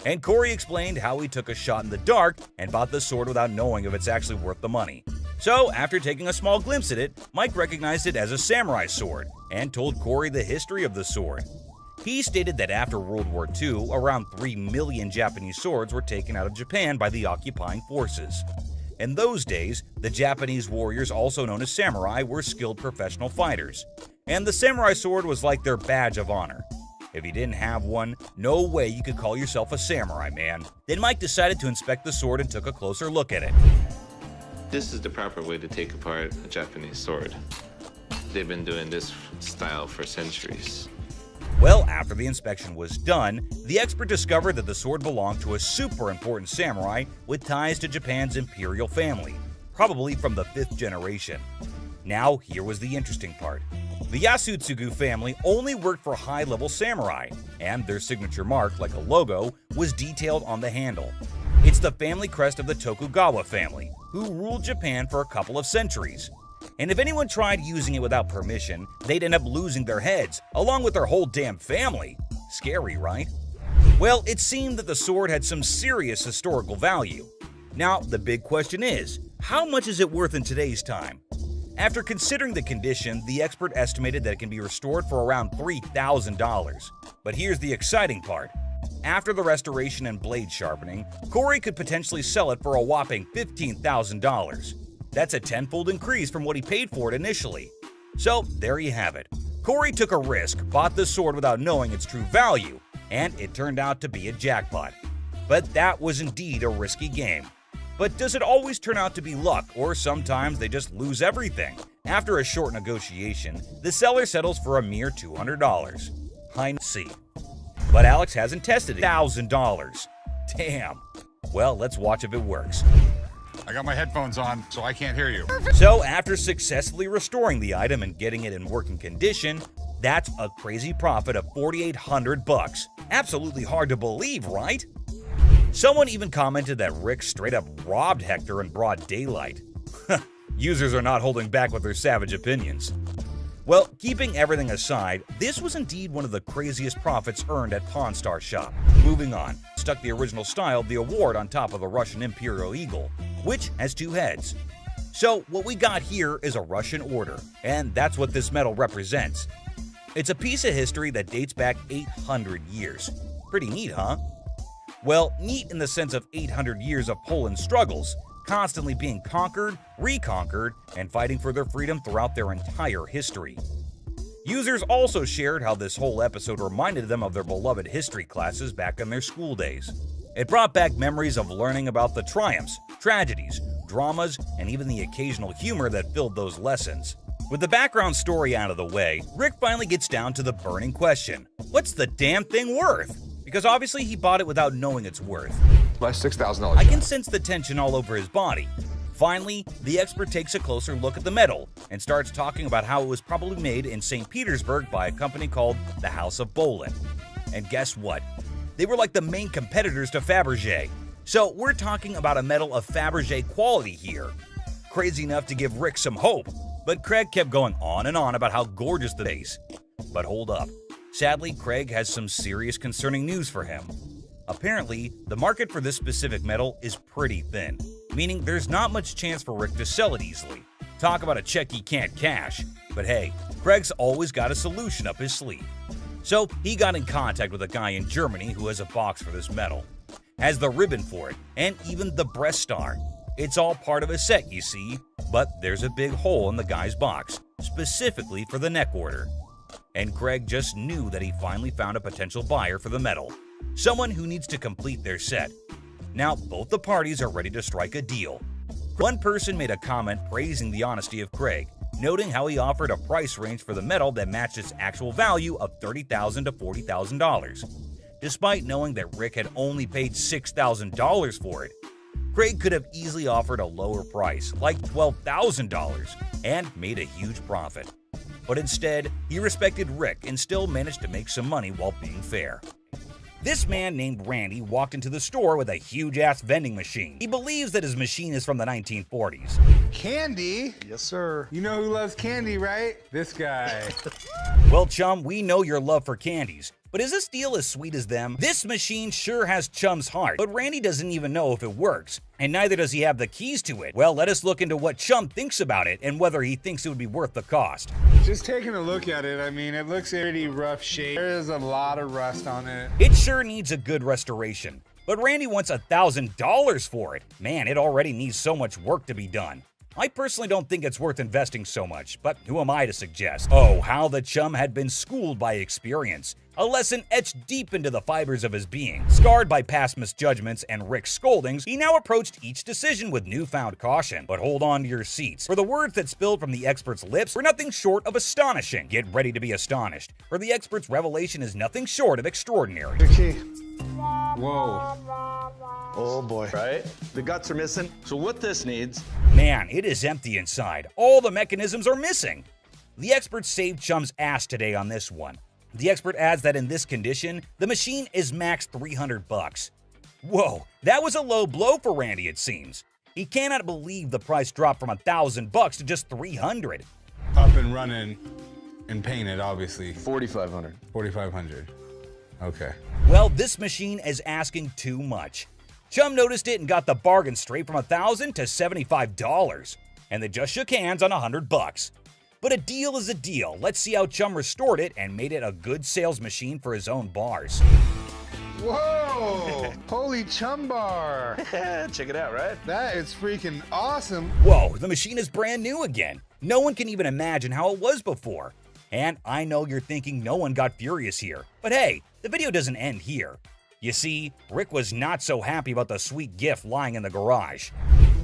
and Corey explained how he took a shot in the dark and bought the sword without knowing if it's actually worth the money. So, after taking a small glimpse at it, Mike recognized it as a samurai sword and told Corey the history of the sword. He stated that after World War II, around 3 million Japanese swords were taken out of Japan by the occupying forces. In those days, the Japanese warriors, also known as samurai, were skilled professional fighters, and the samurai sword was like their badge of honor. If you didn't have one, no way you could call yourself a samurai, man. Then Mike decided to inspect the sword and took a closer look at it. This is the proper way to take apart a Japanese sword. They've been doing this style for centuries. Well, after the inspection was done, the expert discovered that the sword belonged to a super important samurai with ties to Japan's imperial family, probably from the 5th generation. Now, here was the interesting part. The Yasutsugu family only worked for high-level samurai, and their signature mark, like a logo, was detailed on the handle. It's the family crest of the Tokugawa family, who ruled Japan for a couple of centuries. And if anyone tried using it without permission, they'd end up losing their heads, along with their whole damn family. Scary, right? Well, it seemed that the sword had some serious historical value. Now, the big question is, how much is it worth in today's time? After considering the condition, the expert estimated that it can be restored for around $3,000. But here's the exciting part. After the restoration and blade sharpening, Corey could potentially sell it for a whopping $15,000. That's a tenfold increase from what he paid for it initially. So there you have it. Corey took a risk, bought the sword without knowing its true value, and it turned out to be a jackpot. But that was indeed a risky game. But does it always turn out to be luck, or sometimes they just lose everything? After a short negotiation, the seller settles for a mere $200. I see. But Alex hasn't tested it. $1,000. Damn. Well, let's watch if it works. I got my headphones on, so I can't hear you. So after successfully restoring the item and getting it in working condition, that's a crazy profit of $4,800. Absolutely hard to believe, right? Someone even commented that Rick straight up robbed Hector in broad daylight. Users are not holding back with their savage opinions. Well, keeping everything aside, this was indeed one of the craziest profits earned at Pawn Star Shop. Moving on, stuck the original style of the award on top of the Russian Imperial Eagle, which has 2 heads. So what we got here is a Russian order, and that's what this medal represents. It's a piece of history that dates back 800 years. Pretty neat, huh? Well, neat in the sense of 800 years of Poland's struggles, constantly being conquered, reconquered, and fighting for their freedom throughout their entire history. Users also shared how this whole episode reminded them of their beloved history classes back in their school days. It brought back memories of learning about the triumphs, tragedies, dramas, and even the occasional humor that filled those lessons. With the background story out of the way, Rick finally gets down to the burning question. What's the damn thing worth? Because obviously he bought it without knowing its worth. My $6,000. I can sense the tension all over his body. Finally, the expert takes a closer look at the metal and starts talking about how it was probably made in St. Petersburg by a company called the House of Bolin. And guess what? They were like the main competitors to Fabergé. So we're talking about a metal of Fabergé quality here. Crazy enough to give Rick some hope, but Craig kept going on and on about how gorgeous the base. But hold up. Sadly, Craig has some serious concerning news for him. Apparently, the market for this specific metal is pretty thin, meaning there's not much chance for Rick to sell it easily. Talk about a check he can't cash. But hey, Craig's always got a solution up his sleeve. So he got in contact with a guy in Germany who has a box for this metal, has the ribbon for it, and even the breast star. It's all part of a set, you see, but there's a big hole in the guy's box, specifically for the neck order. And Craig just knew that he finally found a potential buyer for the metal, someone who needs to complete their set. Now, both the parties are ready to strike a deal. One person made a comment praising the honesty of Craig, noting how he offered a price range for the metal that matched its actual value of $30,000 to $40,000. Despite knowing that Rick had only paid $6,000 for it, Craig could have easily offered a lower price, like $12,000, and made a huge profit. But instead, he respected Rick and still managed to make some money while being fair. This man named Randy walked into the store with a huge-ass vending machine. He believes that his machine is from the 1940s. Candy? Yes, sir. You know who loves candy, right? This guy. Well, chum, we know your love for candies, but is this deal as sweet as them? This machine sure has Chum's heart, but Randy doesn't even know if it works, and neither does he have the keys to it. Well, let us look into what Chum thinks about it and whether he thinks it would be worth the cost. Just taking a look at it, I mean, it looks pretty rough shape. There's a lot of rust on it. It sure needs a good restoration, but Randy wants $1,000 for it. Man, it already needs so much work to be done. I personally don't think it's worth investing so much, but who am I to suggest? Oh, how the chum had been schooled by experience. A lesson etched deep into the fibers of his being. Scarred by past misjudgments and Rick's scoldings, he now approached each decision with newfound caution. But hold on to your seats, for the words that spilled from the expert's lips were nothing short of astonishing. Get ready to be astonished, for the expert's revelation is nothing short of extraordinary. Whoa. Oh boy. Right? The guts are missing. So what this needs... Man, it is empty inside. All the mechanisms are missing. The expert saved Chum's ass today on this one. The expert adds that in this condition, the machine is max $300. Whoa, that was a low blow for Randy, it seems. He cannot believe the price dropped from $1,000 to just $300. Up and running and painted, obviously. $4,500. $4,500. Okay. Well, this machine is asking too much. Chum noticed it and got the bargain straight from $1,000 to $75. And they just shook hands on $100. But a deal is a deal. Let's see how Chum restored it and made it a good sales machine for his own bars. Whoa! Holy chum bar! Check it out, right? That is freaking awesome. Whoa, the machine is brand new again. No one can even imagine how it was before. And I know you're thinking no one got furious here. But hey, the video doesn't end here. You see, Rick was not so happy about the sweet gift lying in the garage.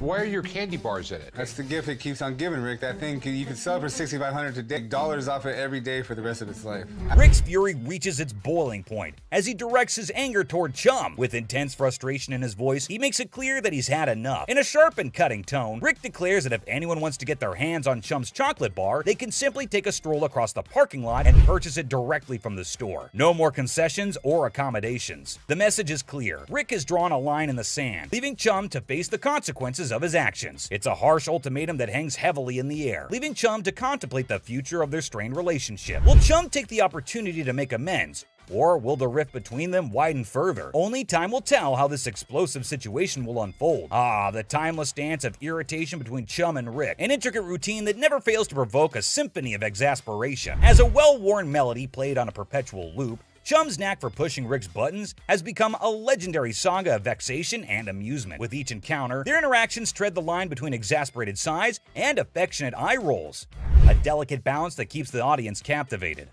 Why are your candy bars in it? That's the gift it keeps on giving, Rick. That thing, you can sell it for $6,500 today. Dollars off it every day for the rest of its life. Rick's fury reaches its boiling point as he directs his anger toward Chum. With intense frustration in his voice, he makes it clear that he's had enough. In a sharp and cutting tone, Rick declares that if anyone wants to get their hands on Chum's chocolate bar, they can simply take a stroll across the parking lot and purchase it directly from the store. No more concessions or accommodations. The message is clear. Rick has drawn a line in the sand, leaving Chum to face the consequences of his actions. It's a harsh ultimatum that hangs heavily in the air, leaving Chum to contemplate the future of their strained relationship. Will Chum take the opportunity to make amends, or will the rift between them widen further? Only time will tell how this explosive situation will unfold. Ah, the timeless dance of irritation between Chum and Rick, an intricate routine that never fails to provoke a symphony of exasperation. As a well-worn melody played on a perpetual loop, Chum's knack for pushing Rick's buttons has become a legendary saga of vexation and amusement. With each encounter, their interactions tread the line between exasperated sighs and affectionate eye rolls, a delicate balance that keeps the audience captivated.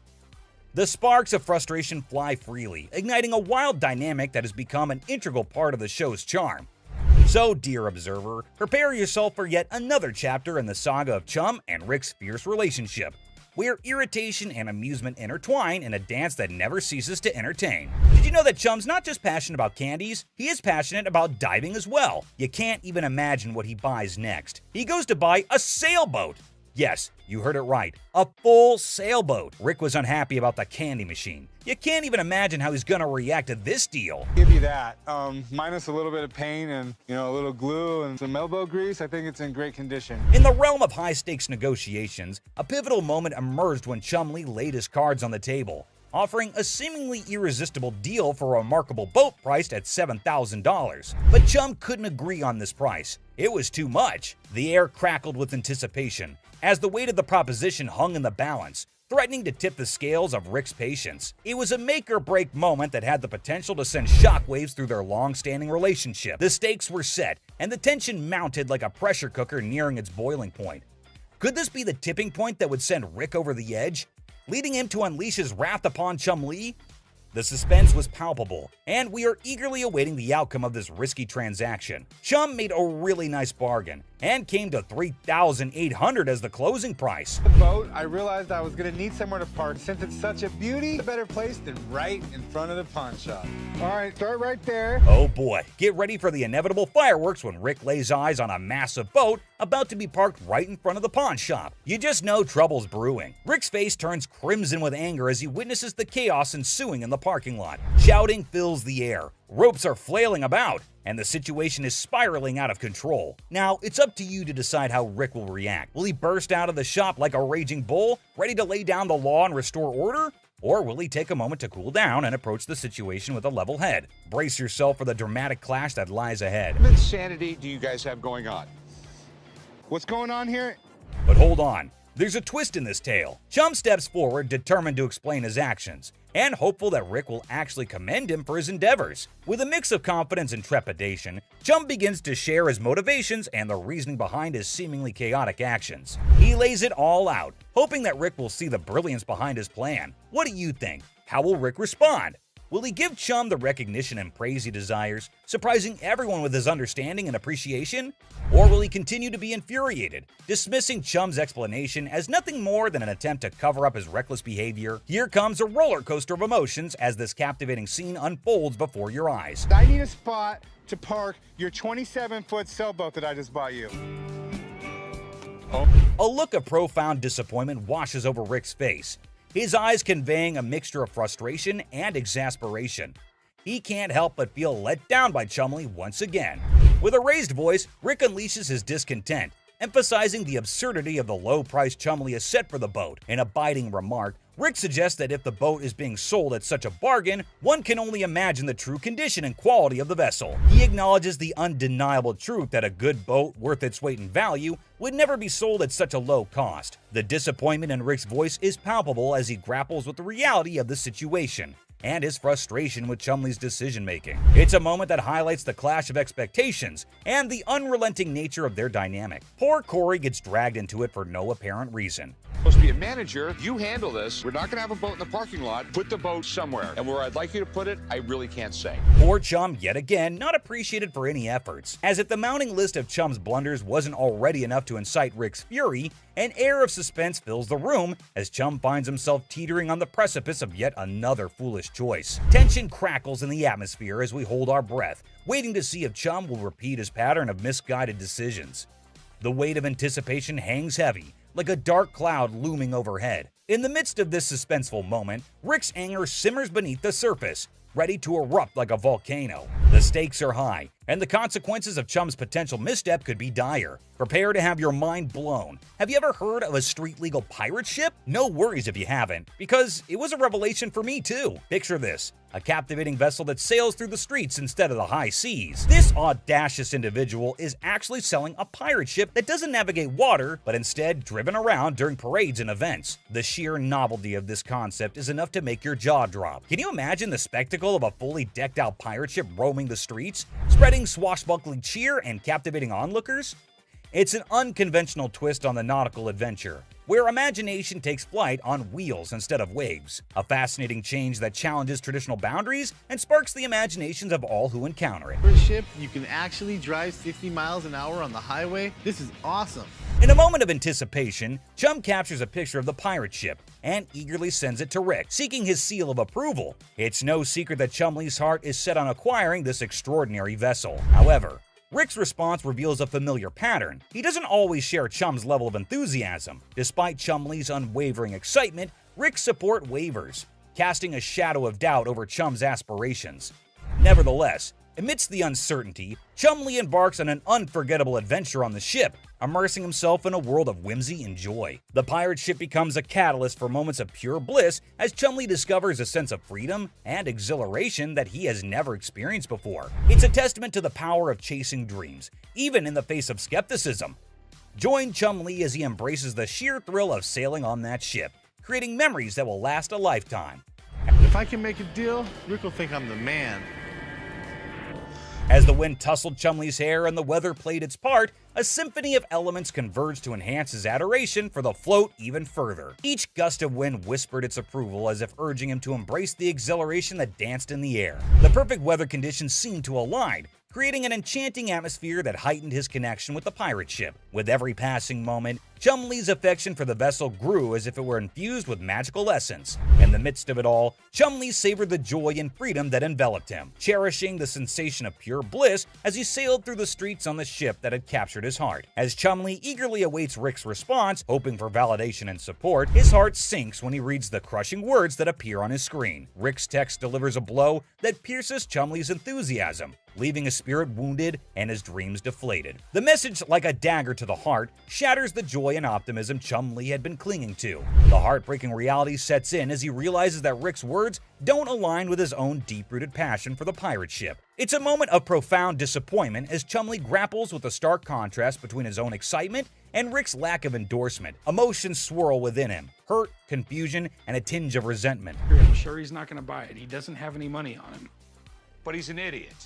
The sparks of frustration fly freely, igniting a wild dynamic that has become an integral part of the show's charm. So, dear observer, prepare yourself for yet another chapter in the saga of Chum and Rick's fierce relationship. where irritation and amusement intertwine in a dance that never ceases to entertain. Did you know that Chum's not just passionate about candies, he is passionate about diving as well? You can't even imagine what he buys next. He goes to buy a sailboat. Yes, you heard it right. A full sailboat. Rick was unhappy about the candy machine. You can't even imagine how he's gonna react to this deal. Give you that. Minus a little bit of paint and, a little glue and some elbow grease, I think it's in great condition. In the realm of high-stakes negotiations, a pivotal moment emerged when Chumlee laid his cards on the table, offering a seemingly irresistible deal for a remarkable boat priced at $7,000. But Chum couldn't agree on this price. It was too much. The air crackled with anticipation as the weight of the proposition hung in the balance, threatening to tip the scales of Rick's patience. It was a make-or-break moment that had the potential to send shockwaves through their long-standing relationship. The stakes were set, and the tension mounted like a pressure cooker nearing its boiling point. Could this be the tipping point that would send Rick over the edge, leading him to unleash his wrath upon Chumlee? The suspense was palpable, and we are eagerly awaiting the outcome of this risky transaction. Chum made a really nice bargain, and came to $3,800 as the closing price. The boat, I realized I was gonna need somewhere to park. Since it's such a beauty, a better place than right in front of the pawn shop. All right, start right there. Oh boy, get ready for the inevitable fireworks when Rick lays eyes on a massive boat about to be parked right in front of the pawn shop. You just know trouble's brewing. Rick's face turns crimson with anger as he witnesses the chaos ensuing in the parking lot. Shouting fills the air. Ropes are flailing about, and the situation is spiraling out of control. Now, it's up to you to decide how Rick will react. Will he burst out of the shop like a raging bull, ready to lay down the law and restore order? Or will he take a moment to cool down and approach the situation with a level head? Brace yourself for the dramatic clash that lies ahead. What insanity do you guys have going on? What's going on here? But hold on, there's a twist in this tale. Chum steps forward, determined to explain his actions, and hopeful that Rick will actually commend him for his endeavors. With a mix of confidence and trepidation, Chum begins to share his motivations and the reasoning behind his seemingly chaotic actions. He lays it all out, hoping that Rick will see the brilliance behind his plan. What do you think? How will Rick respond? Will he give Chum the recognition and praise he desires, surprising everyone with his understanding and appreciation? Or will he continue to be infuriated, dismissing Chum's explanation as nothing more than an attempt to cover up his reckless behavior? Here comes a roller coaster of emotions as this captivating scene unfolds before your eyes. I need a spot to park your 27-foot sailboat that I just bought you. A look of profound disappointment washes over Rick's face, his eyes conveying a mixture of frustration and exasperation. He can't help but feel let down by Chumlee once again. With a raised voice, Rick unleashes his discontent, emphasizing the absurdity of the low price Chumlee has set for the boat. In a biting remark, Rick suggests that if the boat is being sold at such a bargain, one can only imagine the true condition and quality of the vessel. He acknowledges the undeniable truth that a good boat worth its weight in value would never be sold at such a low cost. The disappointment in Rick's voice is palpable as he grapples with the reality of the situation and his frustration with Chumlee's decision-making. It's a moment that highlights the clash of expectations and the unrelenting nature of their dynamic. Poor Corey gets dragged into it for no apparent reason. Supposed to be a manager. You handle this. We're not going to have a boat in the parking lot. Put the boat somewhere. And where I'd like you to put it, I really can't say. Poor Chum, yet again, not appreciated for any efforts. As if the mounting list of Chum's blunders wasn't already enough to incite Rick's fury, an air of suspense fills the room as Chum finds himself teetering on the precipice of yet another foolish choice. Tension crackles in the atmosphere as we hold our breath, waiting to see if Chum will repeat his pattern of misguided decisions. The weight of anticipation hangs heavy, like a dark cloud looming overhead. In the midst of this suspenseful moment, Rick's anger simmers beneath the surface, ready to erupt like a volcano. The stakes are high, and the consequences of Chum's potential misstep could be dire. Prepare to have your mind blown. Have you ever heard of a street-legal pirate ship? No worries if you haven't, because it was a revelation for me too. Picture this: a captivating vessel that sails through the streets instead of the high seas. This audacious individual is actually selling a pirate ship that doesn't navigate water, but instead driven around during parades and events. The sheer novelty of this concept is enough to make your jaw drop. Can you imagine the spectacle of a fully decked-out pirate ship roaming the streets, spreading swashbuckling cheer and captivating onlookers? It's an unconventional twist on the nautical adventure, where imagination takes flight on wheels instead of waves. A fascinating change that challenges traditional boundaries and sparks the imaginations of all who encounter it. For a ship, you can actually drive 60 miles an hour on the highway. This is awesome. In a moment of anticipation, Chum captures a picture of the pirate ship and eagerly sends it to Rick, seeking his seal of approval. It's no secret that Chumlee's heart is set on acquiring this extraordinary vessel. However, Rick's response reveals a familiar pattern. He doesn't always share Chum's level of enthusiasm. Despite Chumlee's unwavering excitement, Rick's support wavers, casting a shadow of doubt over Chum's aspirations. Nevertheless, amidst the uncertainty, Chumlee embarks on an unforgettable adventure on the ship, immersing himself in a world of whimsy and joy. The pirate ship becomes a catalyst for moments of pure bliss as Chumlee discovers a sense of freedom and exhilaration that he has never experienced before. It's a testament to the power of chasing dreams, even in the face of skepticism. Join Chumlee as he embraces the sheer thrill of sailing on that ship, creating memories that will last a lifetime. If I can make a deal, Rick will think I'm the man. As the wind tousled Chumlee's hair and the weather played its part, a symphony of elements converged to enhance his adoration for the float even further. Each gust of wind whispered its approval as if urging him to embrace the exhilaration that danced in the air. The perfect weather conditions seemed to align, creating an enchanting atmosphere that heightened his connection with the pirate ship. With every passing moment, Chumlee's affection for the vessel grew as if it were infused with magical essence. In the midst of it all, Chumlee savored the joy and freedom that enveloped him, cherishing the sensation of pure bliss as he sailed through the streets on the ship that had captured his heart. As Chumlee eagerly awaits Rick's response, hoping for validation and support, his heart sinks when he reads the crushing words that appear on his screen. Rick's text delivers a blow that pierces Chumlee's enthusiasm, leaving his spirit wounded and his dreams deflated. The message, like a dagger to the heart, shatters the joy and optimism Chumlee had been clinging to. The heartbreaking reality sets in as he realizes that Rick's words don't align with his own deep-rooted passion for the pirate ship. It's a moment of profound disappointment as Chumlee grapples with the stark contrast between his own excitement and Rick's lack of endorsement. Emotions swirl within him, hurt, confusion, and a tinge of resentment. I'm sure he's not going to buy it. He doesn't have any money on him. But he's an idiot.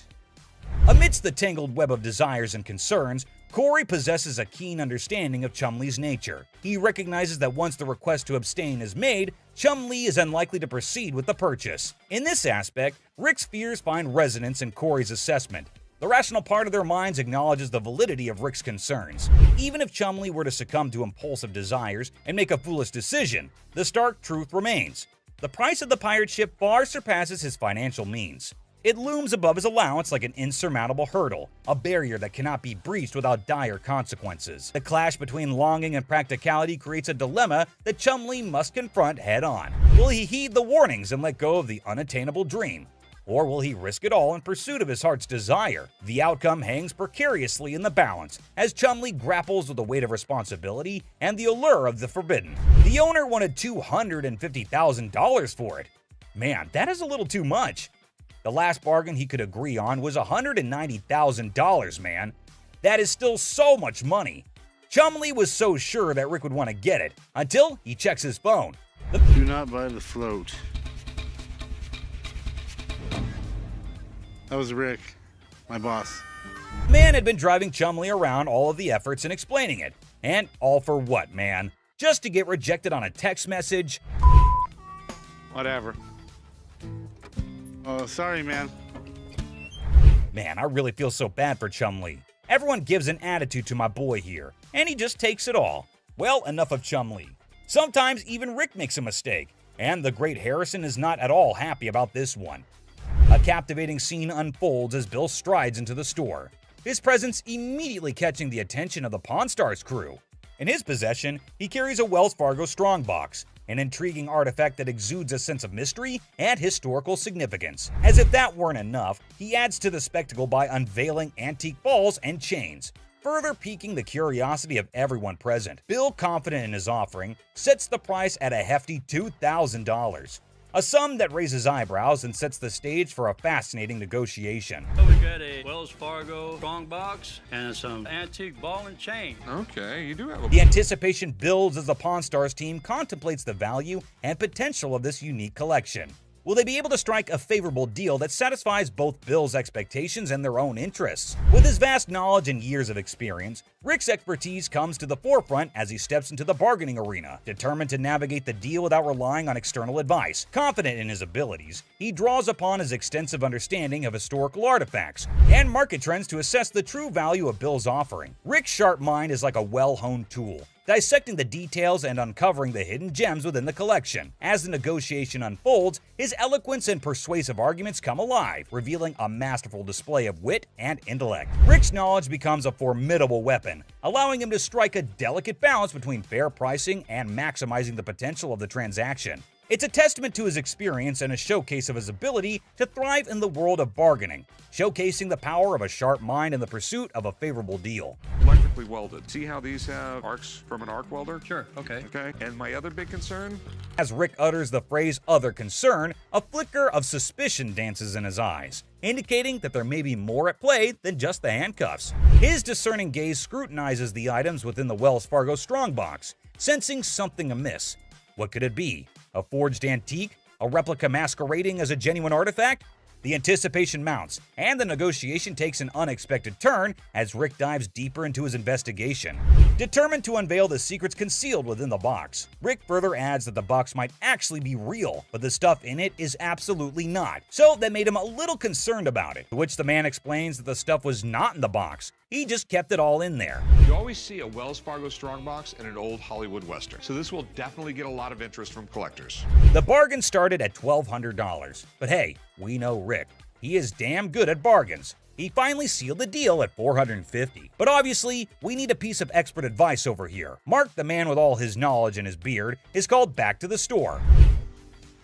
Amidst the tangled web of desires and concerns, Corey possesses a keen understanding of Chumlee's nature. He recognizes that once the request to abstain is made, Chumlee is unlikely to proceed with the purchase. In this aspect, Rick's fears find resonance in Corey's assessment. The rational part of their minds acknowledges the validity of Rick's concerns. Even if Chumlee were to succumb to impulsive desires and make a foolish decision, the stark truth remains. The price of the pirate ship far surpasses his financial means. It looms above his allowance like an insurmountable hurdle, a barrier that cannot be breached without dire consequences. The clash between longing and practicality creates a dilemma that Chumlee must confront head-on. Will he heed the warnings and let go of the unattainable dream? Or will he risk it all in pursuit of his heart's desire? The outcome hangs precariously in the balance, as Chumlee grapples with the weight of responsibility and the allure of the forbidden. The owner wanted $250,000 for it. Man, that is a little too much. The last bargain he could agree on was $190,000, man. That is still so much money. Chumlee was so sure that Rick would want to get it, until he checks his phone. Do not buy the float. That was Rick, my boss. The man had been driving Chumlee around all of the efforts in explaining it. And all for what, man? Just to get rejected on a text message? Whatever. Oh, sorry, man. Man, I really feel so bad for Chumlee. Everyone gives an attitude to my boy here, and he just takes it all. Well, enough of Chumlee. Sometimes even Rick makes a mistake, and the great Harrison is not at all happy about this one. A captivating scene unfolds as Bill strides into the store, his presence immediately catching the attention of the Pawn Stars crew. In his possession, he carries a Wells Fargo strongbox, an intriguing artifact that exudes a sense of mystery and historical significance. As if that weren't enough, he adds to the spectacle by unveiling antique balls and chains, further piquing the curiosity of everyone present. Bill, confident in his offering, sets the price at a hefty $2,000. A sum that raises eyebrows and sets the stage for a fascinating negotiation. We got a Wells Fargo strongbox and some antique ball and chain. Okay, you do have a... The anticipation builds as the Pawn Stars team contemplates the value and potential of this unique collection. Will they be able to strike a favorable deal that satisfies both Bill's expectations and their own interests? With his vast knowledge and years of experience, Rick's expertise comes to the forefront as he steps into the bargaining arena, determined to navigate the deal without relying on external advice. Confident in his abilities, he draws upon his extensive understanding of historical artifacts and market trends to assess the true value of Bill's offering. Rick's sharp mind is like a well-honed tool, dissecting the details and uncovering the hidden gems within the collection. As the negotiation unfolds, his eloquence and persuasive arguments come alive, revealing a masterful display of wit and intellect. Rick's knowledge becomes a formidable weapon, allowing him to strike a delicate balance between fair pricing and maximizing the potential of the transaction. It's a testament to his experience and a showcase of his ability to thrive in the world of bargaining, showcasing the power of a sharp mind in the pursuit of a favorable deal. Electrically welded. See how these have arcs from an arc welder? Sure, okay. Okay, and my other big concern? As Rick utters the phrase "other concern," a flicker of suspicion dances in his eyes, indicating that there may be more at play than just the handcuffs. His discerning gaze scrutinizes the items within the Wells Fargo strongbox, sensing something amiss. What could it be? A forged antique? A replica masquerading as a genuine artifact? The anticipation mounts, and the negotiation takes an unexpected turn as Rick dives deeper into his investigation. Determined to unveil the secrets concealed within the box, Rick further adds that the box might actually be real, but the stuff in it is absolutely not, so that made him a little concerned about it, to which the man explains that the stuff was not in the box. He just kept it all in there. You always see a Wells Fargo strongbox and an old Hollywood Western, so this will definitely get a lot of interest from collectors. The bargain started at $1,200, but hey, we know Rick. He is damn good at bargains. He finally sealed the deal at $450. But obviously, we need a piece of expert advice over here. Mark, the man with all his knowledge and his beard, is called back to the store.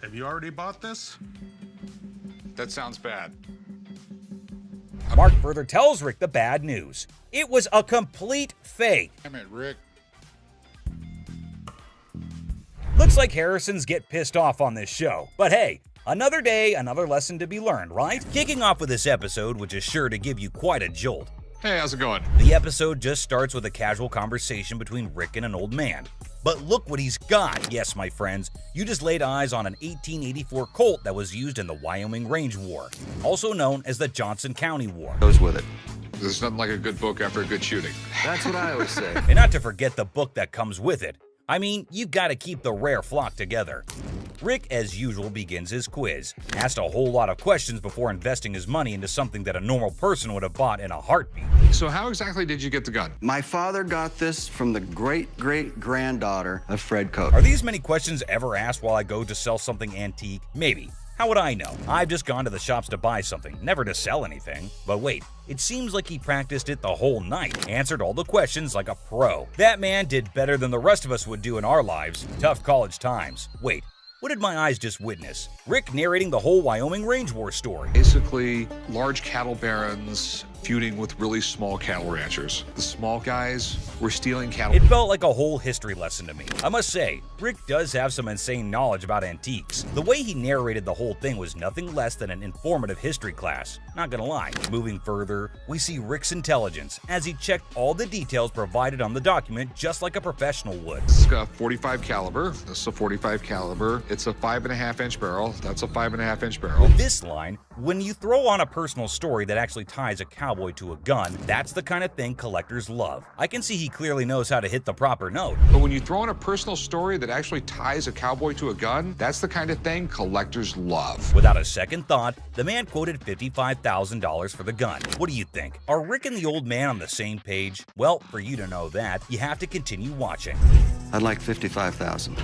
Have you already bought this? That sounds bad. Mark further tells Rick the bad news. It was a complete fake. Damn it, Rick. Looks like Harrisons get pissed off on this show. But hey, another day, another lesson to be learned, right? Kicking off with this episode, which is sure to give you quite a jolt. Hey, how's it going? The episode just starts with a casual conversation between Rick and an old man. But look what he's got. Yes, my friends, you just laid eyes on an 1884 Colt that was used in the Wyoming Range War, also known as the Johnson County War. Goes with it. There's nothing like a good book after a good shooting. That's what I always say. And not to forget the book that comes with it. I mean, you gotta keep the rare flock together. Rick, as usual, begins his quiz, asked a whole lot of questions before investing his money into something that a normal person would have bought in a heartbeat. So how exactly did you get the gun? My father got this from the great-great-granddaughter of Fred Coate. Are these many questions ever asked while I go to sell something antique? Maybe. How would I know? I've just gone to the shops to buy something, never to sell anything. But wait, it seems like he practiced it the whole night, answered all the questions like a pro. That man did better than the rest of us would do in our lives. Tough college times. Wait, what did my eyes just witness? Rick narrating the whole Wyoming Range War story. Basically, large cattle barons feuding with really small cattle ranchers. The small guys were stealing cattle. It felt like a whole history lesson to me. I must say, Rick does have some insane knowledge about antiques. The way he narrated the whole thing was nothing less than an informative history class. Not gonna lie. Moving further, we see Rick's intelligence as he checked all the details provided on the document just like a professional would. This is a 45 caliber. This is a 45 caliber. It's a 5.5-inch barrel. That's a 5.5-inch barrel. With this line, when you throw on a personal story that actually ties a cowboy to a gun, that's the kind of thing collectors love. I can see he clearly knows how to hit the proper note. But when you throw in a personal story that actually ties a cowboy to a gun, that's the kind of thing collectors love. Without a second thought, the man quoted $55,000 for the gun. What do you think? Are Rick and the old man on the same page? Well, for you to know that, you have to continue watching. I'd like $55,000.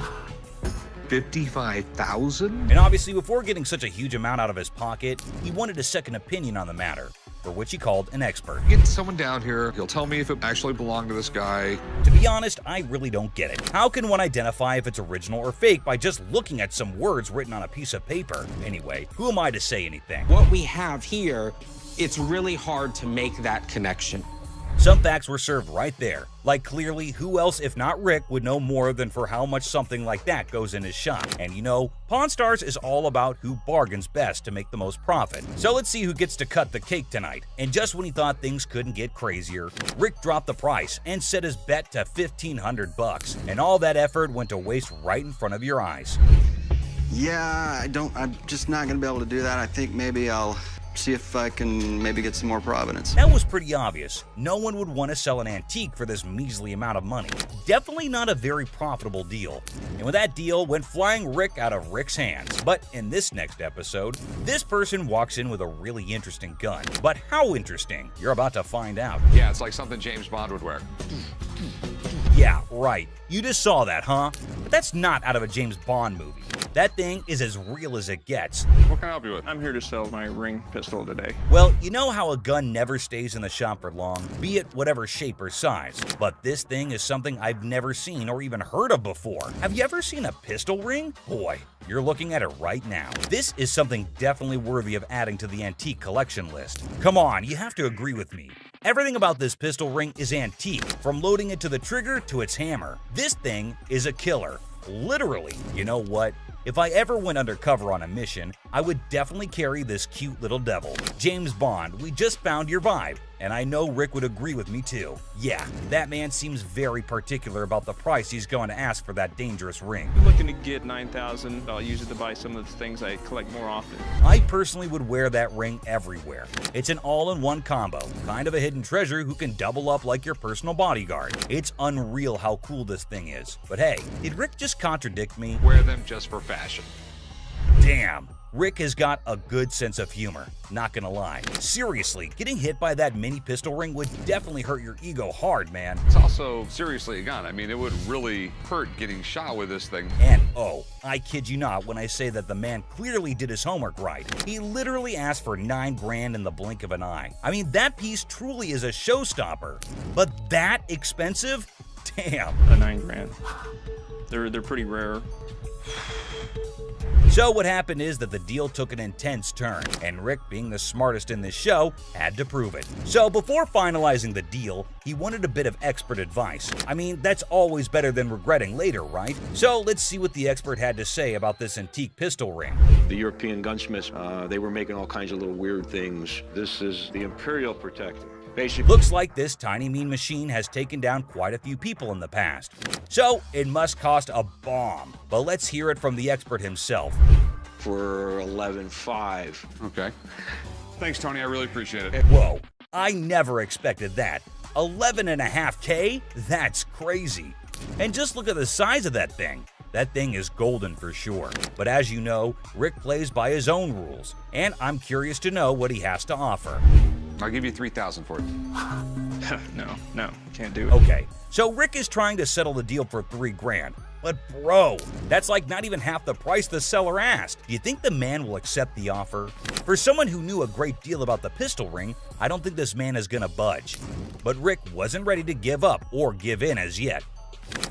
$55,000? And obviously, before getting such a huge amount out of his pocket, he wanted a second opinion on the matter, for which he called an expert. Get someone down here, he'll tell me if it actually belonged to this guy. To be honest, I really don't get it. How can one identify if it's original or fake by just looking at some words written on a piece of paper? Anyway, who am I to say anything? What we have here, it's really hard to make that connection. Some facts were served right there. Like clearly, who else if not Rick would know more than for how much something like that goes in his shop. And you know, Pawn Stars is all about who bargains best to make the most profit. So let's see who gets to cut the cake tonight. And just when he thought things couldn't get crazier, Rick dropped the price and set his bet to $1,500 bucks. And all that effort went to waste right in front of your eyes. Yeah, I'm just not gonna be able to do that. I think maybe I'll see if I can maybe get some more provenance. That was pretty obvious. No one would want to sell an antique for this measly amount of money. Definitely not a very profitable deal. And with that deal went flying Rick out of Rick's hands. But in this next episode, this person walks in with a really interesting gun. But how interesting? You're about to find out. Yeah, it's like something James Bond would wear. Yeah, right. You just saw that, huh? But that's not out of a James Bond movie. That thing is as real as it gets. What can I help you with? I'm here to sell my ring pistol today. Well, you know how a gun never stays in the shop for long, be it whatever shape or size. But this thing is something I've never seen or even heard of before. Have you ever seen a pistol ring? Boy, you're looking at it right now. This is something definitely worthy of adding to the antique collection list. Come on, you have to agree with me. Everything about this pistol ring is antique, from loading it to the trigger to its hammer. This thing is a killer. Literally. You know what? If I ever went undercover on a mission, I would definitely carry this cute little devil. James Bond, we just found your vibe. And I know Rick would agree with me too. Yeah, that man seems very particular about the price he's going to ask for that dangerous ring. I'm looking to get $9,000. I'll use it to buy some of the things I collect more often. I personally would wear that ring everywhere. It's an all-in-one combo, kind of a hidden treasure who can double up like your personal bodyguard. It's unreal how cool this thing is. But hey, did Rick just contradict me? Wear them just for fashion. Damn. Rick has got a good sense of humor, not gonna lie. Seriously, getting hit by that mini pistol ring would definitely hurt your ego hard, man. It's also seriously a gun. I mean, it would really hurt getting shot with this thing. And oh, I kid you not when I say that the man clearly did his homework right. He literally asked for $9 grand in the blink of an eye. I mean, that piece truly is a showstopper. But that expensive? Damn. A $9 grand. They're pretty rare. So what happened is that the deal took an intense turn, and Rick, being the smartest in this show, had to prove it. So before finalizing the deal, he wanted a bit of expert advice. I mean, that's always better than regretting later, right? So let's see what the expert had to say about this antique pistol ring. The European gunsmiths, they were making all kinds of little weird things. This is the Imperial Protector. Basically, looks like this tiny mean machine has taken down quite a few people in the past. So it must cost a bomb. But let's hear it from the expert himself. For $11,500. Okay. Thanks, Tony. I really appreciate it. Whoa, I never expected that. $11.5K? That's crazy. And just look at the size of that thing. That thing is golden for sure. But as you know, Rick plays by his own rules. And I'm curious to know what he has to offer. I'll give you $3,000 for it. No, can't do it. Okay, so Rick is trying to settle the deal for $3 grand. But bro, that's like not even half the price the seller asked. Do you think the man will accept the offer? For someone who knew a great deal about the pistol ring, I don't think this man is gonna budge. But Rick wasn't ready to give up or give in as yet.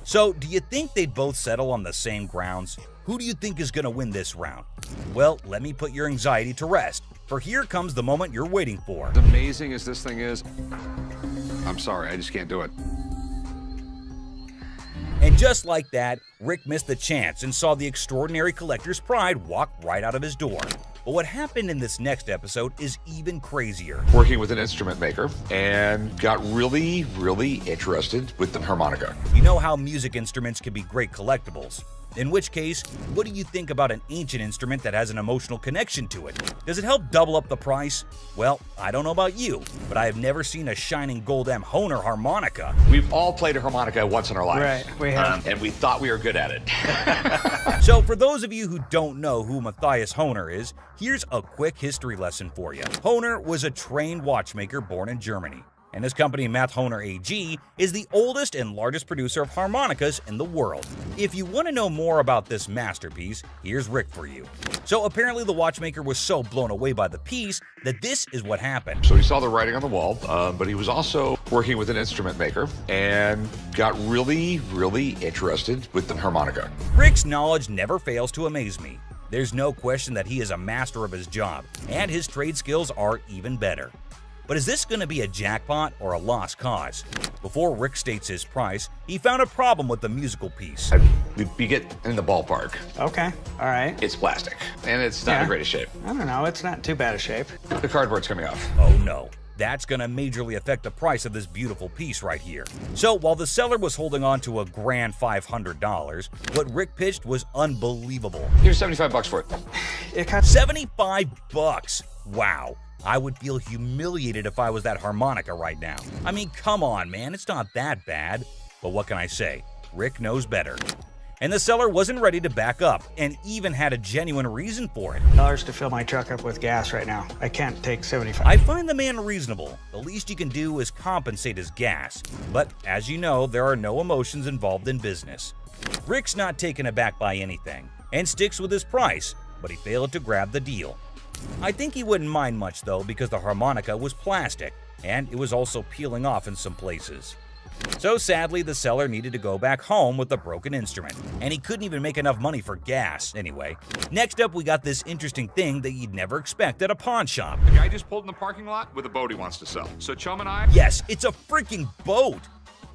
So do you think they'd both settle on the same grounds? Who do you think is gonna win this round? Well, let me put your anxiety to rest. For here comes the moment you're waiting for. As amazing as this thing is, I'm sorry, I just can't do it. And just like that, Rick missed the chance and saw the extraordinary collector's pride walk right out of his door. But what happened in this next episode is even crazier. Working with an instrument maker and got really, really interested with the harmonica. You know how music instruments can be great collectibles. In which case, what do you think about an ancient instrument that has an emotional connection to it? Does it help double up the price? Well, I don't know about you, but I have never seen a shining gold M Hohner harmonica. We've all played a harmonica once in our lives. Right, we have. And we thought we were good at it. So for those of you who don't know who Matthias Hohner is, here's a quick history lesson for you. Hohner was a trained watchmaker born in Germany. And his company, Math Hohner AG, is the oldest and largest producer of harmonicas in the world. If you want to know more about this masterpiece, here's Rick for you. So apparently the watchmaker was so blown away by the piece that this is what happened. So he saw the writing on the wall, but he was also working with an instrument maker and got really, really interested with the harmonica. Rick's knowledge never fails to amaze me. There's no question that he is a master of his job, and his trade skills are even better. But is this going to be a jackpot or a lost cause? Before Rick states his price, he found a problem with the musical piece. We get in the ballpark. Okay, all right. It's plastic, and it's not in the greatest shape. I don't know, it's not too bad a shape. The cardboard's coming off. Oh no. that's going to majorly affect the price of this beautiful piece right here. So while the seller was holding on to a grand $500, what Rick pitched was unbelievable. Here's 75 bucks for it. 75 bucks. Wow. I would feel humiliated if I was that harmonica right now. I mean, come on, man, it's not that bad. But what can I say? Rick knows better. And the seller wasn't ready to back up, and even had a genuine reason for it. $1 to fill my truck up with gas right now. I can't take 75. I find the man reasonable. The least you can do is compensate his gas. But as you know, there are no emotions involved in business. Rick's not taken aback by anything, and sticks with his price, but he failed to grab the deal. I think he wouldn't mind much though, because the harmonica was plastic, and it was also peeling off in some places. So sadly, the seller needed to go back home with the broken instrument, and he couldn't even make enough money for gas anyway. Next up, we got this interesting thing that you'd never expect at a pawn shop. The guy just pulled in the parking lot with a boat he wants to sell. So Chum and I... Yes, it's a freaking boat!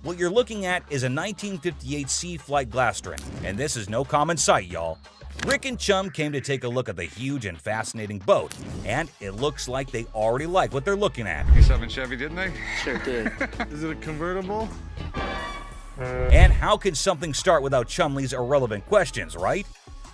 What you're looking at is a 1958 Sea Flight Glastron, and this is no common sight, y'all. Rick and Chum came to take a look at the huge and fascinating boat, and it looks like they already like what they're looking at. 57 Chevy, didn't they? Sure did. Is it a convertible? And how could something start without Chumley's irrelevant questions, right?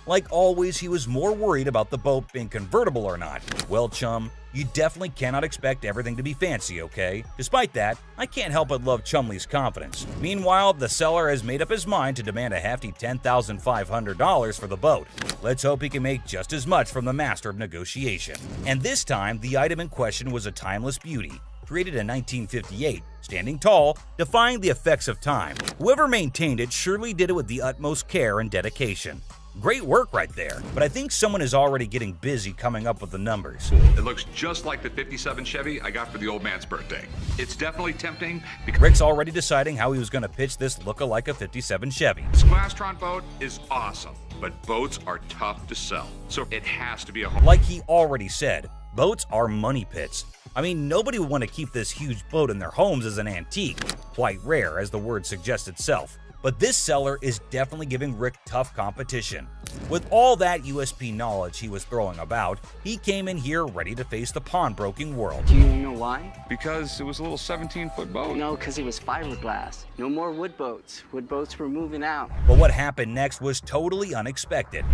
Like always, he was more worried about the boat being convertible or not. Well, Chum, you definitely cannot expect everything to be fancy, okay? Despite that, I can't help but love Chumley's confidence. Meanwhile, the seller has made up his mind to demand a hefty $10,500 for the boat. Let's hope he can make just as much from the master of negotiation. And this time, the item in question was a timeless beauty, created in 1958, standing tall, defying the effects of time. Whoever maintained it surely did it with the utmost care and dedication. Great work right there, but I think someone is already getting busy coming up with the numbers. It looks just like the 57 Chevy I got for the old man's birthday. It's definitely tempting because Rick's already deciding how he was going to pitch this look-alike a 57 Chevy. this Glastron boat is awesome, but boats are tough to sell, so it has to be a home. Like he already said, boats are money pits. I mean, nobody would want to keep this huge boat in their homes as an antique. Quite rare, as the word suggests itself. But this seller is definitely giving Rick tough competition. With all that USP knowledge he was throwing about, he came in here ready to face the pawnbroking world. Do you know why? Because it was a little 17-foot boat. No, because it was fiberglass. No more wood boats. Wood boats were moving out. But what happened next was totally unexpected.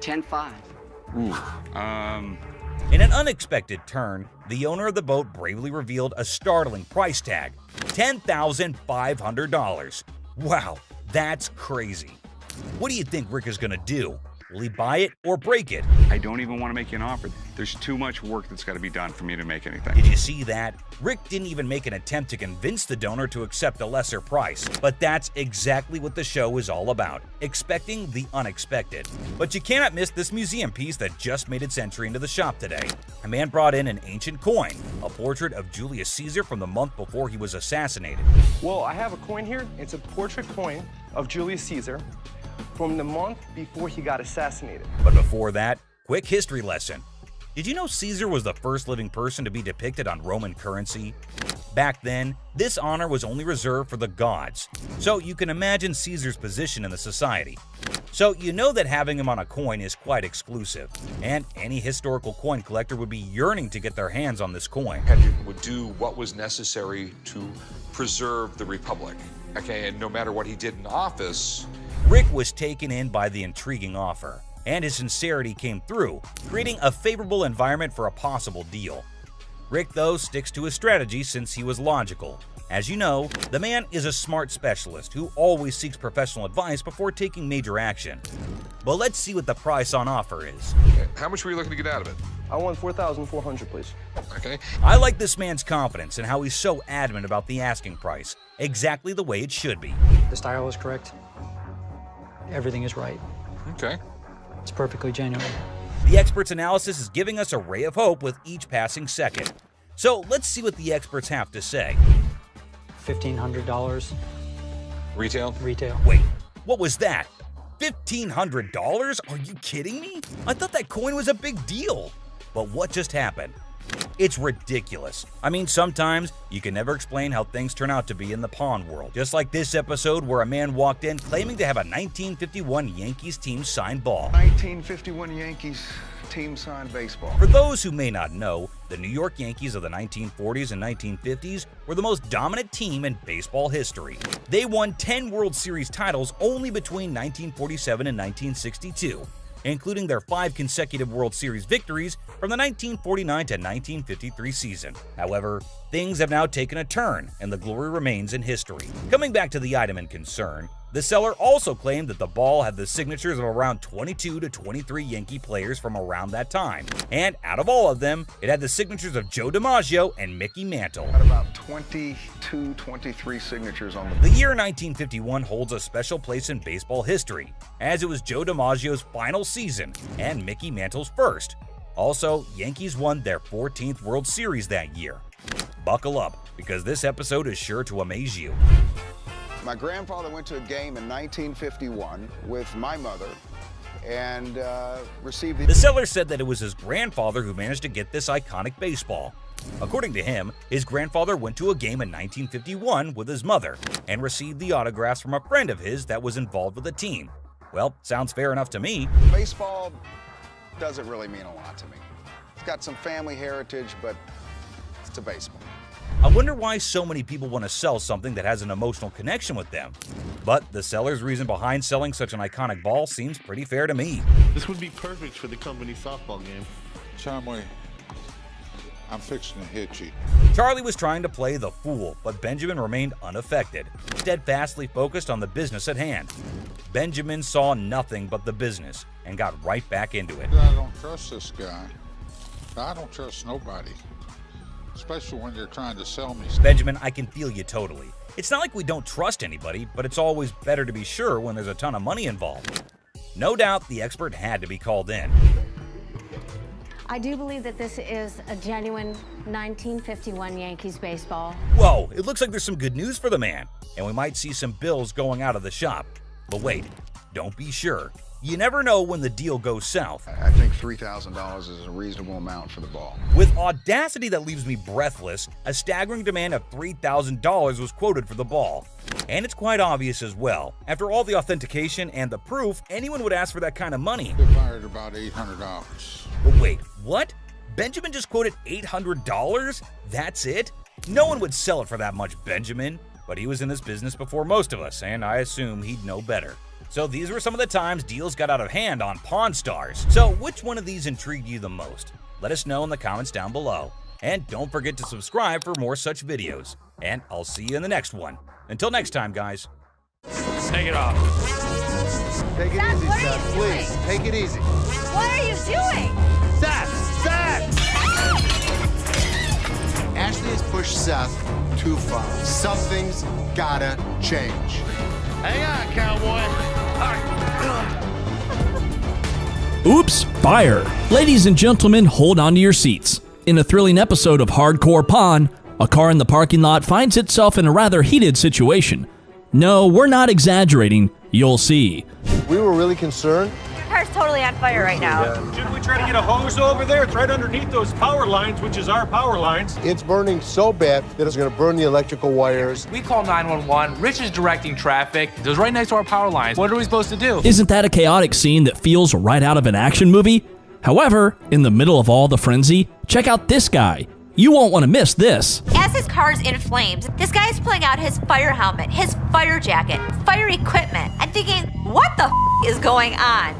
10-5. In an unexpected turn, the owner of the boat bravely revealed a startling price tag, $10,500. Wow, that's crazy. What do you think Rick is gonna do? Will he buy it or break it? I don't even want to make you an offer. There's too much work that's got to be done for me to make anything. Did you see that? Rick didn't even make an attempt to convince the donor to accept a lesser price. But that's exactly what the show is all about, expecting the unexpected. But you cannot miss this museum piece that just made its entry into the shop today. A man brought in an ancient coin, a portrait of Julius Caesar from the month before he was assassinated. Well, I have a coin here. It's a portrait coin of Julius Caesar from the month before he got assassinated. But before that, quick history lesson. Did you know Caesar was the first living person to be depicted on Roman currency? Back then, this honor was only reserved for the gods, so you can imagine Caesar's position in the society. So you know that having him on a coin is quite exclusive, and any historical coin collector would be yearning to get their hands on this coin. Would do what was necessary to preserve the Republic. Okay, and no matter what he did in office, Rick was taken in by the intriguing offer, and his sincerity came through, creating a favorable environment for a possible deal. Rick, though, sticks to his strategy since he was logical. As you know, the man is a smart specialist who always seeks professional advice before taking major action. But let's see what the price on offer is. how much were you looking to get out of it? I want $4,400, please. Okay. I like this man's confidence and how he's so adamant about the asking price, exactly the way it should be. The style is correct. Everything is right. Okay. It's perfectly genuine. The expert's analysis is giving us a ray of hope with each passing second. So let's see what the experts have to say. $1,500. Retail? Retail. Wait, what was that? $1,500? Are you kidding me? I thought that coin was a big deal. But what just happened? It's ridiculous. I mean, sometimes you can never explain how things turn out to be in the pawn world. Just like this episode where a man walked in claiming to have a 1951 Yankees team signed ball. 1951 Yankees team signed baseball. For those who may not know, The New York Yankees of the 1940s and 1950s were the most dominant team in baseball history. They won 10 World Series titles only between 1947 and 1962, including their 5 consecutive World Series victories from the 1949 to 1953 season. However, things have now taken a turn, and the glory remains in history. Coming back to the item in concern, the seller also claimed that the ball had the signatures of around 22 to 23 Yankee players from around that time, and out of all of them, it had the signatures of Joe DiMaggio and Mickey Mantle. At about 22, 23 signatures on The year 1951 holds a special place in baseball history, as it was Joe DiMaggio's final season and Mickey Mantle's first. Also, Yankees won their 14th World Series that year. Buckle up, because this episode is sure to amaze you. My grandfather went to a game in 1951 with my mother and received The seller said that it was his grandfather who managed to get this iconic baseball. According to him, his grandfather went to a game in 1951 with his mother and received the autographs from a friend of his that was involved with the team. Well, sounds fair enough to me. Baseball doesn't really mean a lot to me. It's got some family heritage, but it's a baseball. I wonder why so many people want to sell something that has an emotional connection with them. But the seller's reason behind selling such an iconic ball seems pretty fair to me. This would be perfect for the company softball game. Chumley, I'm fixing to hit you. Charlie was trying to play the fool, but Benjamin remained unaffected, steadfastly focused on the business at hand. Benjamin saw nothing but the business and got right back into it. I don't trust this guy. I don't trust nobody, especially when they're trying to sell me. Benjamin, I can feel you totally. It's not like we don't trust anybody, but it's always better to be sure when there's a ton of money involved. No doubt the expert had to be called in. I do believe that this is a genuine 1951 Yankees baseball. Whoa, it looks like there's some good news for the man, and we might see some bills going out of the shop. But wait, don't be sure. You never know when the deal goes south. I think $3,000 is a reasonable amount for the ball. With audacity that leaves me breathless, a staggering demand of $3,000 was quoted for the ball. And it's quite obvious as well. After all the authentication and the proof, anyone would ask for that kind of money. They fired about $800. But wait, what? Benjamin just quoted $800? That's it? No one would sell it for that much, Benjamin. But he was in this business before most of us, and I assume he'd know better. So these were some of the times deals got out of hand on Pawn Stars. So which one of these intrigued you the most? Let us know in the comments down below. And don't forget to subscribe for more such videos. And I'll see you in the next one. Until next time, guys. Take it off. Take it easy, Seth, please. Take it easy. What are you doing? Seth! Ashley has pushed Seth too far. Something's gotta change. Hang on, cowboy. Oops, fire. Ladies and gentlemen, hold on to your seats. In a thrilling episode of Hardcore Pawn, a car in the parking lot finds itself in a rather heated situation. No, we're not exaggerating. You'll see. We were really concerned. Your car's totally on fire right now. Shouldn't we try to get a hose over there? It's right underneath those power lines, which is our power lines. It's burning so bad that it's going to burn the electrical wires. We call 911. Rich is directing traffic. It was right next to our power lines. What are we supposed to do? Isn't that a chaotic scene that feels right out of an action movie? However, in the middle of all the frenzy, check out this guy. You won't want to miss this. As his car's in flames, this guy is pulling out his fire helmet, his fire jacket, fire equipment. I'm thinking, what the is going on?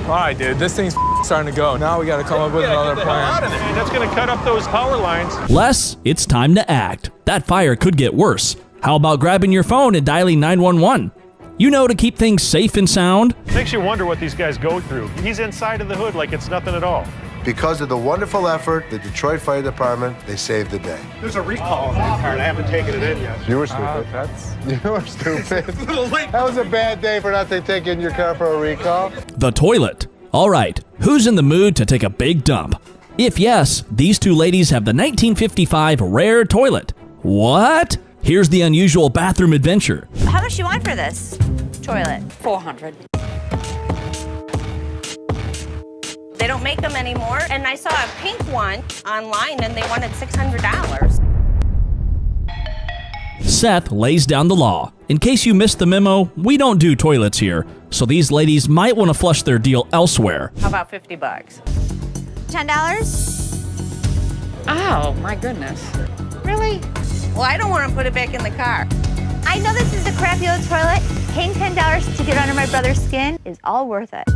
All right, dude, this thing's starting to go. Now we got to come up with another plan. That's going to cut up those power lines. Les, it's time to act. That fire could get worse. How about grabbing your phone and dialing 911? You know, to keep things safe and sound. Makes you wonder what these guys go through. He's inside of the hood like it's nothing at all. Because of the wonderful effort, the Detroit Fire Department, they saved the day. There's a recall on that car, and I haven't taken it in yet. You were stupid. You were stupid. That was a bad day for not to take in your car for a recall. The toilet. All right, who's in the mood to take a big dump? If yes, these two ladies have the 1955 rare toilet. What? Here's the unusual bathroom adventure. How much do you want for this toilet? $400. They don't make them anymore, and I saw a pink one online and they wanted $600. Seth lays down the law. In case you missed the memo, we don't do toilets here, so these ladies might want to flush their deal elsewhere. How about $50? $10? Oh, my goodness. Really? Well, I don't want to put it back in the car. I know this is a crappy old toilet. Paying $10 to get under my brother's skin is all worth it.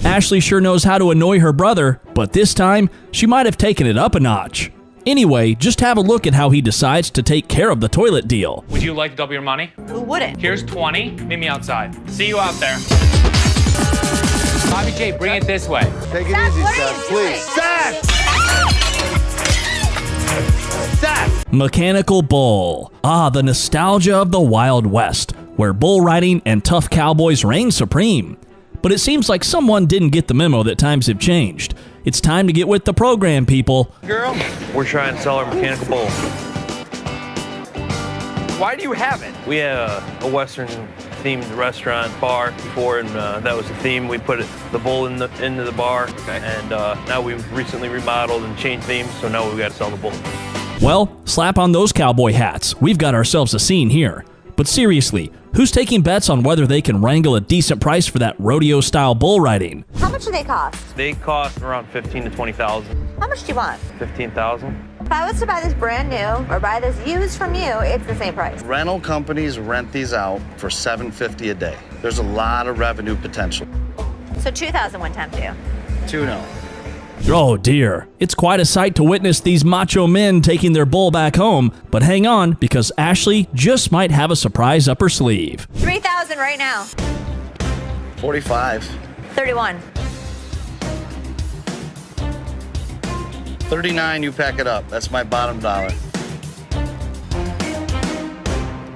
Ashley sure knows how to annoy her brother, but this time, she might have taken it up a notch. Anyway, just have a look at how he decides to take care of the toilet deal. Would you like to double your money? Who wouldn't? Here's 20. Meet me outside. See you out there. Bobby J, bring it this way. Take it Seth, easy, what are Seth, you doing? please. Seth! Mechanical bull. Ah, the nostalgia of the Wild West, where bull riding and tough cowboys reign supreme. But it seems like someone didn't get the memo that times have changed. It's time to get with the program, people. Girl, we're trying to sell our mechanical bull. Why do you have it? We had a Western-themed restaurant bar before, and that was the theme. We put the bull into the bar, and now we've recently remodeled and changed themes, so now we've got to sell the bull. Well, slap on those cowboy hats. We've got ourselves a scene here. But seriously, who's taking bets on whether they can wrangle a decent price for that rodeo-style bull riding? How much do they cost? They cost around $15,000 to $20,000. How much do you want? $15,000. If I was to buy this brand new or buy this used from you, it's the same price. Rental companies rent these out for $750 a day. There's a lot of revenue potential. So 2,000 one time too. Two no. Oh dear, it's quite a sight to witness these macho men taking their bull back home, but hang on, because Ashley just might have a surprise up her sleeve. 3,000 right now. 45. 31. 39, you pack it up. That's my bottom dollar.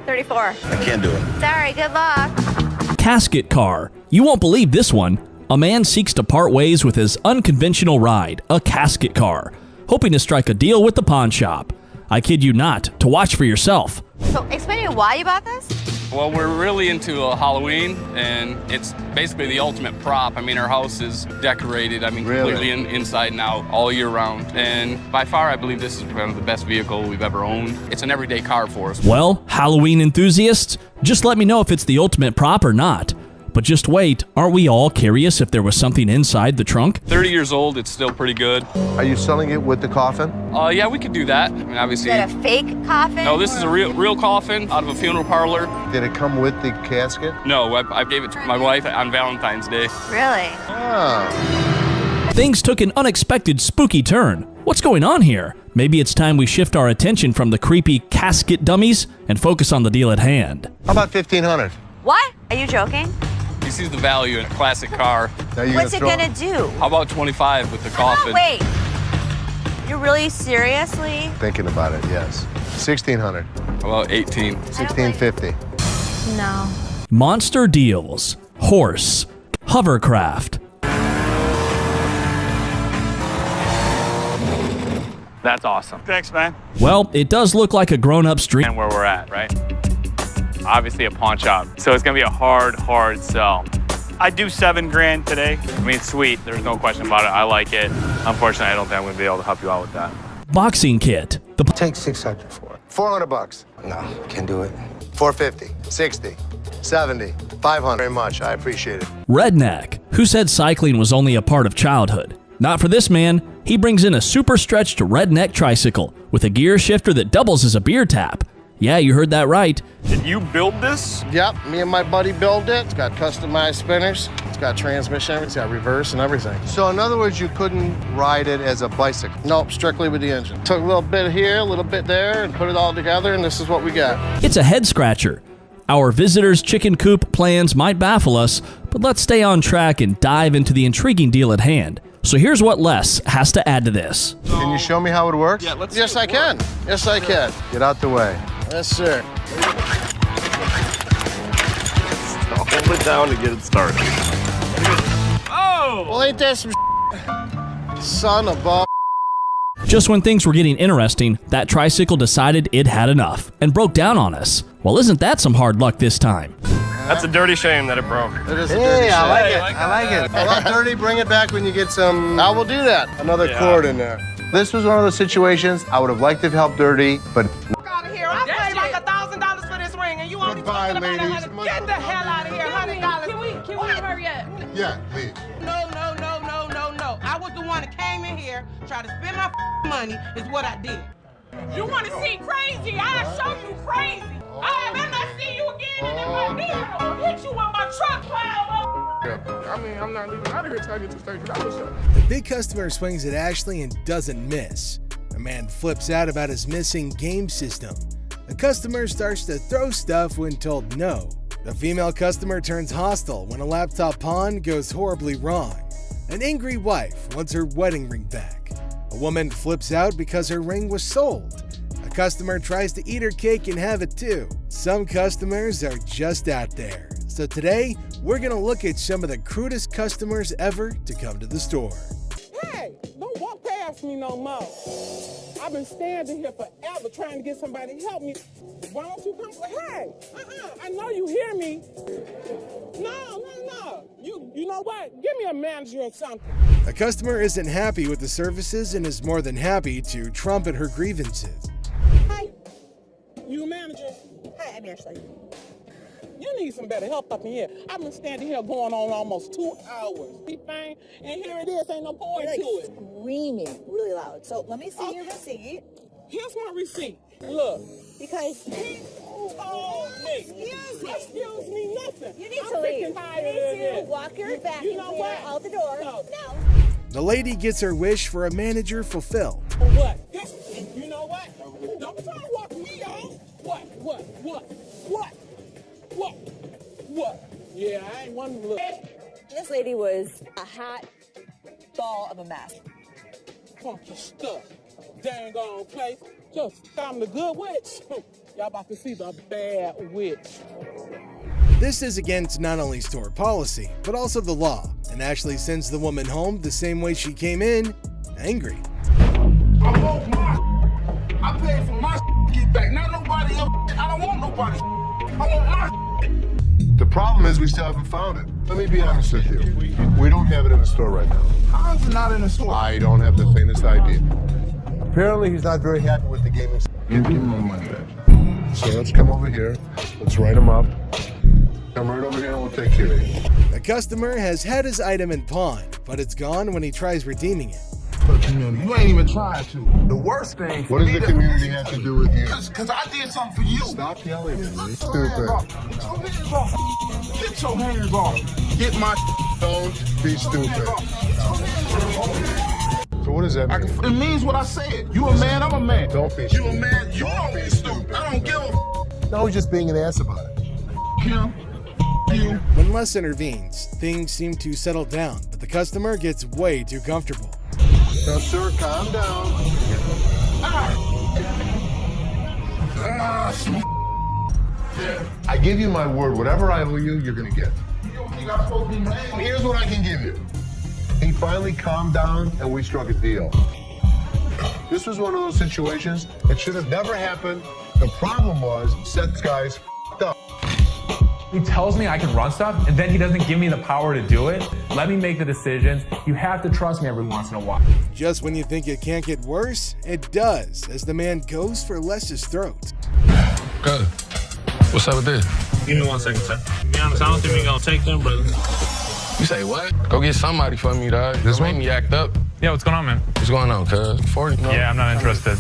34. I can't do it. Sorry, good luck. Casket car. You won't believe this one. A man seeks to part ways with his unconventional ride, a casket car, hoping to strike a deal with the pawn shop. I kid you not, to watch for yourself. So explain to me why you bought this? Well, we're really into Halloween, and it's basically the ultimate prop. I mean, our house is decorated, completely inside and out all year round. And by far, I believe this is one of the best vehicle we've ever owned. It's an everyday car for us. Well, Halloween enthusiasts, just let me know if it's the ultimate prop or not. But just wait, aren't we all curious if there was something inside the trunk? 30 years old, it's still pretty good. Are you selling it with the coffin? Yeah, we could do that. I mean, obviously. Is that a fake coffin? No, this is a real coffin out of a funeral parlor. Did it come with the casket? No, I gave it to my wife on Valentine's Day. Really? Oh. Things took an unexpected spooky turn. What's going on here? Maybe it's time we shift our attention from the creepy casket dummies and focus on the deal at hand. How about $1,500? What? Are you joking? He sees the value in a classic car. What's it gonna do? How about 25 with the coffin? Wait. You're really seriously? Thinking about it, yes. $1,600. How about 18? $1,650. No. Monster deals. Horse. Hovercraft. That's awesome. Thanks, man. Well, it does look like a grown-up street. And where we're at, right? Obviously a pawn shop. So it's gonna be a hard sell. I do $7 grand today. I mean, sweet, there's no question about it. I like it. Unfortunately, I don't think I'm gonna be able to help you out with that. Boxing kit. Take $600 for it. $400. No, can't do it. $450, $60, $70, $500. Very much, I appreciate it. Redneck. Who said cycling was only a part of childhood? Not for this man. He brings in a super stretched redneck tricycle with a gear shifter that doubles as a beer tap. Yeah, you heard that right. Did you build this? Yep, me and my buddy built it. It's got customized spinners. It's got transmission, it's got reverse and everything. So in other words, you couldn't ride it as a bicycle? Nope, strictly with the engine. Took a little bit here, a little bit there, and put it all together, and this is what we got. It's a head scratcher. Our visitor's chicken coop plans might baffle us, but let's stay on track and dive into the intriguing deal at hand. So here's what Les has to add to this. Can you show me how it works? Yeah, let's Yes, I can. Yes, I can. Get out the way. Yes, sir. Hold it down to get it started. Oh! Well, ain't that some son of a... Just when things were getting interesting, that tricycle decided it had enough and broke down on us. Well, isn't that some hard luck this time? That's a dirty shame that it broke. It is a dirty shame. I like it. I like it. A lot dirty. Bring it back when you get some. I will do that. Another cord in there. This was one of those situations I would have liked to have helped Dirty, but. Out of here. I paid like $1,000 for this ring, and you only talking about $100. Get the hell out of here. $100. Can we hurry up? Yeah, please. No. I was the one that came in here, tried to spend my money, is what I did. You want to see crazy? I'll show you crazy. I better not see you again in my vehicle. I'll hit you with my truck pile. I mean, I'm not leaving out of here till I get to stage. The big customer swings at Ashley and doesn't miss. A man flips out about his missing game system. The customer starts to throw stuff when told no. The female customer turns hostile when a laptop pawn goes horribly wrong. An angry wife wants her wedding ring back. A woman flips out because her ring was sold. A customer tries to eat her cake and have it too. Some customers are just out there. So today, we're gonna look at some of the crudest customers ever to come to the store. Hey, don't walk past me no more. I've been standing here forever trying to get somebody to help me. Why don't you come? Hey, I know you hear me. No. You know what? Give me a manager or something. A customer isn't happy with the services and is more than happy to trumpet her grievances. Hi, you a manager? Hi, I'm Ashley. You need some better help up in here. I've been standing here going on almost 2 hours. And here it is, ain't no point to it. Screaming really loud. So let me see your receipt. Here's my receipt. Look. Because Excuse me, nothing. You need to leave. You need to walk your back out the door. No. The lady gets her wish for a manager fulfilled. What? You know what? Don't try to walk me out. What? Yeah, I ain't one to look. This lady was a hot ball of a mess. Funky stuff. Dang on place. Just I'm the good witch. Y'all about to see the bad witch. This is against not only store policy, but also the law, and Ashley sends the woman home the same way she came in, angry. I want my. I paid for my to get back. Not nobody else. I don't want nobody. I want my. The problem is we still haven't found it. Let me be honest with you. We don't have it in the store right now. How is it not in the store? I don't have the faintest idea. Apparently he's not very happy with the gaming. Give him my money back. So let's come over here. Let's write him up. Come right over here and we'll take care of you. The customer has had his item in pawn, but it's gone when he tries redeeming it. For the community. You ain't even trying to. The worst thing. What does the community have to do with you? Because I did something for you. Stop yelling at me. Stupid. Get your hands off. Get my. Don't be stupid. So what does that mean? It means what I said. You a man, I'm a man. Don't be stupid. You a man, you don't be stupid. I don't give a. No, he's just being an ass about it. Him. You. When Les intervenes, things seem to settle down, but the customer gets way too comfortable. Now, sir, calm down. I give you my word. Whatever I owe you, you're going to get. Here's what I can give you. He finally calmed down, and we struck a deal. This was one of those situations that should have never happened. The problem was, Seth's guys f***ed up. He tells me I can run stuff, and then he doesn't give me the power to do it. Let me make the decisions. You have to trust me every once in a while. Just when you think it can't get worse, it does, as the man goes for Les's throat. Good. What's up with this? Give me 1 second, sir. To be honest, I don't think we're gonna take them, brother. You say what? Go get somebody for me, dog. This made me act up. Yeah, what's going on, man? What's going on, cuz? 40? No? Yeah, I'm not interested.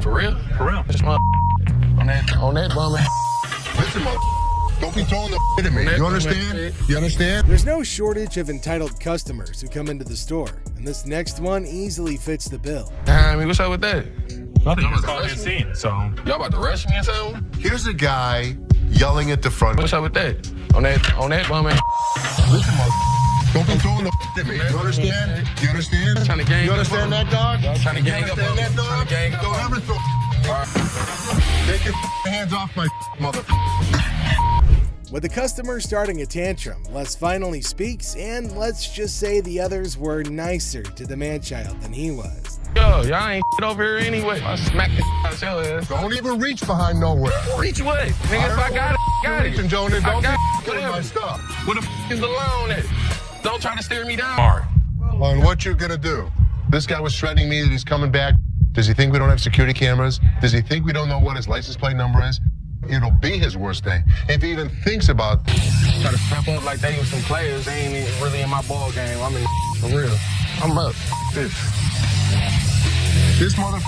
For real? For real. This on that bum. Listen, don't be throwing the at me. You understand? You understand? There's no shortage of entitled customers who come into the store, and this next one easily fits the bill. I mean, what's up with that? Nothing. I'm calling you a scene, so. Y'all about to rush me or something? Here's a guy yelling at the front. What's up with that? On that bum. Listen, don't be throwing the at me. You understand? You understand? Trying to gang. You understand that, dog? Trying to gang up. You understand that, dog? Don't ever throw. Take your hands off my mother. With the customer starting a tantrum, Les finally speaks, and let's just say the others were nicer to the man-child than he was. Yo, y'all ain't over here anyway. I smack the out your ass. Don't even reach behind nowhere. Reach what? Nigga, if I got it, got it. Reaching, Jonas. Don't be killing my stuff. Where the is the loan at? Don't try to steer me down. Well, and what you gonna do? This guy was threatening me that he's coming back. Does he think we don't have security cameras? Does he think we don't know what his license plate number is? It'll be his worst day. If he even thinks about try to step up like they was some players, they ain't really in my ball game. I'm in for real. I'm up. This mother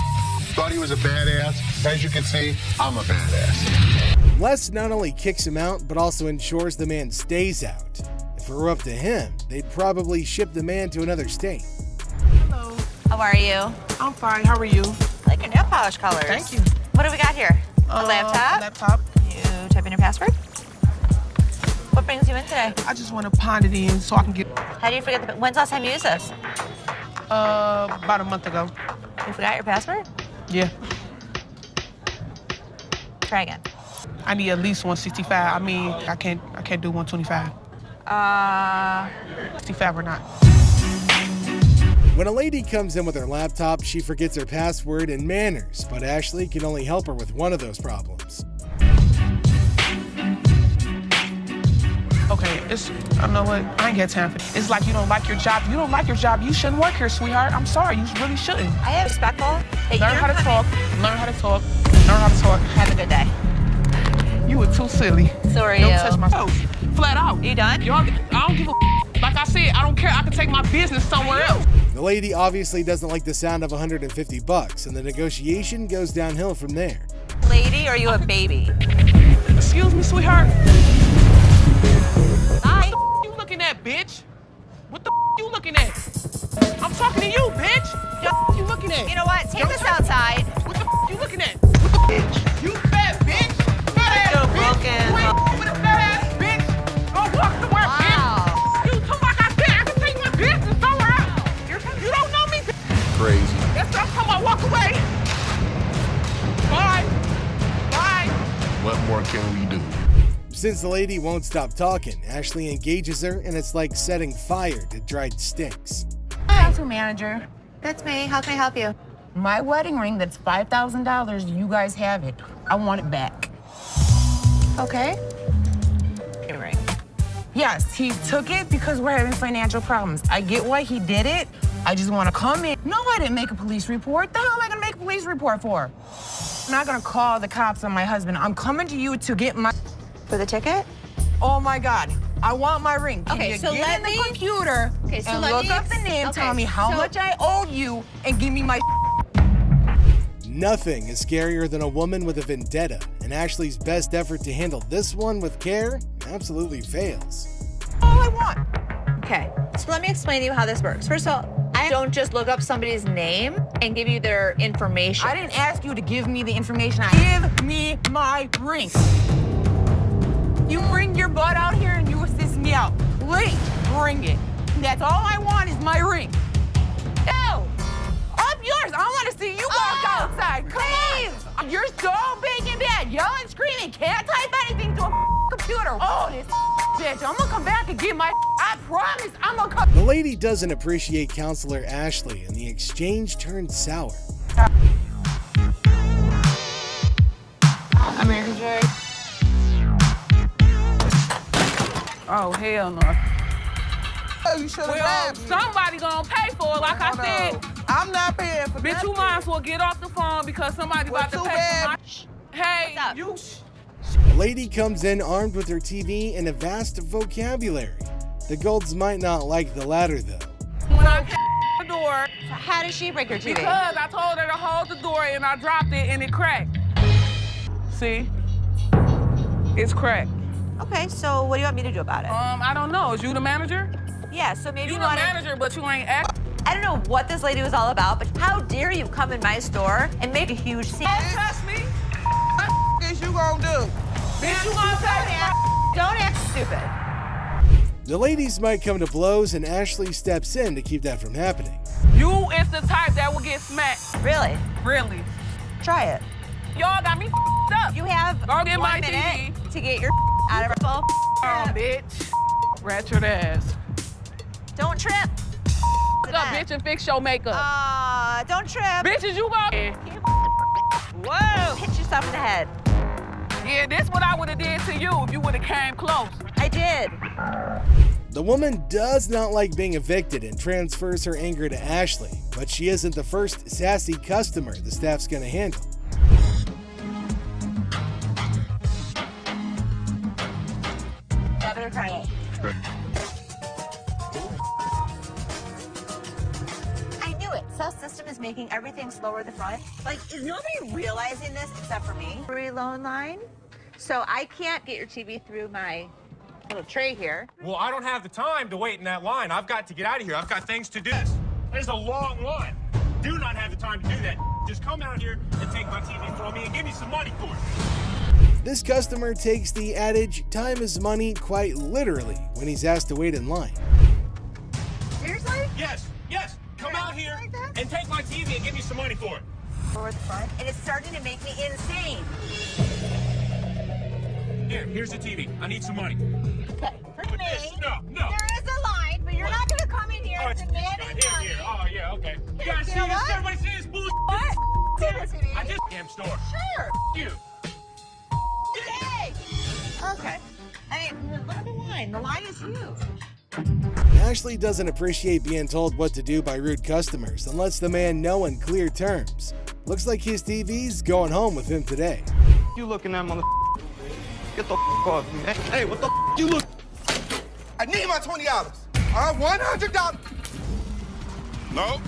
thought he was a badass. As you can see, I'm a badass. Les not only kicks him out, but also ensures the man stays out. If it were up to him, they'd probably ship the man to another state. Hello. How are you? I'm fine. How are you? I like your nail polish colors. Thank you. What do we got here? A laptop? Laptop. Can you type in your password? What brings you in today? I just want to pound it in so I can get. How do you forget the... When's the last time you used this? About a month ago. You forgot your password? Yeah. Try again. I need at least 165. I mean, I can't do 125. 65 or not. When a lady comes in with her laptop, she forgets her password and manners, but Ashley can only help her with one of those problems. Okay, I know what, I ain't got time for it. It's like you don't like your job. You don't like your job, you shouldn't work here, sweetheart. I'm sorry, you really shouldn't. I am respectful. Learn how to talk, learn how to talk, learn how to talk. Have a good day. You were too silly. So are Don't you. touch my toes. Flat out. You done? Y'all, I don't give a like I said, I don't care. I can take my business somewhere else. The lady obviously doesn't like the sound of $150, and the negotiation goes downhill from there. Lady, or are you a baby? Excuse me, sweetheart. Hi. What the you looking at, bitch? What the you looking at? I'm talking to you, bitch. What you looking at? You know what? Take this outside. What the you looking at? What the bitch? You fat bitch. Fat ass bitch. You ain't with a fat ass bitch. Go walk somewhere, bitch. You talk like I said. I can take my business somewhere else. You don't know me. Crazy. That's what I'm talking about. Walk away. Bye. Bye. What more can we do? Since the lady won't stop talking, Ashley engages her, and it's like setting fire to dried sticks. Council manager. That's me. How can I help you? My wedding ring that's $5,000, you guys have it. I want it back. Okay. Your ring. Yes, he took it because we're having financial problems. I get why he did it. I just want to come in. No, I didn't make a police report. The hell am I going to make a police report for? I'm not going to call the cops on my husband. I'm coming to you to get my... For the ticket? Oh, my God. I want my ring. Can Okay, you so get let in the me- computer Okay, so and let look me up the name, okay, tell me how so- much I owe you, and give me my... Nothing is scarier than a woman with a vendetta, and Ashley's best effort to handle this one with care absolutely fails. All I want. Okay, so let me explain to you how this works. First of all, I don't just look up somebody's name and give you their information. I didn't ask you to give me the information. Give me my ring. You bring your butt out here and you assist me out. Please, bring it. That's all I want is my ring. No! Up yours. I want to see you walk outside. Come on. You're so big and bad. Yelling, screaming. Can't type anything to a computer. Oh, this bitch. I'm going to come back and get my... I promise I'm going to come... The lady doesn't appreciate Counselor Ashley, and the exchange turns sour. American Joy. Oh, hell no. You should have Well, somebody gonna pay for it, like I said. I'm not paying for Bitch, you might as well get off the phone because somebody about to too pay bad. for my... Hey, What's up? you... The lady comes in armed with her TV and a vast vocabulary. The Golds might not like the latter, though. When I came to the door, So how did she break your TV? because I told her to hold the door and I dropped it and it cracked. See? It's cracked. Okay, so what do you want me to do about it? I don't know. Is you the manager? Yeah, so maybe You you the want to... manager, but you ain't act. I don't know what this lady was all about, but how dare you come in my store and make a huge scene? Don't touch me. What is you gonna do? Bitch, you gonna touch me. Don't act stupid. The ladies might come to blows, and Ashley steps in to keep that from happening. You is the type that will get smacked. Really? Really. Try it. Y'all got me up. You have Go get 1 my minute TV. to get your out of her phone. Oh, bitch. Ratchet ass. Don't trip. What's up, bitch, and fix your makeup. Don't trip. Bitches, you go. Whoa! Hit yourself in the head. Yeah, this what I would have did to you if you would have came close. I did. The woman does not like being evicted and transfers her anger to Ashley, but she isn't the first sassy customer the staff's gonna handle. Better try it. making everything slower at the front. Like, is nobody realizing this except for me? Free loan line. So I can't get your TV through my little tray here. Well, I don't have the time to wait in that line. I've got to get out of here. I've got things to do. There's a long line. Do not have the time to do that. Just come out here and take my TV from me and give me some money for it. This customer takes the adage, time is money, quite literally when he's asked to wait in line. Seriously? Yes. Come out here and take my TV and give me some money for it. Lower the front, and it's starting to make me insane. Here's the TV. I need some money. Okay, for me, No. there is a line, but you're not going to come in here demanding money. Here. Oh, yeah, okay. You guys see this? Everybody see this bullshit? What? Seriously? I just damn store. Sure. You. Yay! Okay. I mean, look at the line. The line is huge. Ashley doesn't appreciate being told what to do by rude customers and lets the man know in clear terms. Looks like his TV's going home with him today. You looking at, mother? Get the off me. Hey, what the you look? I need my $20. $100. No,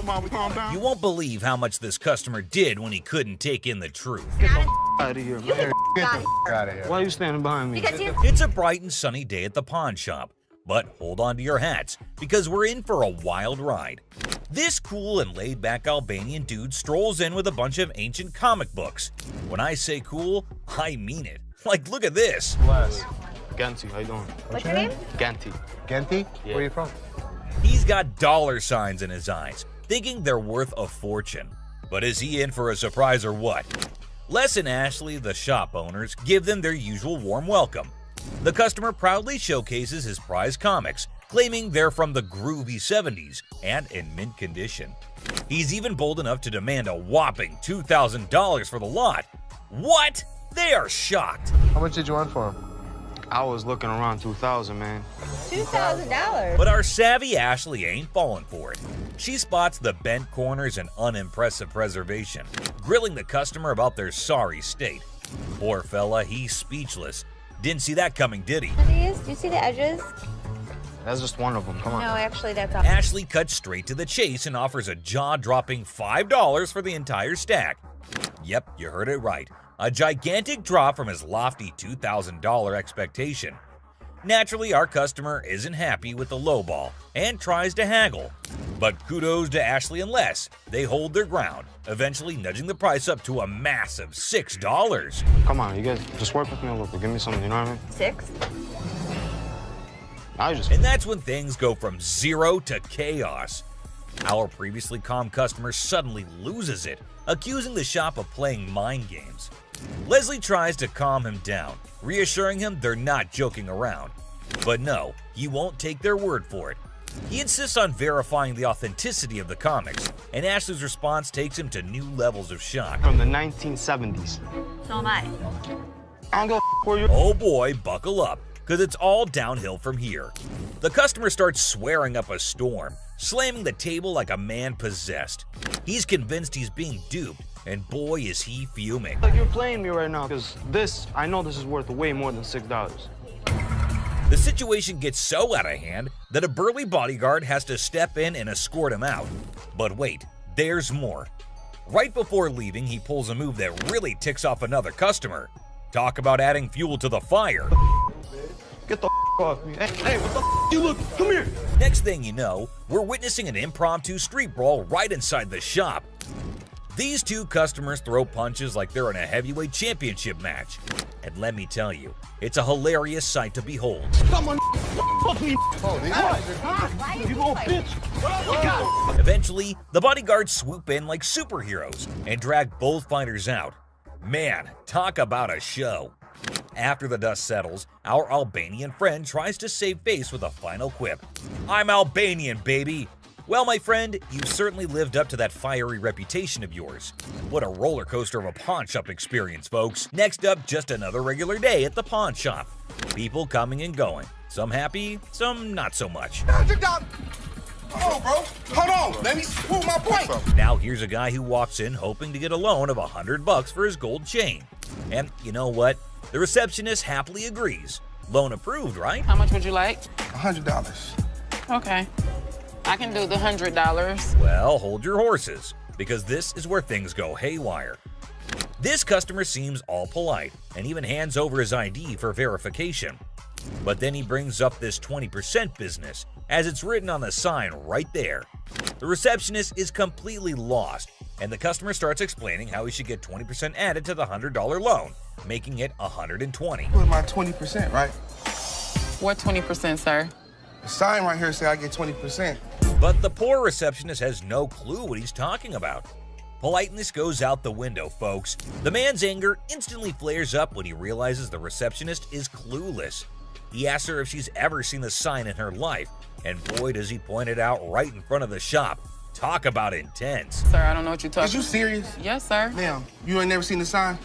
Mom, calm down. You won't believe how much this customer did when he couldn't take in the truth. Get the out of here, man. Get the out of here. Why are you standing behind me? It's a bright and sunny day at the pawn shop, but hold on to your hats because we're in for a wild ride. This cool and laid-back Albanian dude strolls in with a bunch of ancient comic books. When I say cool, I mean it. Like, look at this. Bless. Ganti, how you doing? What's your name? Ganti. Genty? Yeah. Where are you from? He's got dollar signs in his eyes, thinking they're worth a fortune. But is he in for a surprise or what? Les and Ashley, the shop owners, give them their usual warm welcome. The customer proudly showcases his prize comics, claiming they're from the groovy 70s and in mint condition. He's even bold enough to demand a whopping $2,000 for the lot. What? They are shocked. How much did you want for him? I was looking around 2,000, man. $2,000. But our savvy Ashley ain't falling for it. She spots the bent corners and unimpressive preservation, grilling the customer about their sorry state. Poor fella, he's speechless. Didn't see that coming, did he? Do you see the edges? That's just one of them. Come on. No, actually, that's all. Ashley cuts straight to the chase and offers a jaw-dropping $5 for the entire stack. Yep, you heard it right. A gigantic drop from his lofty $2,000 expectation. Naturally, our customer isn't happy with the lowball and tries to haggle. But kudos to Ashley and Les. They hold their ground, eventually nudging the price up to a massive $6. Come on, you guys just work with me a little bit. Give me something, you know what I mean? 6? And that's when things go from zero to chaos. Our previously calm customer suddenly loses it, accusing the shop of playing mind games. Leslie tries to calm him down, reassuring him they're not joking around. But no, he won't take their word for it. He insists on verifying the authenticity of the comics, and Ashley's response takes him to new levels of shock. From the 1970s. So am I. I don't go for you. Oh boy, buckle up, because it's all downhill from here. The customer starts swearing up a storm, slamming the table like a man possessed. He's convinced he's being duped, and boy is he fuming. Like you're playing me right now, because I know this is worth way more than $6. The situation gets so out of hand that a burly bodyguard has to step in and escort him out. But wait, there's more. Right before leaving, he pulls a move that really ticks off another customer. Talk about adding fuel to the fire. Get the off me. Hey, what the you look? Come here. Next thing you know, we're witnessing an impromptu street brawl right inside the shop. These two customers throw punches like they're in a heavyweight championship match. And let me tell you, it's a hilarious sight to behold. Someone fuck me. You little bitch. Eventually, the bodyguards swoop in like superheroes and drag both fighters out. Man, talk about a show. After the dust settles, our Albanian friend tries to save face with a final quip. I'm Albanian, baby. Well, my friend, you've certainly lived up to that fiery reputation of yours. What a roller coaster of a pawn shop experience, folks. Next up, just another regular day at the pawn shop. People coming and going. Some happy, some not so much. $100. Hold on, bro. Hold on. Let me prove my point. Now here's a guy who walks in hoping to get a loan of $100 for his gold chain. And you know what? The receptionist happily agrees. Loan approved, right? How much would you like? $100. Okay. I can do the $100. Well, hold your horses, because this is where things go haywire. This customer seems all polite and even hands over his ID for verification. But then he brings up this 20% business, as it's written on the sign right there. The receptionist is completely lost, and the customer starts explaining how he should get 20% added to the $100 loan, making it $120. Put my 20%, right? What 20%, sir? The sign right here say I get 20%. But the poor receptionist has no clue what he's talking about. Politeness goes out the window, folks. The man's anger instantly flares up when he realizes the receptionist is clueless. He asks her if she's ever seen the sign in her life, and boy does he point it out right in front of the shop. Talk about intense. Sir, I don't know what you're talking about. Is you serious? Yes, sir. Ma'am, you ain't never seen the sign?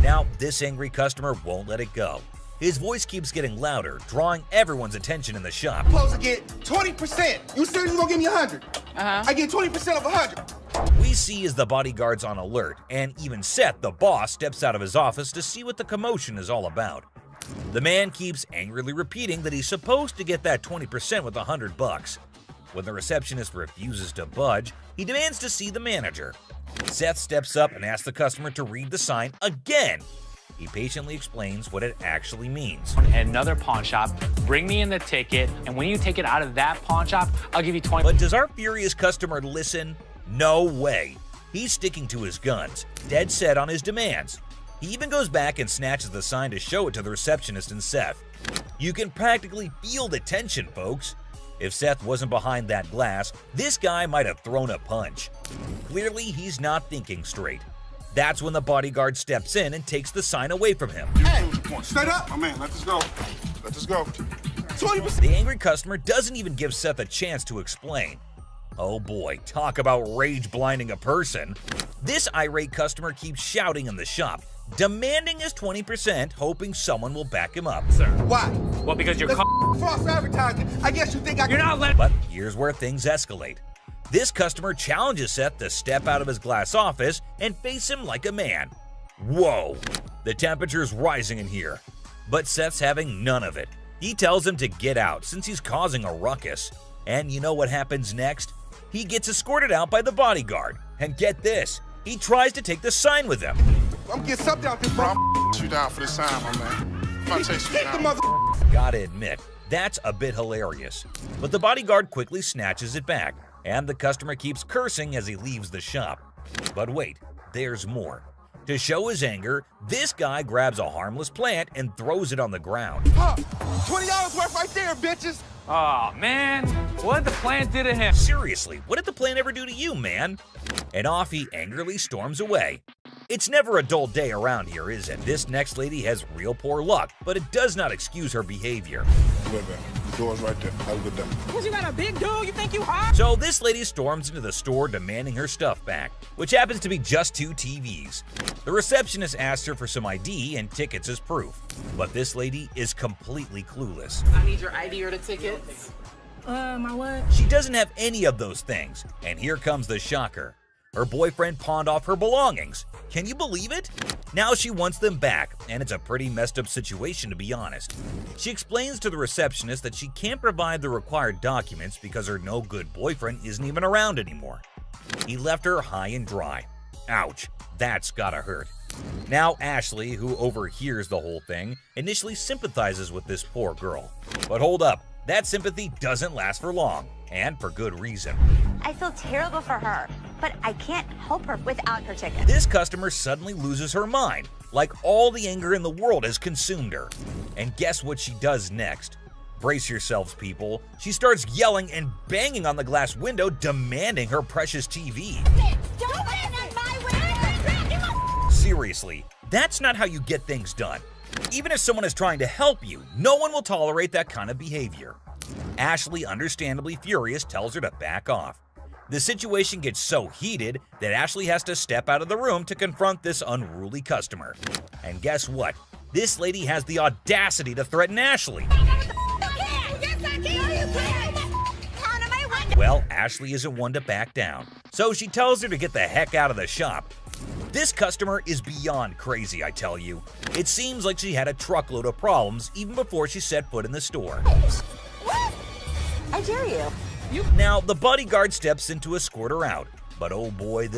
Now, this angry customer won't let it go. His voice keeps getting louder, drawing everyone's attention in the shop. I'm supposed to get 20%. You serious? You gonna give me 100? I get 20% of 100. We see as the bodyguard's on alert, and even Seth, the boss, steps out of his office to see what the commotion is all about. The man keeps angrily repeating that he's supposed to get that 20% with $100. When the receptionist refuses to budge, he demands to see the manager. Seth steps up and asks the customer to read the sign again. He patiently explains what it actually means. At another pawn shop, bring me in the ticket, and when you take it out of that pawn shop, I'll give you 20. But does our furious customer listen? No way. He's sticking to his guns, dead set on his demands. He even goes back and snatches the sign to show it to the receptionist and Seth. You can practically feel the tension, folks. If Seth wasn't behind that glass, this guy might have thrown a punch. Clearly, he's not thinking straight. That's when the bodyguard steps in and takes the sign away from him. Hey, straight up. My man, let this go. Let this go. 20%. The angry customer doesn't even give Seth a chance to explain. Oh boy, talk about rage blinding a person. This irate customer keeps shouting in the shop, demanding his 20%, hoping someone will back him up. Sir. Why? Well, because you're false advertising. I guess you think I can. You're not letting. But here's where things escalate. This customer challenges Seth to step out of his glass office and face him like a man. Whoa, the temperature's rising in here. But Seth's having none of it. He tells him to get out since he's causing a ruckus. And you know what happens next? He gets escorted out by the bodyguard. And get this, he tries to take the sign with him. I'm getting something out this, bro. I'm you down for this time, my man. I'm gonna chase you down. Gotta admit, that's a bit hilarious. But the bodyguard quickly snatches it back, and the customer keeps cursing as he leaves the shop. But wait, there's more. To show his anger, this guy grabs a harmless plant and throws it on the ground. $20 worth right there, bitches. Oh, man. What did the plant do to him? Seriously, what did the plant ever do to you, man? And off he angrily storms away. It's never a dull day around here, is it? This next lady has real poor luck, but it does not excuse her behavior. Wait, man. The door's right there. Have a good day. Because you got a big dude, you think you hot? So this lady storms into the store demanding her stuff back, which happens to be just 2 TVs. The receptionist asks her for some ID and tickets as proof, but this lady is completely clueless. I need your ID or the tickets. My what? She doesn't have any of those things, and here comes the shocker. Her boyfriend pawned off her belongings. Can you believe it? Now she wants them back, and it's a pretty messed up situation to be honest. She explains to the receptionist that she can't provide the required documents because her no-good boyfriend isn't even around anymore. He left her high and dry. Ouch, that's gotta hurt. Now Ashley, who overhears the whole thing, initially sympathizes with this poor girl. But hold up, that sympathy doesn't last for long, and for good reason. I feel terrible for her, but I can't help her without her ticket. This customer suddenly loses her mind, like all the anger in the world has consumed her. And guess what she does next? Brace yourselves, people. She starts yelling and banging on the glass window, demanding her precious TV. Don't bang on my window! Seriously, that's not how you get things done. Even if someone is trying to help you, no one will tolerate that kind of behavior. Ashley, understandably furious, tells her to back off. The situation gets so heated that Ashley has to step out of the room to confront this unruly customer. And guess what? This lady has the audacity to threaten Ashley. Well, Ashley isn't one to back down, so she tells her to get the heck out of the shop. This customer is beyond crazy, I tell you. It seems like she had a truckload of problems even before she set foot in the store. What? I dare you. Now, the bodyguard steps in to escort her out. But oh boy,